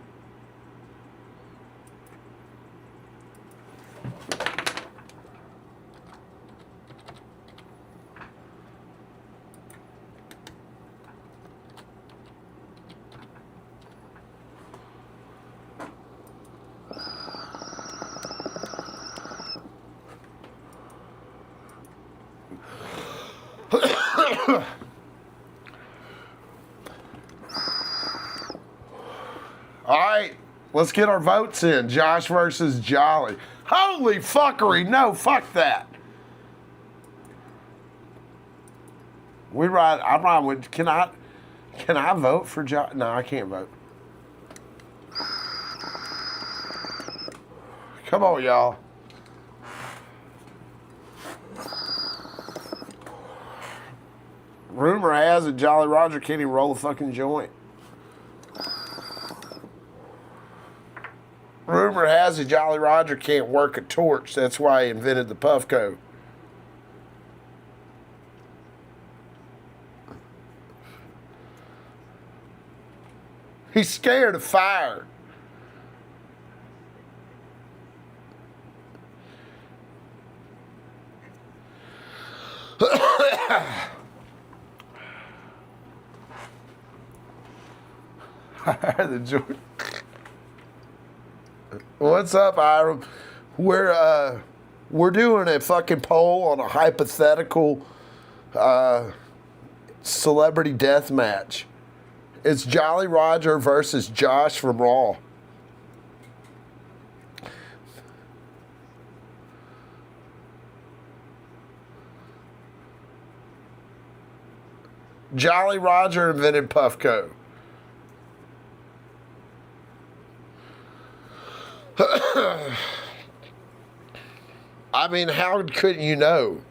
All right, let's get our votes in. Josh versus Jolly. Holy fuckery, no, fuck that. I'm riding with, can I vote for Josh? No, I can't vote. Come on, y'all. Rumor has it Jolly Roger can't even roll a fucking joint. Rumor has it Jolly Roger can't work a torch. That's why he invented the Puffco. He's scared of fire. The Jordan. What's up, Iram? We're doing a fucking poll on a hypothetical celebrity death match. It's Jolly Roger versus Josh from Raw. Jolly Roger invented Puffco. I mean, how couldn't you know?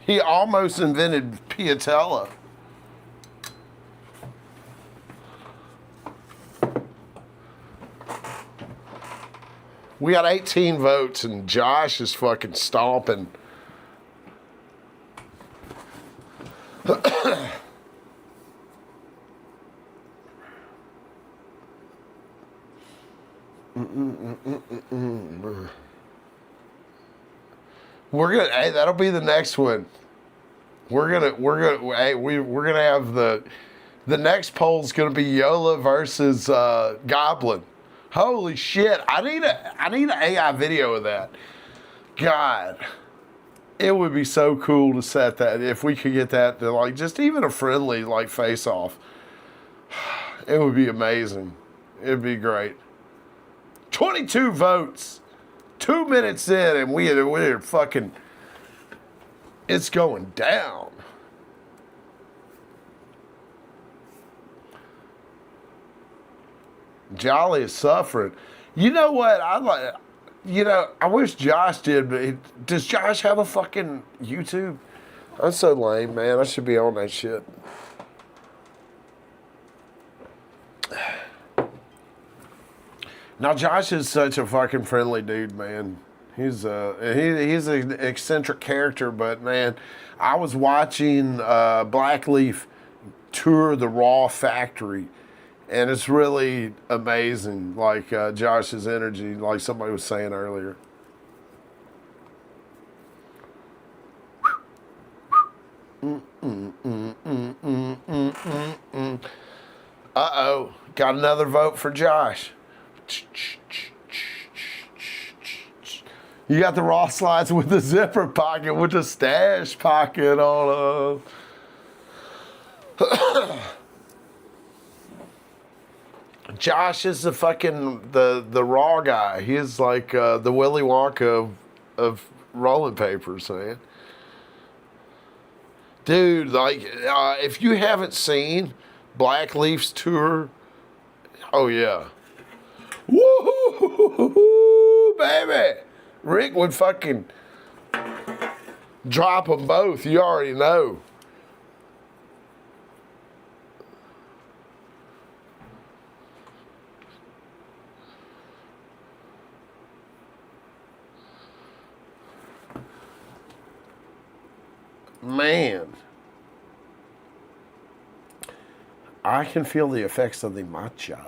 He almost invented Piatella. We got 18 votes, and Josh is fucking stomping. We're gonna. Hey, that'll be the next one. We're gonna have the next poll's gonna be Yola versus Goblin. Holy shit! I need an AI video of that. God, it would be so cool to set that if we could get that to like just even a friendly like face off. It would be amazing. It'd be great. 22 votes. 2 minutes in, and we're fucking. It's going down. Jolly is suffering. You know what? I wish Josh did, but does Josh have a fucking YouTube? I'm so lame, man. I should be on that shit. Now Josh is such a fucking friendly dude, man. He's an eccentric character, but man, I was watching Blackleaf tour the Raw factory, and it's really amazing. Like Josh's energy, like somebody was saying earlier. Uh-oh, got another vote for Josh. You got the Raw slides with the zipper pocket with the stash pocket on them. Josh is the fucking the Raw guy. He's like the Willy Wonka of rolling papers, man. Dude, like if you haven't seen Blackleaf's tour, oh yeah. Woo, baby! Rick would fucking drop them both. You already know. Man. I can feel the effects of the matcha.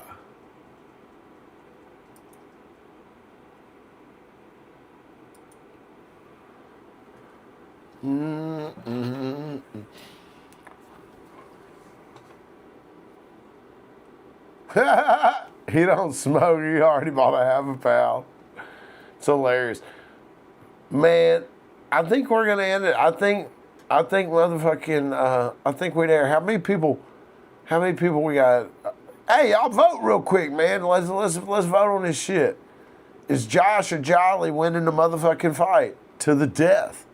Mm-hmm. He don't smoke. He already bought a half a pound. It's hilarious, man. I think we're gonna end it. I think motherfucking. I think we're there. How many people we got? Hey, y'all vote real quick, man. Let's vote on this shit. Is Josh or Jolly winning the motherfucking fight to the death?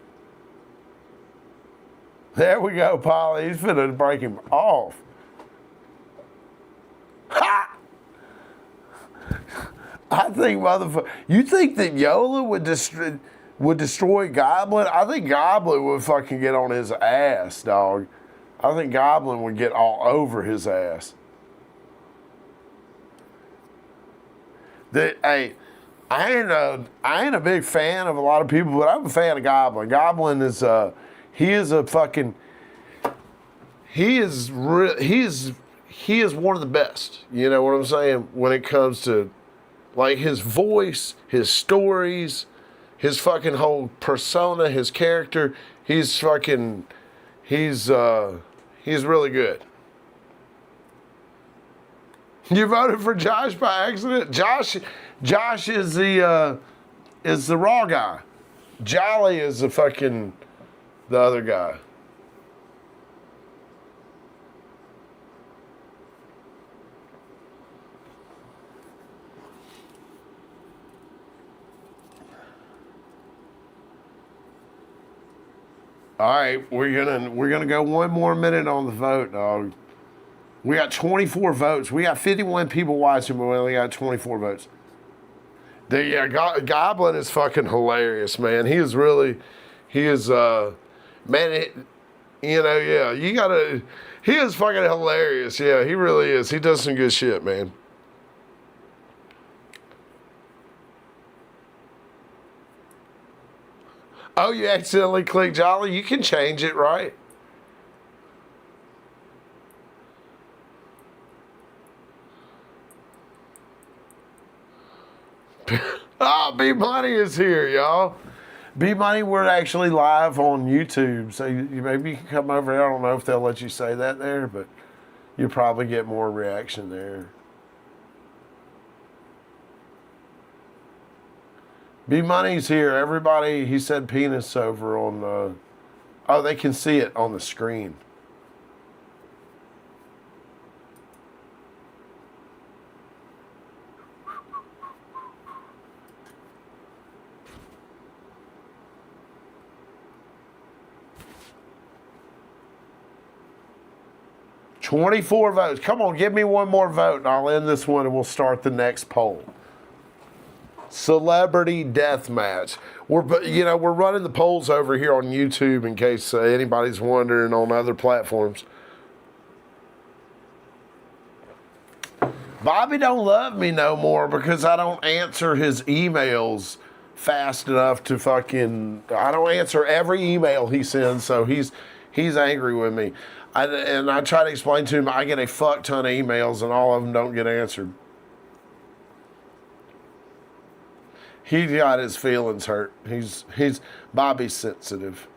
There we go, Polly. He's finna break him off. Ha! I think you think that Yola would destroy Goblin? I think Goblin would fucking get on his ass, dog. I think Goblin would get all over his ass. Hey, I ain't a big fan of a lot of people, but I'm a fan of Goblin. Goblin is he is one of the best. You know what I'm saying? When it comes to like his voice, his stories, his fucking whole persona, his character, he's He's really good. You voted for Josh by accident? Josh is the raw guy. Jolly is the other guy. All right, we're gonna go one more minute on the vote, dog. We got 24 votes. We got 51 people watching, but we only got 24 votes. Goblin is fucking hilarious, man. He is, man. He is fucking hilarious. Yeah, he really is. He does some good shit, man. Oh, you accidentally clicked Jolly? You can change it, right? Oh, B Money is here, y'all. B Money, we're actually live on YouTube, so maybe you can come over here. I don't know if they'll let you say that there, but you'll probably get more reaction there. B Money's here. Everybody, he said penis over on oh, they can see it on the screen. $24 votes. Come on, give me one more vote and I'll end this one and we'll start the next poll. Celebrity death match. We're running the polls over here on YouTube in case anybody's wondering on other platforms. Bobby don't love me no more because I don't answer his emails fast enough to I don't answer every email he sends, so he's angry with me. And I try to explain to him I get a fuck ton of emails and all of them don't get answered. He got his feelings hurt. Bobby's sensitive.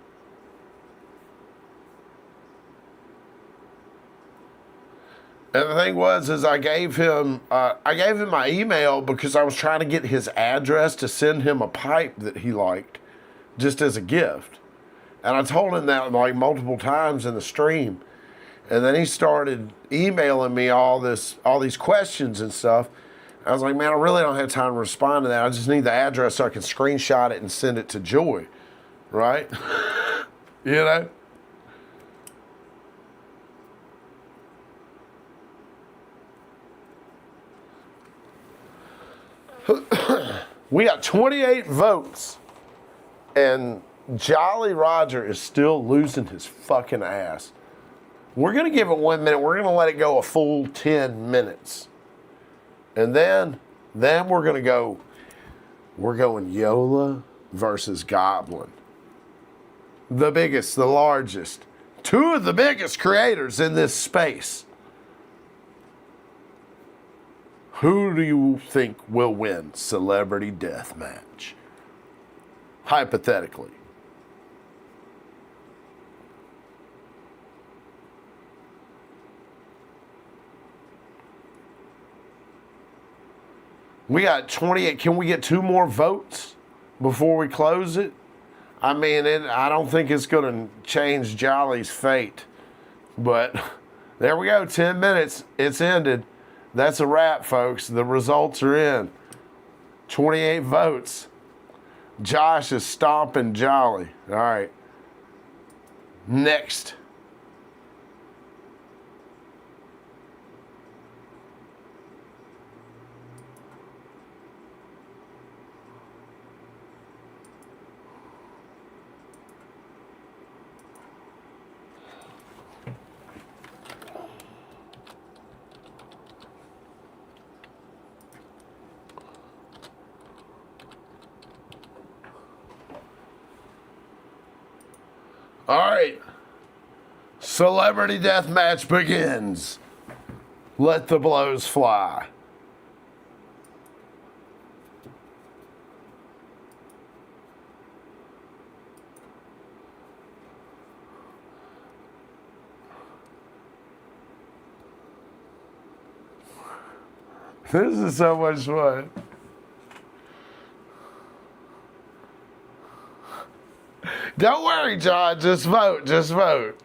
And the thing was, I gave him my email because I was trying to get his address to send him a pipe that he liked, just as a gift. And I told him that like multiple times in the stream. And then he started emailing me all these questions and stuff. I was like, man, I really don't have time to respond to that. I just need the address so I can screenshot it and send it to Joy, right? You know? We got 28 votes, and Jolly Roger is still losing his fucking ass. We're going to give it 1 minute. We're going to let it go a full 10 minutes. And then we're going to go, we're going Yola versus Goblin. The biggest, the largest. Two of the biggest creators in this space. Who do you think will win Celebrity Deathmatch? Hypothetically. We got 28. Can we get 2 more votes before we close it? I mean, I don't think it's going to change Jolly's fate. But there we go. 10 minutes. It's ended. That's a wrap, folks. The results are in. 28 votes. Josh is stomping Jolly. All right. Next. All right. Celebrity Deathmatch begins. Let the blows fly. This is so much fun. Don't worry, John. Just vote. Just vote.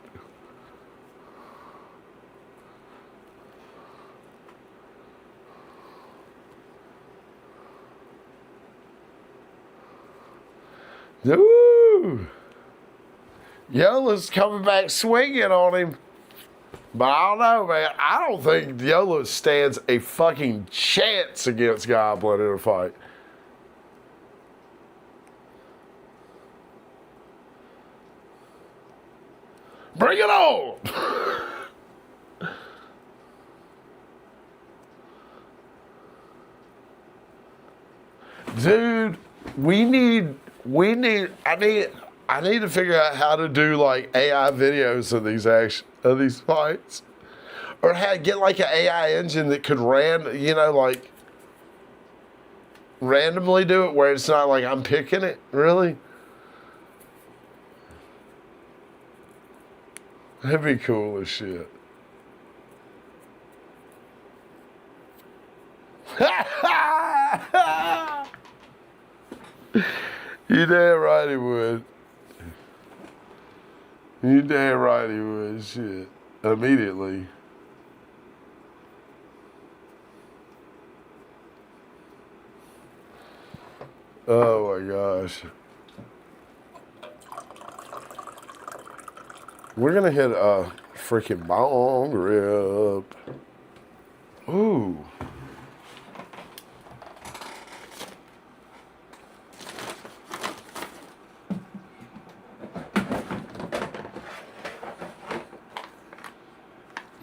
Ooh. Yola's coming back swinging on him. But I don't know, man. I don't think Yola stands a fucking chance against Goblin in a fight. Bring it on! Dude, I need to figure out how to do like AI videos of these fights. Or get like an AI engine that could like randomly do it where it's not like I'm picking it, really. That'd be cool as shit. You damn right he would. You damn right he would. Shit. Immediately. Oh my gosh. We're gonna hit a freaking bong rip. Ooh.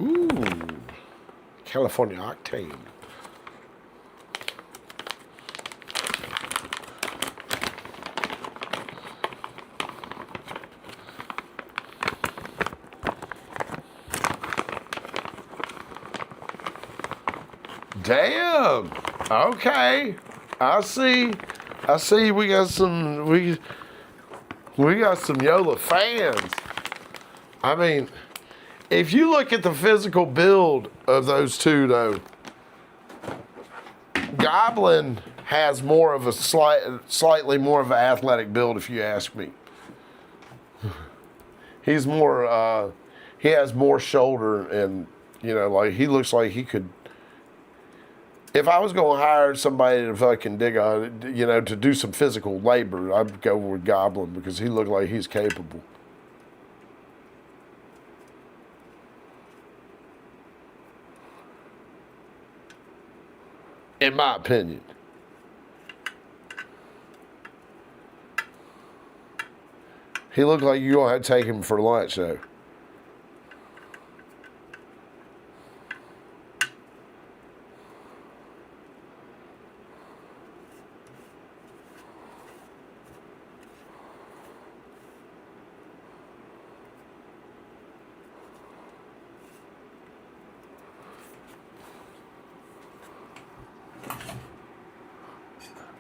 Ooh. California Octane. Damn. Okay. I see. We got some. We got some Yola fans. I mean, if you look at the physical build of those two, though, Goblin has more of a slightly more of an athletic build, if you ask me. He's more. He has more shoulder, and like he looks like he could. If I was going to hire somebody to fucking dig on, to do some physical labor, I'd go with Goblin because he looked like he's capable. In my opinion. He looked like you're going to have to take him for lunch, though.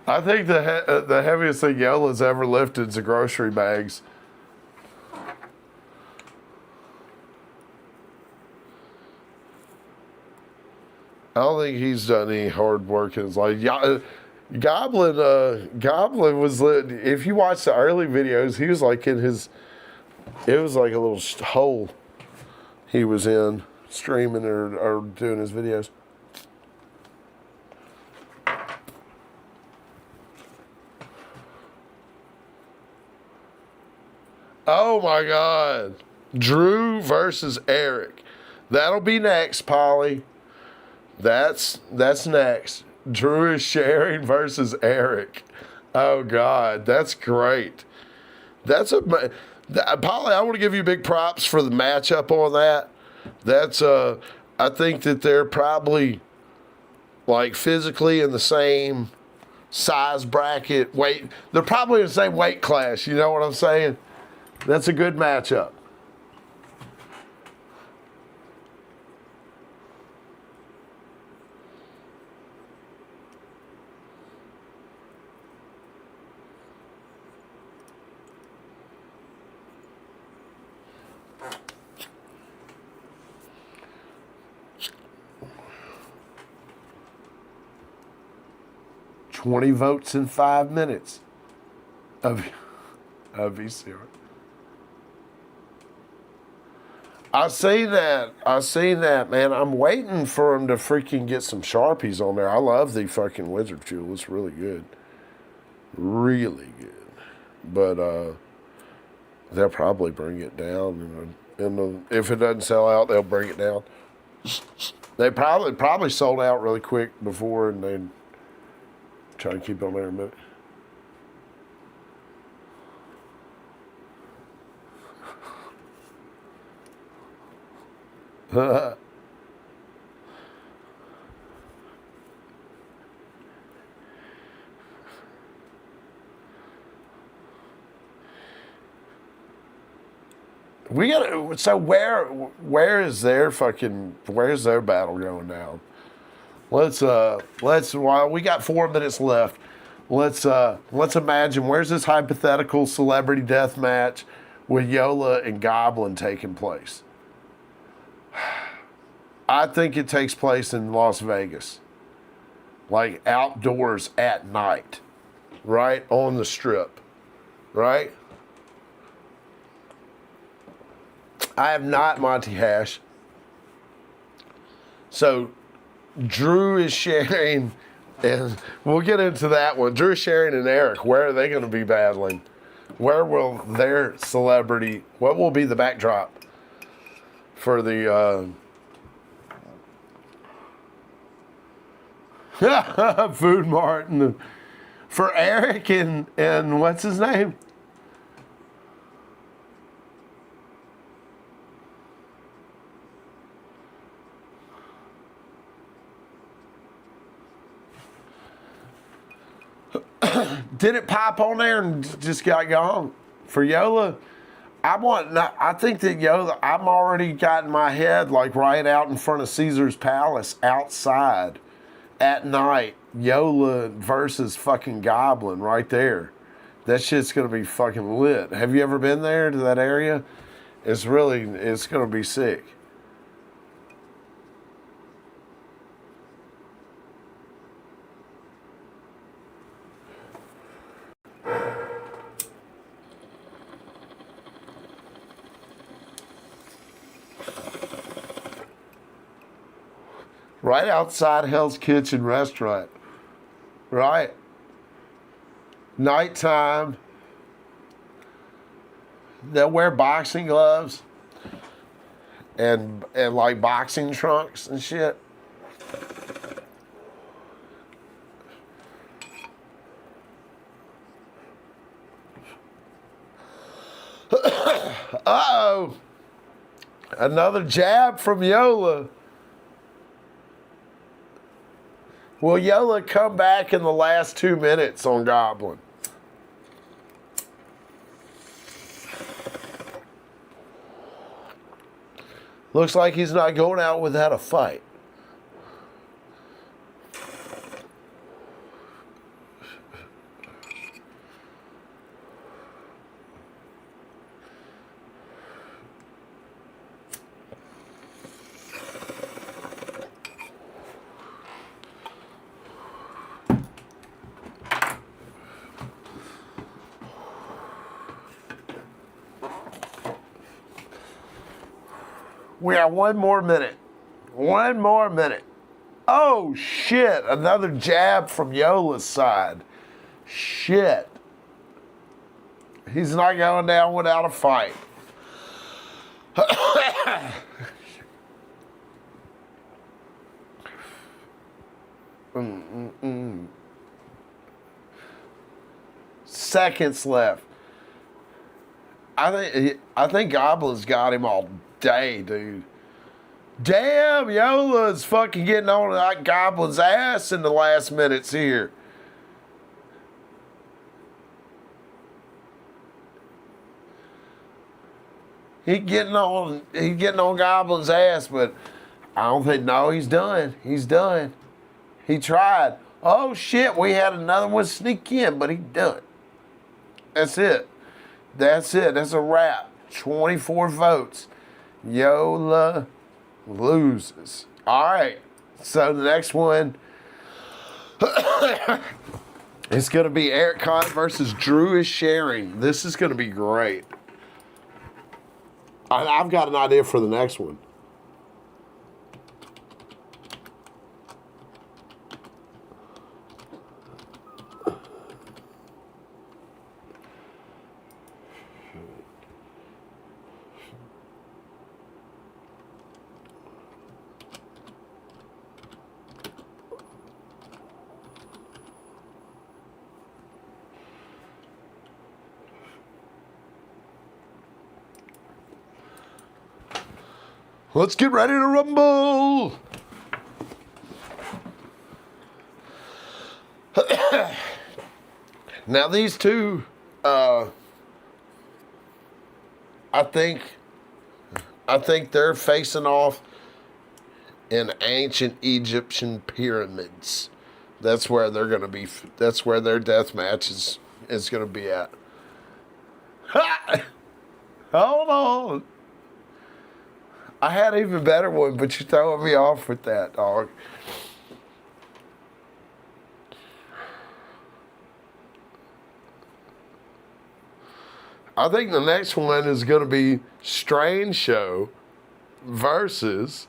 I think the heaviest thing Yola's ever lifted is the grocery bags. I don't think he's done any hard work in his life. Goblin was, if you watch the early videos, he was like it was like a little hole he was in, streaming or doing his videos. Oh my God. Drew versus Eric. That'll be next, Polly. That's next. Drew is sharing versus Eric. Oh God, that's great. Polly, I want to give you big props for the matchup on that. That's I think that they're probably like physically in the same size bracket, weight. They're probably in the same weight class, you know what I'm saying? That's a good matchup. 20 votes in 5 minutes of VCR. I seen that, man. I'm waiting for him to freaking get some Sharpies on there. I love the fucking Wizard Fuel. It's really good. Really good. But they'll probably bring it down. If it doesn't sell out, they'll bring it down. They probably sold out really quick before, and they try to keep it on there a minute. We got so where's their battle going down? Let's while we got 4 minutes left, let's imagine where's this hypothetical celebrity death match with Yola and Goblin taking place. I think it takes place in Las Vegas, like outdoors at night, right on the strip, right? I have not Monty Hash. So Drew is sharing, and we'll get into that one. Drew, Sharon, and Eric, where are they going to be battling? Where will their celebrity, what will be the backdrop for the Food Mart and for Eric and what's his name? Did it pop on there and just got gone? For Yola, I think that Yola, I'm already got in my head like right out in front of Caesar's Palace outside at night, Yola versus fucking Goblin right there. That shit's gonna be fucking lit. Have you ever been there to that area? It's gonna be sick. Right outside Hell's Kitchen restaurant. Right. Nighttime. They'll wear boxing gloves and like boxing trunks and shit. Uh-oh. Another jab from Yola. Will Yola come back in the last 2 minutes on Goblin? Looks like he's not going out without a fight. We have 1 more minute. 1 more minute. Oh, shit. Another jab from Yola's side. Shit. He's not going down without a fight. Seconds left. I think Goblin's got him all day, dude. Damn, Yola's fucking getting on that Goblin's ass in the last minutes here. He's getting on Goblin's ass, but I don't think, no, he's done. He's done. He tried. Oh shit, we had another one sneak in, but he done. That's it. That's it. That's a wrap. 24 votes. Yola loses. All right. So the next one, It's going to be Eric Conn versus Drew is Sharing. This is going to be great. I've got an idea for the next one. Let's get ready to rumble. Now these two, I think they're facing off in ancient Egyptian pyramids. That's where they're gonna be. That's where their death match is gonna be at. Ha! Hold on. I had an even better one, but you're throwing me off with that, dog. I think the next one is going to be Strange Show versus...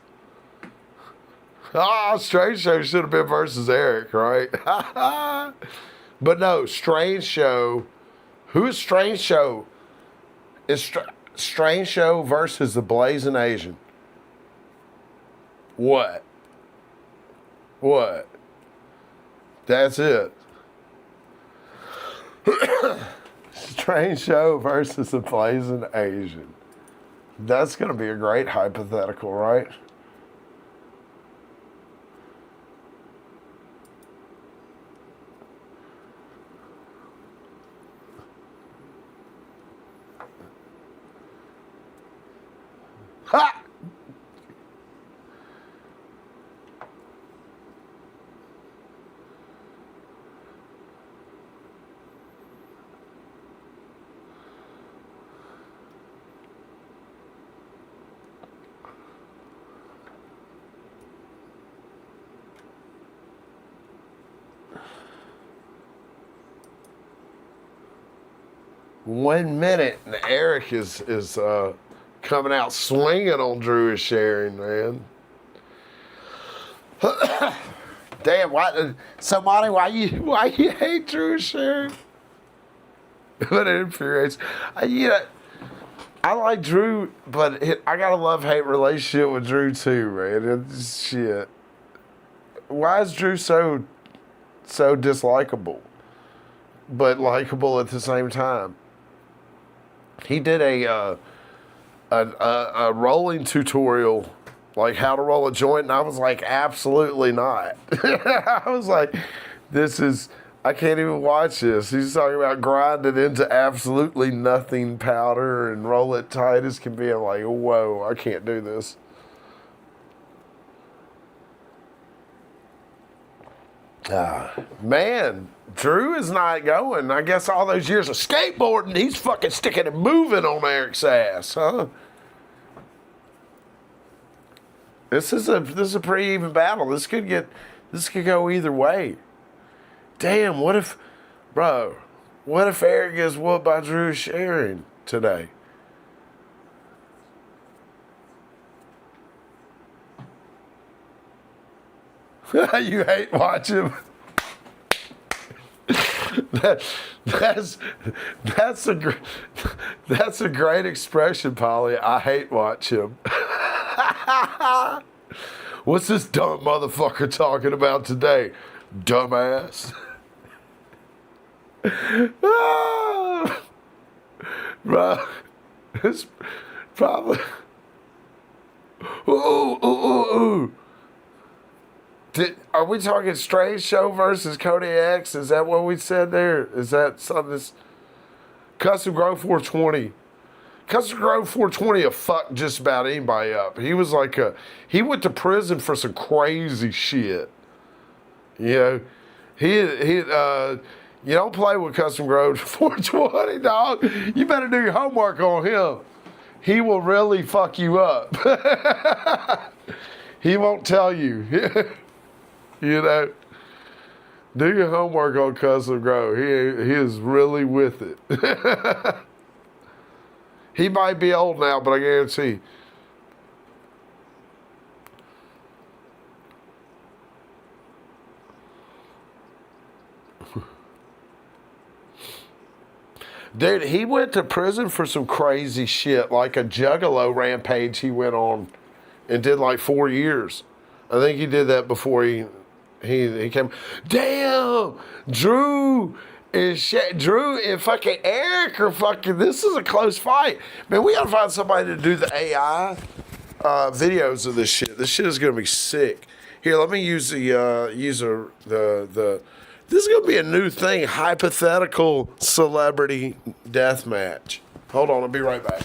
Strange Show should have been versus Eric, right? But no, Strange Show... Who is Strange Show? Is Strange Show versus the Blazing Asian. What? That's it. Strange Show versus the Blazing Asian. That's going to be a great hypothetical, right? Ha! One minute, and Eric is coming out swinging on Drew is Sharing, man. Damn, why? So, Monty, why you hate Drew is Sharing? But it infuriates. I like Drew, but I got a love-hate relationship with Drew too, man. It's shit. Why is Drew so dislikable, but likable at the same time? He did a rolling tutorial, like how to roll a joint, and I was like, absolutely not. I was like, I can't even watch this. He's talking about grind it into absolutely nothing powder and roll it tight as can be. I'm like, whoa, I can't do this. Man, Drew is not going. I guess all those years of skateboarding, he's fucking sticking and moving on Eric's ass, huh? This is a pretty even battle. This could go either way. Damn, what if Eric gets whooped by Drew Sharing today? You hate watching. That's a great expression, Polly. I hate watch him. What's this dumb motherfucker talking about today? Dumbass. Bro, it's probably. Ooh. Are we talking Strange Show versus Cody X? Is that what we said there? Is that something that's... Custom Grove 420. Custom Grove 420 will fuck just about anybody up. He was like he went to prison for some crazy shit. You know, you don't play with Custom Grove 420, dog. You better do your homework on him. He will really fuck you up. He won't tell you. You know, Do your homework on Custom Grow. He is really with it. He might be old now, but I guarantee. Dude, he went to prison for some crazy shit, like a juggalo rampage he went on and did like 4 years. I think he did that before he came. Damn, Drew and fucking Eric are fucking. This is a close fight, man. We gotta find somebody to do the AI videos of this shit. This shit is gonna be sick. Here, let me use the. This is gonna be a new thing. Hypothetical celebrity death match. Hold on, I'll be right back.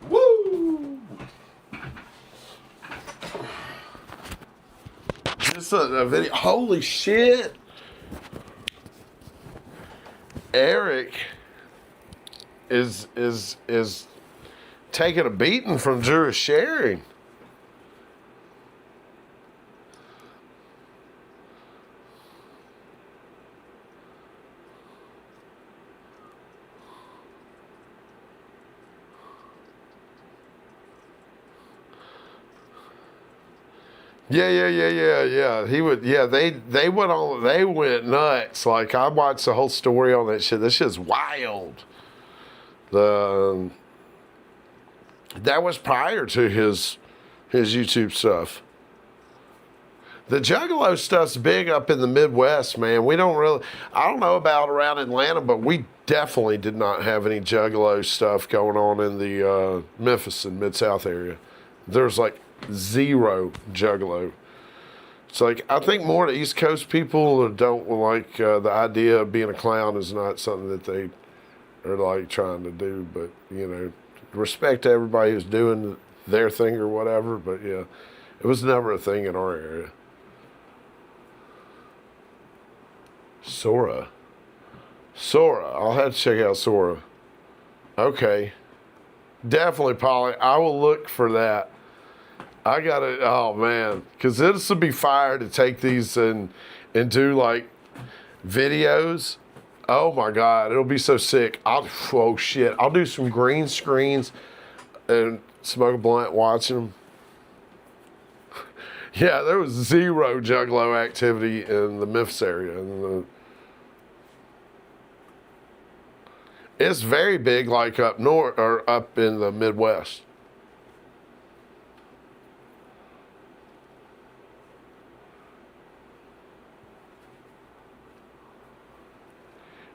Woo! Just a video. Holy shit! Eric is taking a beating from Drew Sharing. Yeah. He would. Yeah, they went nuts. Like I watched the whole story on that shit. This shit's wild. That was prior to his YouTube stuff. The Juggalo stuff's big up in the Midwest, man. We don't really. I don't know about around Atlanta, but we definitely did not have any Juggalo stuff going on in the Memphis and Mid-South area. There's like zero Juggalo. It's like I think more the East Coast people don't like the idea of being a clown is not something that they are like trying to do. But you know, respect to everybody who's doing their thing or whatever. But yeah, it was never a thing in our area. Sora, I'll have to check out Sora. Okay, definitely, Polly. I will look for that. I gotta, oh man, because this would be fire to take these and do like videos. Oh my God, it'll be so sick. Oh shit, I'll do some green screens and smoke a blunt watching them. Yeah, there was zero Juggalo activity in the Memphis area. It's very big, like up north or up in the Midwest.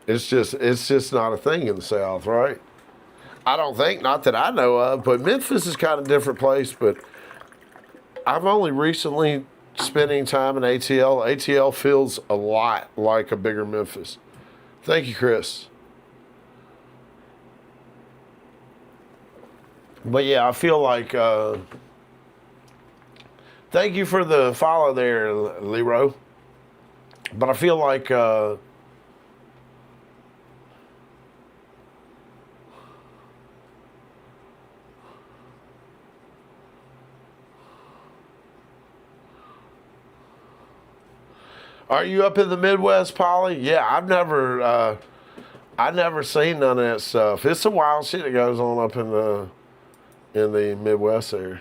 It's just not a thing in the South, right? I don't think, not that I know of, but Memphis is kind of a different place. But I've only recently spent any time in ATL. ATL feels a lot like a bigger Memphis. Thank you, Chris. But yeah, I feel like, thank you for the follow there, Leroy. But I feel like, are you up in the Midwest, Polly? Yeah, I never seen none of that stuff. It's some wild shit that goes on up in the Midwest there.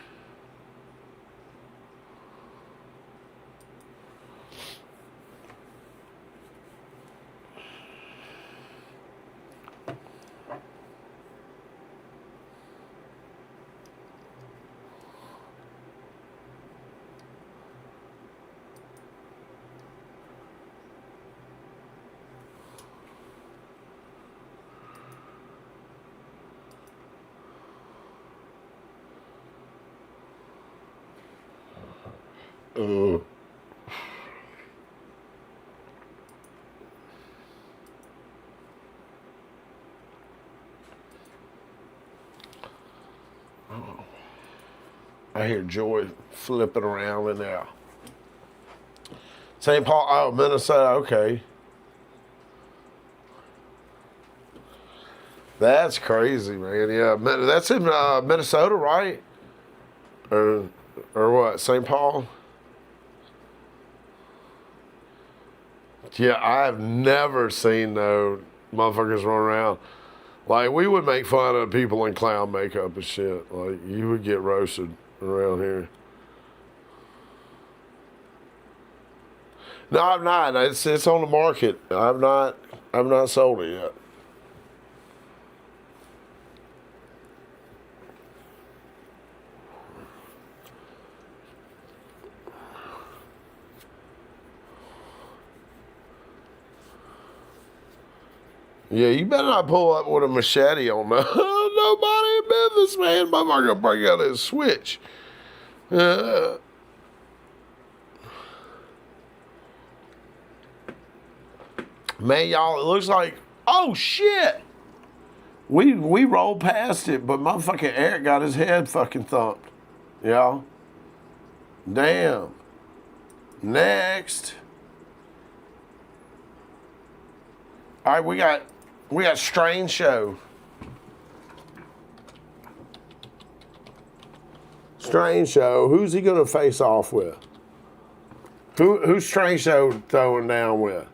Uh, I hear Joy flipping around in there. St. Paul, oh, Minnesota, okay. That's crazy, man. Yeah, that's in Minnesota, right? Or what? St. Paul? Yeah, I've never seen no motherfuckers run around. Like, we would make fun of people in clown makeup and shit. Like, you would get roasted around here. No, I'm not. It's on the market. I've not sold it yet. Yeah, you better not pull up with a machete on nobody in Memphis, man. Motherfucker gonna break out his switch. Man, y'all, it looks like, oh shit. We rolled past it, but motherfucking Eric got his head fucking thumped. Y'all. Damn. Next. All right, we got Strange Show. Strange Show. Who's he gonna face off with? Who's Strange Show throwing down with?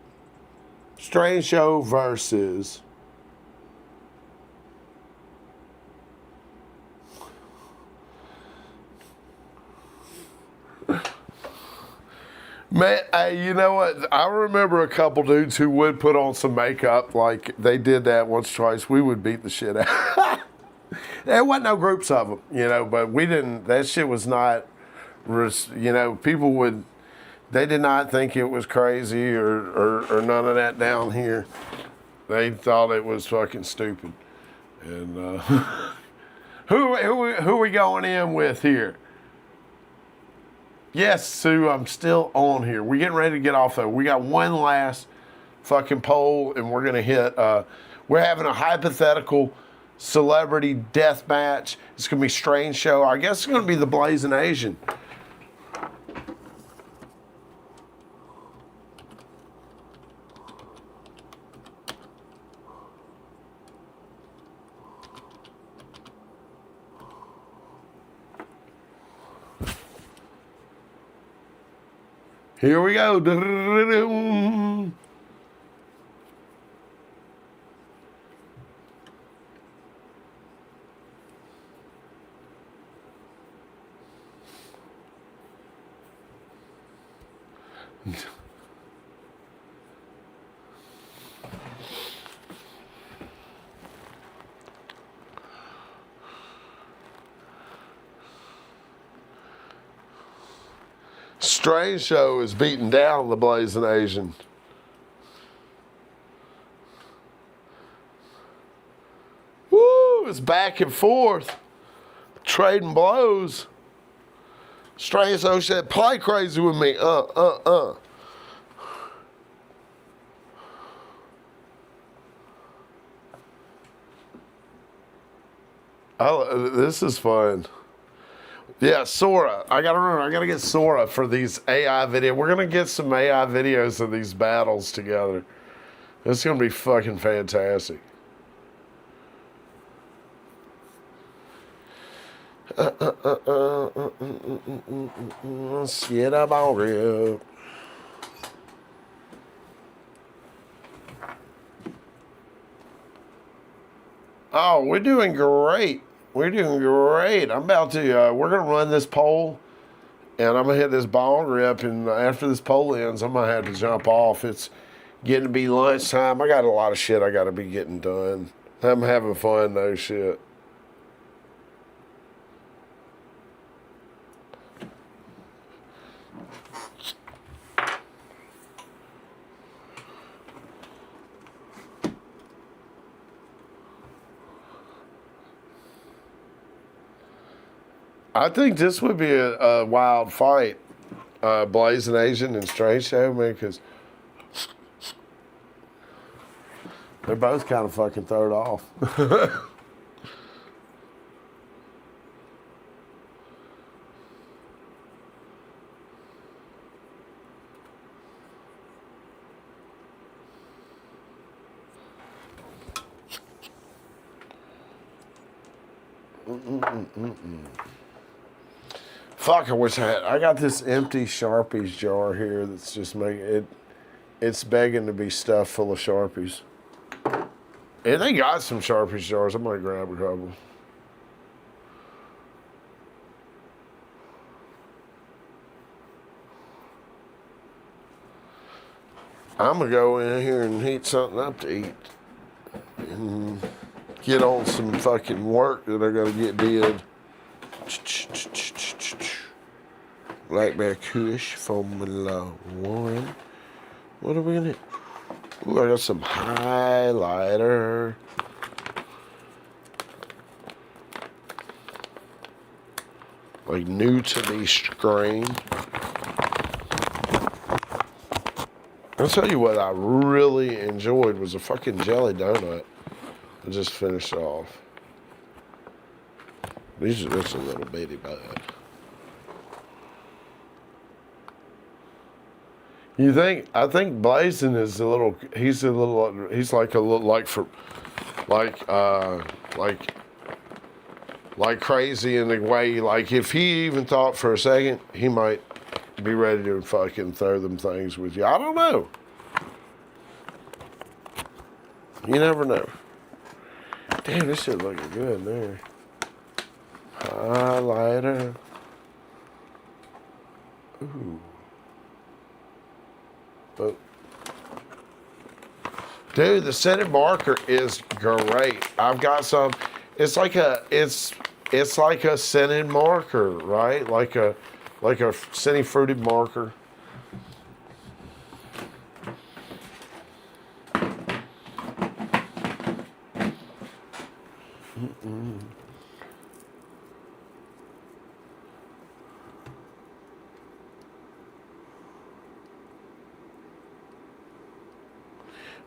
Strange Show versus man, hey, you know what? I remember a couple dudes who would put on some makeup, like they did that once or twice. We would beat the shit out. There wasn't no groups of them, you know, but we didn't. That shit was not, you know, people would. They did not think it was crazy or none of that down here. They thought it was fucking stupid. And who we going in with here? Yes, Sue, I'm still on here. We're getting ready to get off though. We got one last fucking poll, and we're gonna hit. We're having a hypothetical celebrity death match. It's gonna be Strange Show. I guess it's gonna be the Blazing Asian. Here we go. Strange Show is beating down the Blazing Asian. Woo! It's back and forth, trading blows. Strange Show said, "Play crazy with me." Oh, this is fun. Yeah, Sora. I gotta get Sora for these AI videos. We're gonna get some AI videos of these battles together. It's gonna be fucking fantastic. Shit about it. Oh, we're doing great. We're doing great. I'm about to, we're going to run this poll, and I'm going to hit this ball rip, and after this poll ends, I'm going to have to jump off. It's getting to be lunchtime. I got a lot of shit I got to be getting done. I'm having fun, though, shit. I think this would be a wild fight. Blazing Asian and Straight Show, man, because they're both kind of fucking thrown off. Fuck, I wish I got this empty Sharpies jar here that's just making it. It's begging to be stuffed full of Sharpies. And they got some Sharpies jars. I might grab a couple. I'm gonna go in here and heat something up to eat. And get on some fucking work that I gotta get did. Blackberry Kush, Formula One. What are we gonna? Ooh, I got some highlighter. Like new to me screen. I'll tell you what I really enjoyed was a fucking jelly donut. I just finished off. These are just a little bitty bag. You think? I think Blazing is a little. He's a little. He's like a little like for, like crazy in a way. Like if he even thought for a second, he might be ready to fucking throw them things with you. I don't know. You never know. Damn, this shit looking good there. Highlighter. Ooh. Oh. Dude, the scented marker is great. I've got some. It's like a scented marker, right? Like a scented fruited marker.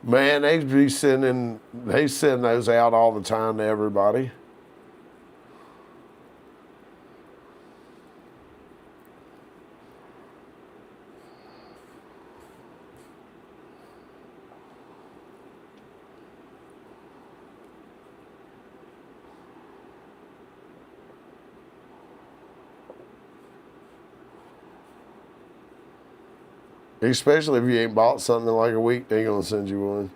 Man, they send those out all the time to everybody. Especially if you ain't bought something in like a week, they gonna send you one.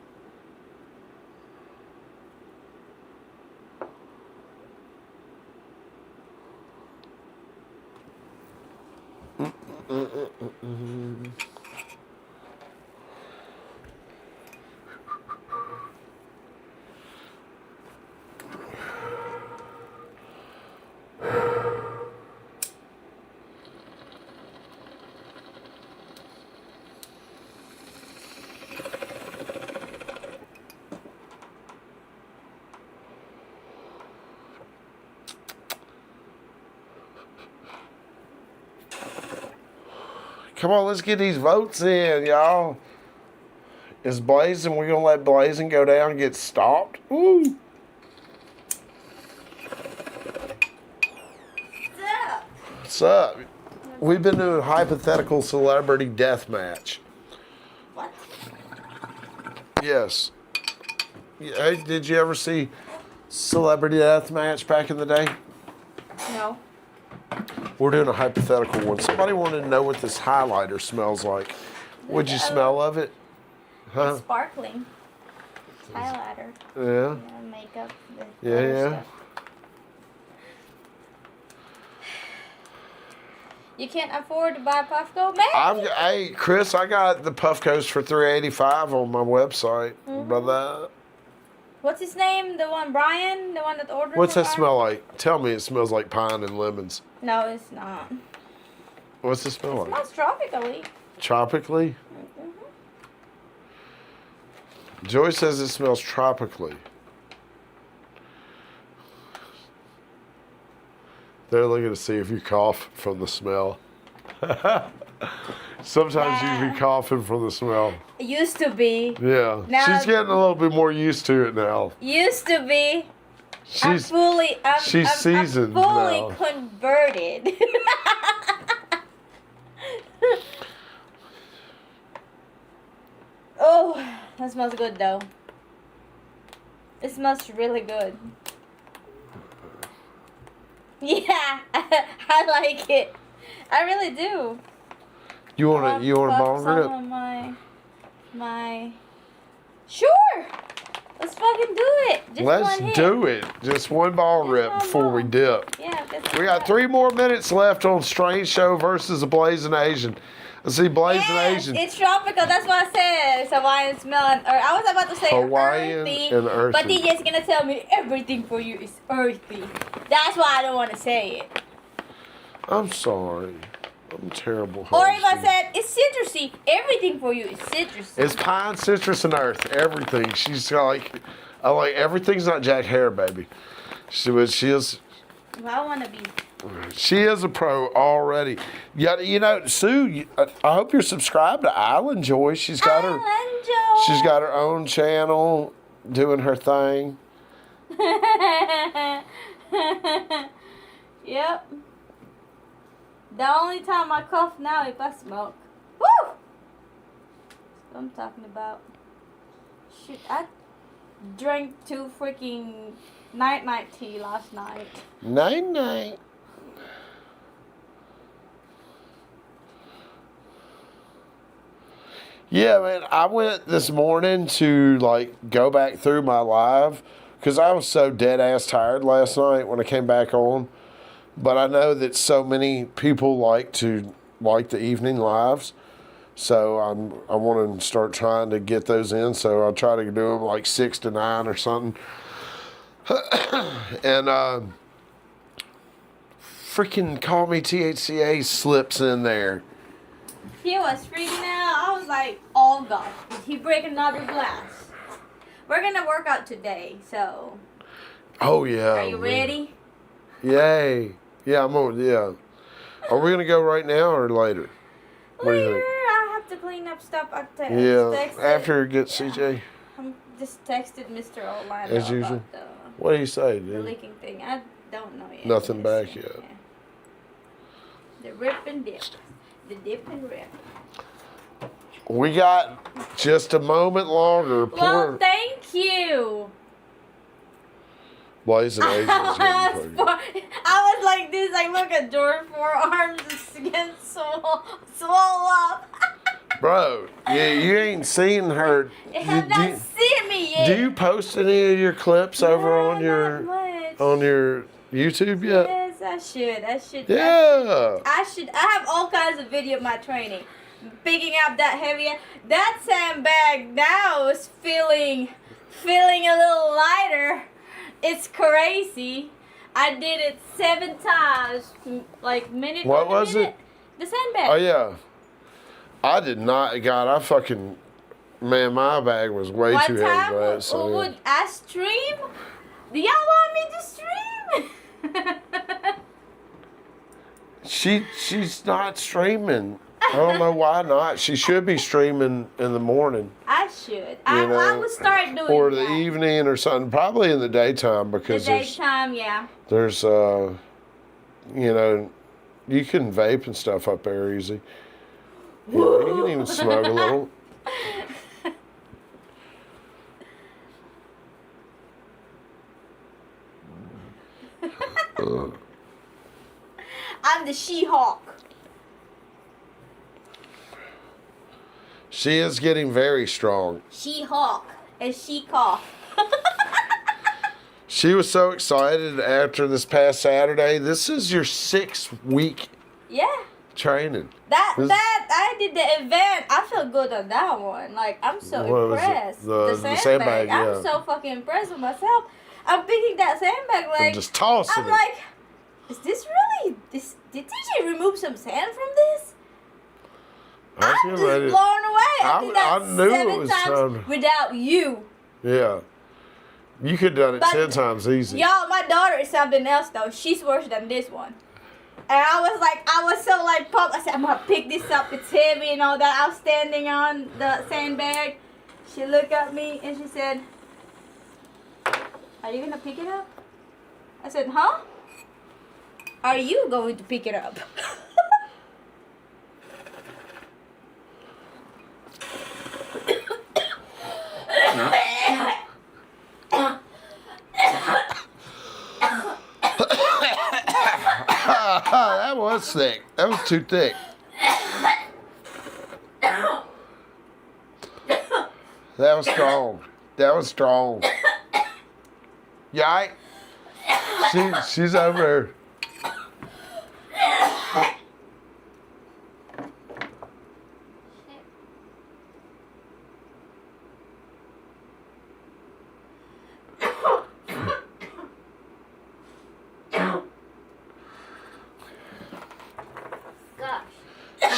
Come on, let's get these votes in, y'all. Is Blazing, we're gonna let Blazing go down and get stopped? Woo! What's up? We've been doing hypothetical celebrity death match. What? Yes. Hey, did you ever see Celebrity Death Match back in the day? No. We're doing a hypothetical one. Somebody wanted to know what this highlighter smells like. Would you smell of it? Huh? It's sparkling. Highlighter. Yeah. Makeup. Yeah. Stuff. You can't afford to buy Puffco, man. Hey, Chris, I got the Puffcos for $3.85 on my website, brother. What's his name? The one, Brian? The one that ordered What's from that our- smell like? Tell me it smells like pine and lemons. No, it's not. What's it smell It like? smells tropically. Tropically? Joy says it smells tropically. They're looking to see if you cough from the smell. Sometimes you Yeah. be coughing from the smell. It used to be. Yeah. Now- She's getting a little bit more used to it now. Used to be. She's I'm seasoned fully now. converted. Oh, that smells good though. It smells really good. Yeah, I like it. I really do. You want to Pop bong some rip? of my. Sure. Let's fucking do it. Just Let's one hit. do it. Just one ball Just rip one before we ball. dip. Yeah, just We got 3 more minutes left on Strange Show versus the Blazing Asian. Let's see, Blazing Yes, Asian. it's tropical. That's what I said. It's Hawaiian smelling. Or I was about to say Hawaiian earthy, and earthy. but DJ's gonna tell me everything for you is earthy. That's why I don't want to say it. I'm sorry. I'm terrible. Or if I hosting. said it's citrusy, everything for you is citrusy. It's pine, citrus, and earth. Everything. She's got like, I like everything's not Jack Hare, baby. She is. Well, I want to be. She is a pro already. Yeah, you know, Sue. I hope you're subscribed to Island Joy. She's got her. Island Joy. She's got her own channel, doing her thing. Yep. The only time I cough now if I smoke. Woo! That's what I'm talking about. Shit, I drank 2 freaking night tea last night. Night. Yeah, man. I went this morning to like go back through my live because I was so dead ass tired last night when I came back on. But I know that so many people like the evening lives, so I want to start trying to get those in. So I'll try to do them like 6 to 9 or something. And freaking Call Me THCA slips in there. He was freaking out. I was like, oh god, did he break another glass? We're gonna work out today, so Oh yeah. are you ready? Yay. Yeah, I'm on. Yeah. Are we gonna go right now or later? What do you Later, think? I have to clean up stuff. I Yeah. texted- After it gets CJ. I just texted Mr. Orlando As usual. about What do you say, the dude? leaking thing. I don't know yet. Nothing Yes, back yet. The rip and dip. The dip and rip. We got just a moment longer. Well, Poor thank you. Blazing Asians. I getting was, pregnant. I was like this. Like, look at George forearms is getting swole up. Bro, yeah, you ain't seen her. It has do, not seen me yet. do you post any of your clips over No, on your not much. YouTube yet? Yes, I should. Yeah. I have all kinds of video of my training. Picking up that heavy. That sandbag now is feeling a little lighter. It's crazy. I did it 7 times, like minute. What by was minute. The sandbag. Oh yeah. I did not. God, I fucking man, my bag was way One too time heavy for that. So, would I stream? Do y'all want me to stream? She's not streaming. I don't know why not. She should be streaming in the morning I should. You I know, would start doing or the that. evening or something. Probably in the daytime The because daytime, yeah. there's you know, you can vape and stuff up there easy. You know, you can even smoke a little. I'm the She-Hulk. She is getting very strong. She-Hulk. And she-cough. She was so excited after this past Saturday. This is your 6th week Yeah. training. That This- I did the event. I feel good on that one. Like, I'm so What was it? impressed. The sandbag, yeah. I'm so fucking impressed with myself. I'm picking that sandbag I'm like just tossing I'm it. like, is this really this? Did TJ remove some sand from this? I was I'm getting just ready- blown away. I I- did that I knew it 7 was times time. without you. Yeah. You could have done it But 10 times easy. Y'all, my daughter is something else though. She's worse than this one. And I was so like pumped. I said, I'm gonna pick this up. It's heavy and all that. I was standing on the sandbag. She looked at me and she said, are you gonna pick it up? I said, huh? Are you going to pick it up? That was thick. That was too thick. That was strong. That was strong. Yeah, she's over there.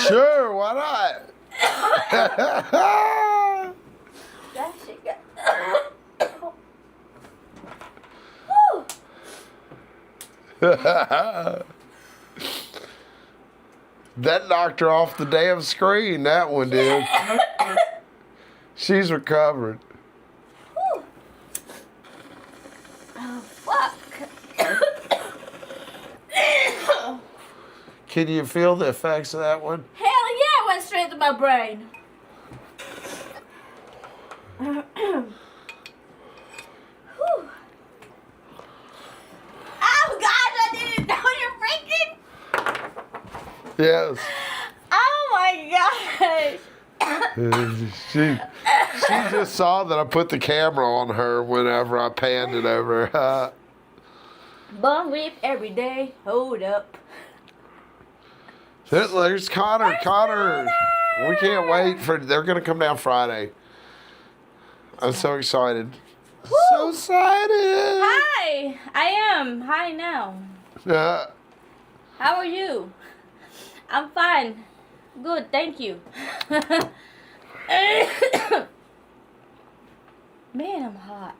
Sure, why not? That shit got. That knocked her off the damn screen, that one did. She's recovered. Oh, fuck. Can you feel the effects of that one? Hell yeah, it went straight to my brain. Whew. Oh gosh, I didn't know you're freaking. Yes. Oh my gosh. She just saw that I put the camera on her whenever I panned it over her. Bun whip every day. Hold up. There's Connor. Connor. We can't wait for. They're gonna come down Friday. I'm so excited. So excited. Hi, I am. Hi now. How are you? I'm fine. Good, thank you. Man, I'm hot.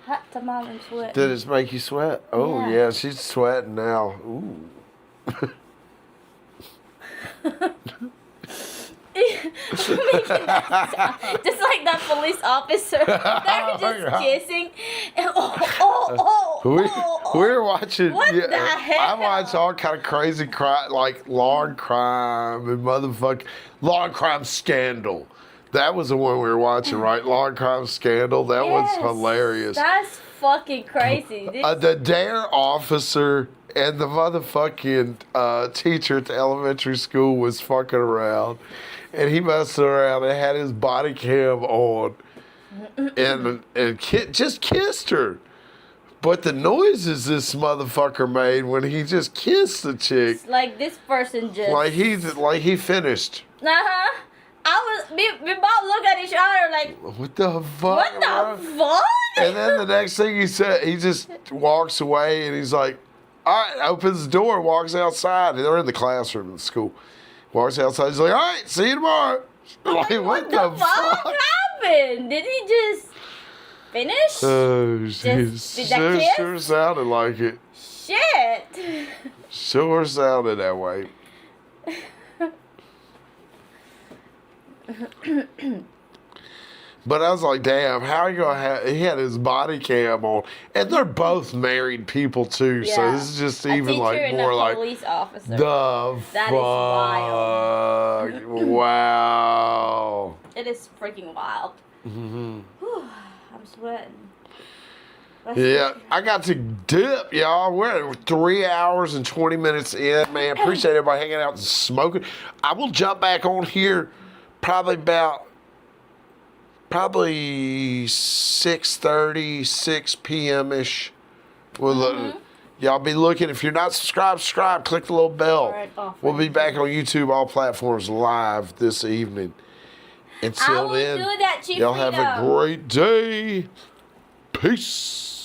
Hot tamale and sweat. Did it make you sweat? Oh Yeah. yeah, she's sweating now. Ooh. Just like that police officer. They're just kissing. And We're watching. What the hell? I watch all kind of crazy crime, like law and crime and motherfucking law and crime scandal. That was the one we were watching, right? Law and crime scandal. That was hilarious. That's fucking crazy. The dare officer and the motherfucking teacher at the elementary school was fucking around, and he messed around and had his body cam on, and just kissed her. But the noises this motherfucker made when he just kissed the chick, like this person just like he finished. we both look at each other like, What the fuck? what the fuck? And then the next thing he said, he just walks away and he's like, all right, opens the door, walks outside. They're in the classroom at school. Walks outside, he's like, all right, see you tomorrow. Like, what the fuck? happened? Did he just finish? Oh, did that kiss? Sure sounded like it. Shit. Sure sounded that way. But I was like, damn, how are you going to have... He had his body cam on. And they're both married people, too. So Yeah. this is just A even, teacher like, and more a like... police officer. The That is fuck? Wow. It is freaking wild. Mm-hmm. Whew, I'm sweating. Yeah, I got to dip, y'all. We're at 3 hours and 20 minutes in, man. Appreciate everybody hanging out and smoking. I will jump back on here probably 6:30, 6 p.m.-ish. Y'all be looking. If you're not subscribed, subscribe. Click the little bell. All right, We'll be back on YouTube, all platforms, live this evening. I Until will then, do that, Chief y'all have a Freedom. great day. Peace.